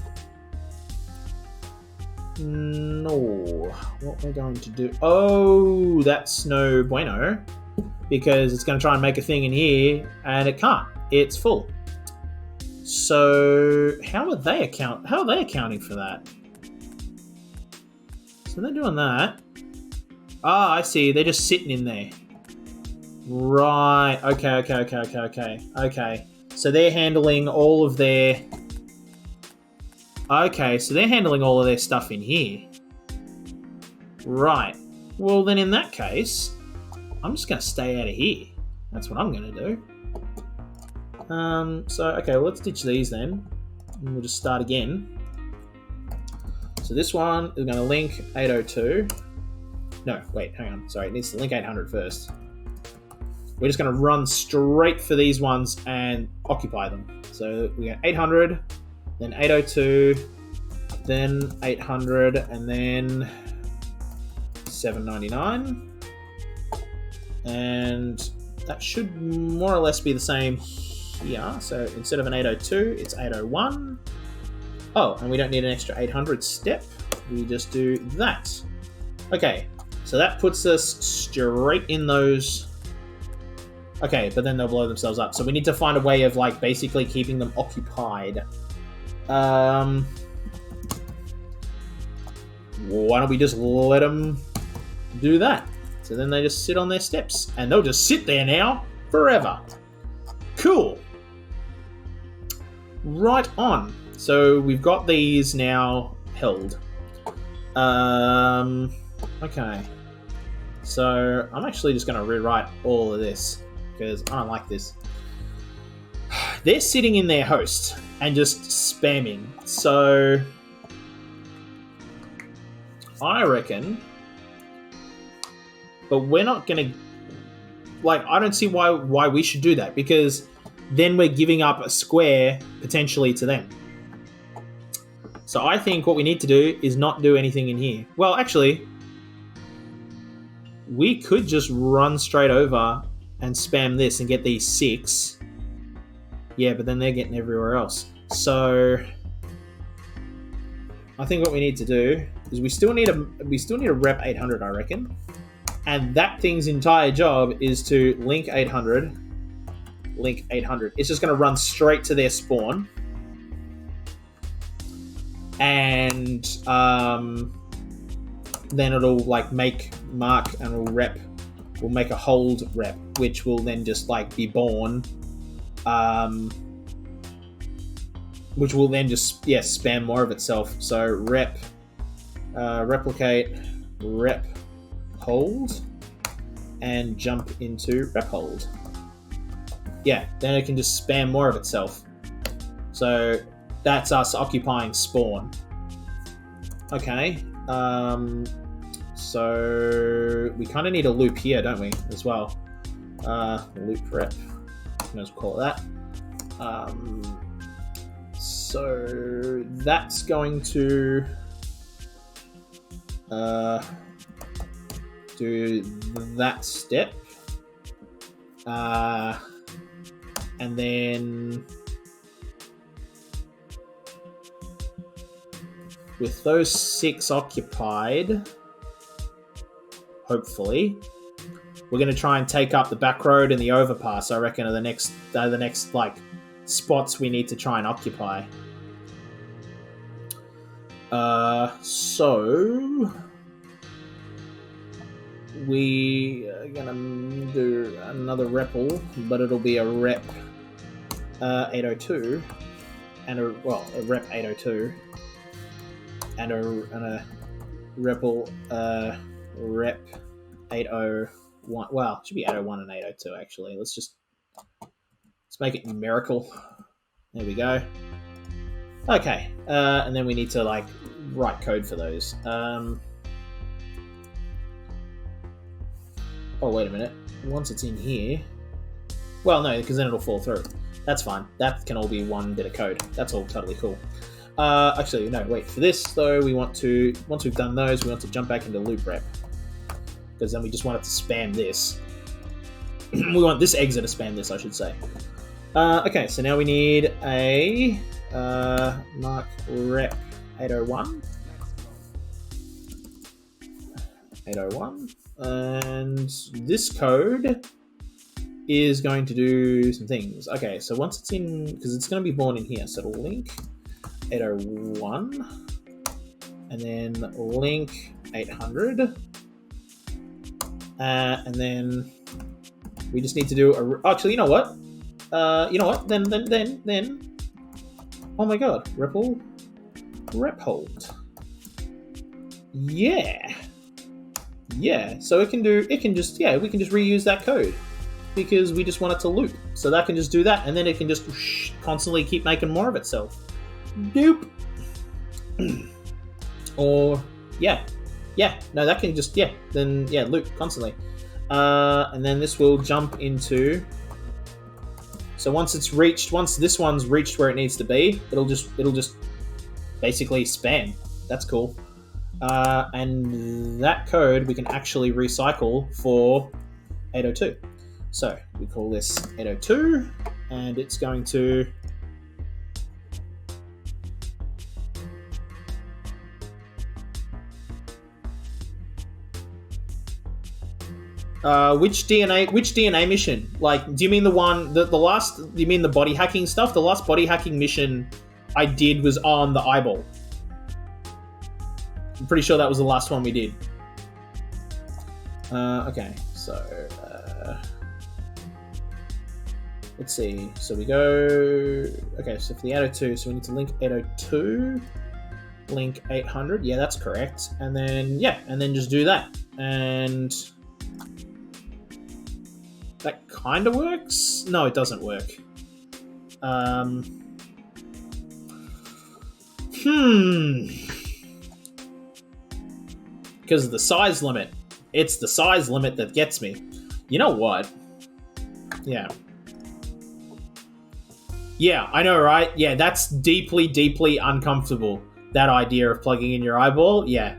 what we're going to do? Oh, that's no bueno, because it's going to try and make a thing in here, and it can't. It's full. So how are they accounting for that? So they're doing that. Ah, I see. They're just sitting in there. Right. Okay. So they're handling all of their... Okay, so they're handling all of their stuff in here. Right. Well, then in that case, I'm just going to stay out of here. That's what I'm going to do. So, okay, well, let's ditch these then. And we'll just start again. So this one is going to link 802. No, wait, hang on. Sorry, it needs to link 800 first. We're just going to run straight for these ones and occupy them. So we got 800, then 802, then 800, and then 799. And that should more or less be the same here. So instead of an 802, it's 801. Oh, and we don't need an extra 800 step. We just do that. Okay, so that puts us straight in those... Okay, but then they'll blow themselves up. So we need to find a way of, like, basically keeping them occupied. Why don't we just let them do that? So then they just sit on their steps. And they'll just sit there now forever. Cool. Right on. So we've got these now held. Okay. So I'm actually just going to rewrite all of this, because I don't like this. They're sitting in their host and just spamming. So I reckon... But we're not going to... Like, I don't see why we should do that, because then we're giving up a square potentially to them. So I think what we need to do is not do anything in here. Well, actually, we could just run straight over and spam this and get these 6. Yeah, but then they're getting everywhere else. So I think what we need to do is we still need a rep 800, I reckon. And that thing's entire job is to link 800, link 800. It's just going to run straight to their spawn. And then it'll like mark and will rep. We'll make a hold rep, which will then just like be born which will then just spam more of itself. So replicate, rep hold, and jump into rep hold. Yeah, then it can just spam more of itself. So that's us occupying spawn. Okay. So we kind of need a loop here, don't we, as well? Loop rep. Might as well call it that. So that's going to do that step. And then with those 6 occupied, hopefully, we're going to try and take up the back road and the overpass, I reckon, are the next like spots we need to try and occupy. So we are going to do another repl, but it'll be a rep 802 and a rep 802 and a repl rep 801. Well, it should be 801 and 802 actually. Let's make it numerical. There we go. Okay, and then we need to like write code for those. Oh, wait a minute. Once it's in here... Well, no, because then it'll fall through. That's fine. That can all be one bit of code. That's all totally cool. Actually, no, wait. For this, though, we want to... Once we've done those, we want to jump back into loop rep. Because then we just want it to spam this. We want this exit to spam this, I should say. Okay, so now we need a... mark rep 801. 801. And this code is going to do some things. Okay, so once it's in, because it's going to be born in here, so it'll link 801 and then link 800, and then we just need to do a. Actually, you know what? Then. Oh my god, rep hold. Yeah, so we can just reuse that code because we just want it to loop. So that can just do that, and then it can just constantly keep making more of itself. Doop. Or no, that can just loop constantly. And then this will jump into. So once this one's reached where it needs to be, it'll just basically spam. That's cool. And that code we can actually recycle for 802. So we call this 802, and it's going to which DNA mission? Like, do you mean the one the last? Do you mean the body hacking stuff? The last body hacking mission I did was on the eyeball. I'm pretty sure that was the last one we did. Okay, so let's see. So we go. Okay, so for the 802, so we need to link 802, link 800. Yeah, that's correct. And then just do that, and that kind of works. No, it doesn't work. Because of the size limit. It's the size limit that gets me. You know what? Yeah. Yeah, I know, right? Yeah, that's deeply, deeply uncomfortable. That idea of plugging in your eyeball. Yeah,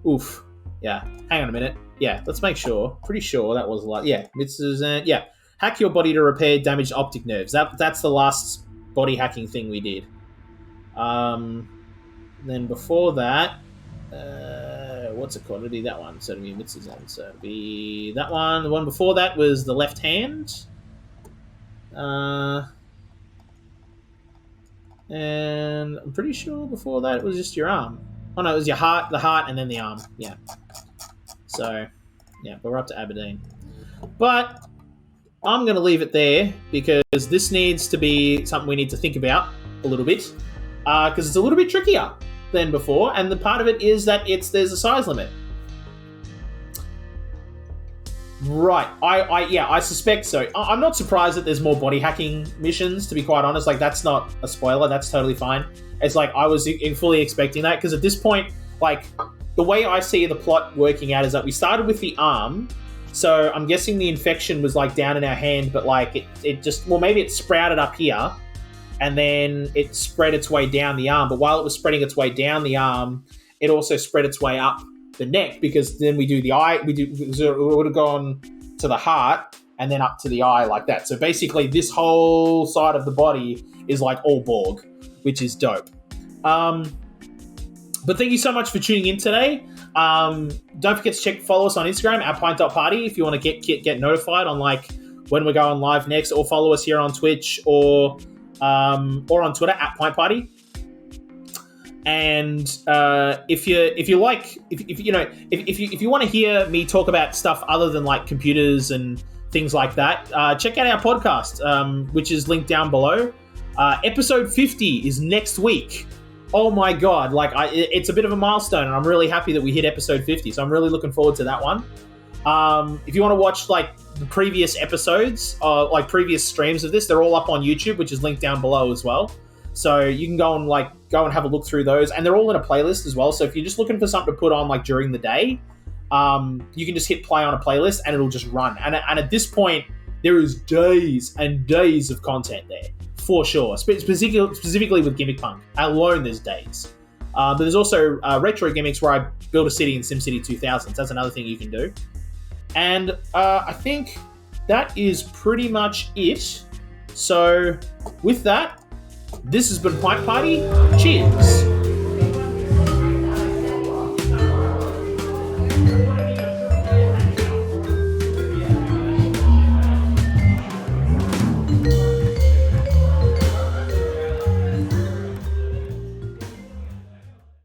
Oof. Yeah, hang on a minute. Yeah, let's make sure. Pretty sure that was a lot. Yeah, hack your body to repair damaged optic nerves. That's the last body hacking thing we did. Then before that, what's it called? It'll be that one. So it'll be Mitsuzen. So it'll be that one. The one before that was the left hand. And I'm pretty sure before that it was just your arm. Oh no, it was the heart, and then the arm. Yeah. So, yeah, but we're up to Aberdeen. But I'm going to leave it there because this needs to be something we need to think about a little bit because it's a little bit trickier than before, and the part of it is that there's a size limit. Right, I suspect so. I'm not surprised that there's more body hacking missions, to be quite honest. Like, that's not a spoiler, that's totally fine. It's like, I was fully expecting that, because at this point, like, the way I see the plot working out is that we started with the arm, so I'm guessing the infection was, like, down in our hand, but, like, it just, well, maybe it sprouted up here, and then it spread its way down the arm, but while it was spreading its way down the arm, it also spread its way up the neck, because then we do the eye, it would have gone to the heart and then up to the eye like that. So basically this whole side of the body is like all Borg, which is dope. But thank you so much for tuning in today. Don't forget to follow us on Instagram at Pint.Party if you want to get notified on like when we're going live next, or follow us here on Twitch or on Twitter at Pint Party. And if you want to hear me talk about stuff other than like computers and things like that, check out our podcast, which is linked down below. Episode 50 is next week. Oh my god! Like, it's a bit of a milestone, and I'm really happy that we hit episode 50. So I'm really looking forward to that one. If you want to watch like the previous episodes, like previous streams of this, they're all up on YouTube, which is linked down below as well. So you can go and have a look through those, and they're all in a playlist as well. So if you're just looking for something to put on like during the day, you can just hit play on a playlist and it'll just run. And at this point, there is days and days of content there for sure. Specifically with Gimmickpunk alone, there's days. But there's also retro gimmicks where I build a city in SimCity 2000. So that's another thing you can do. And I think that is pretty much it. So with that, this has been Pint Party. Cheers.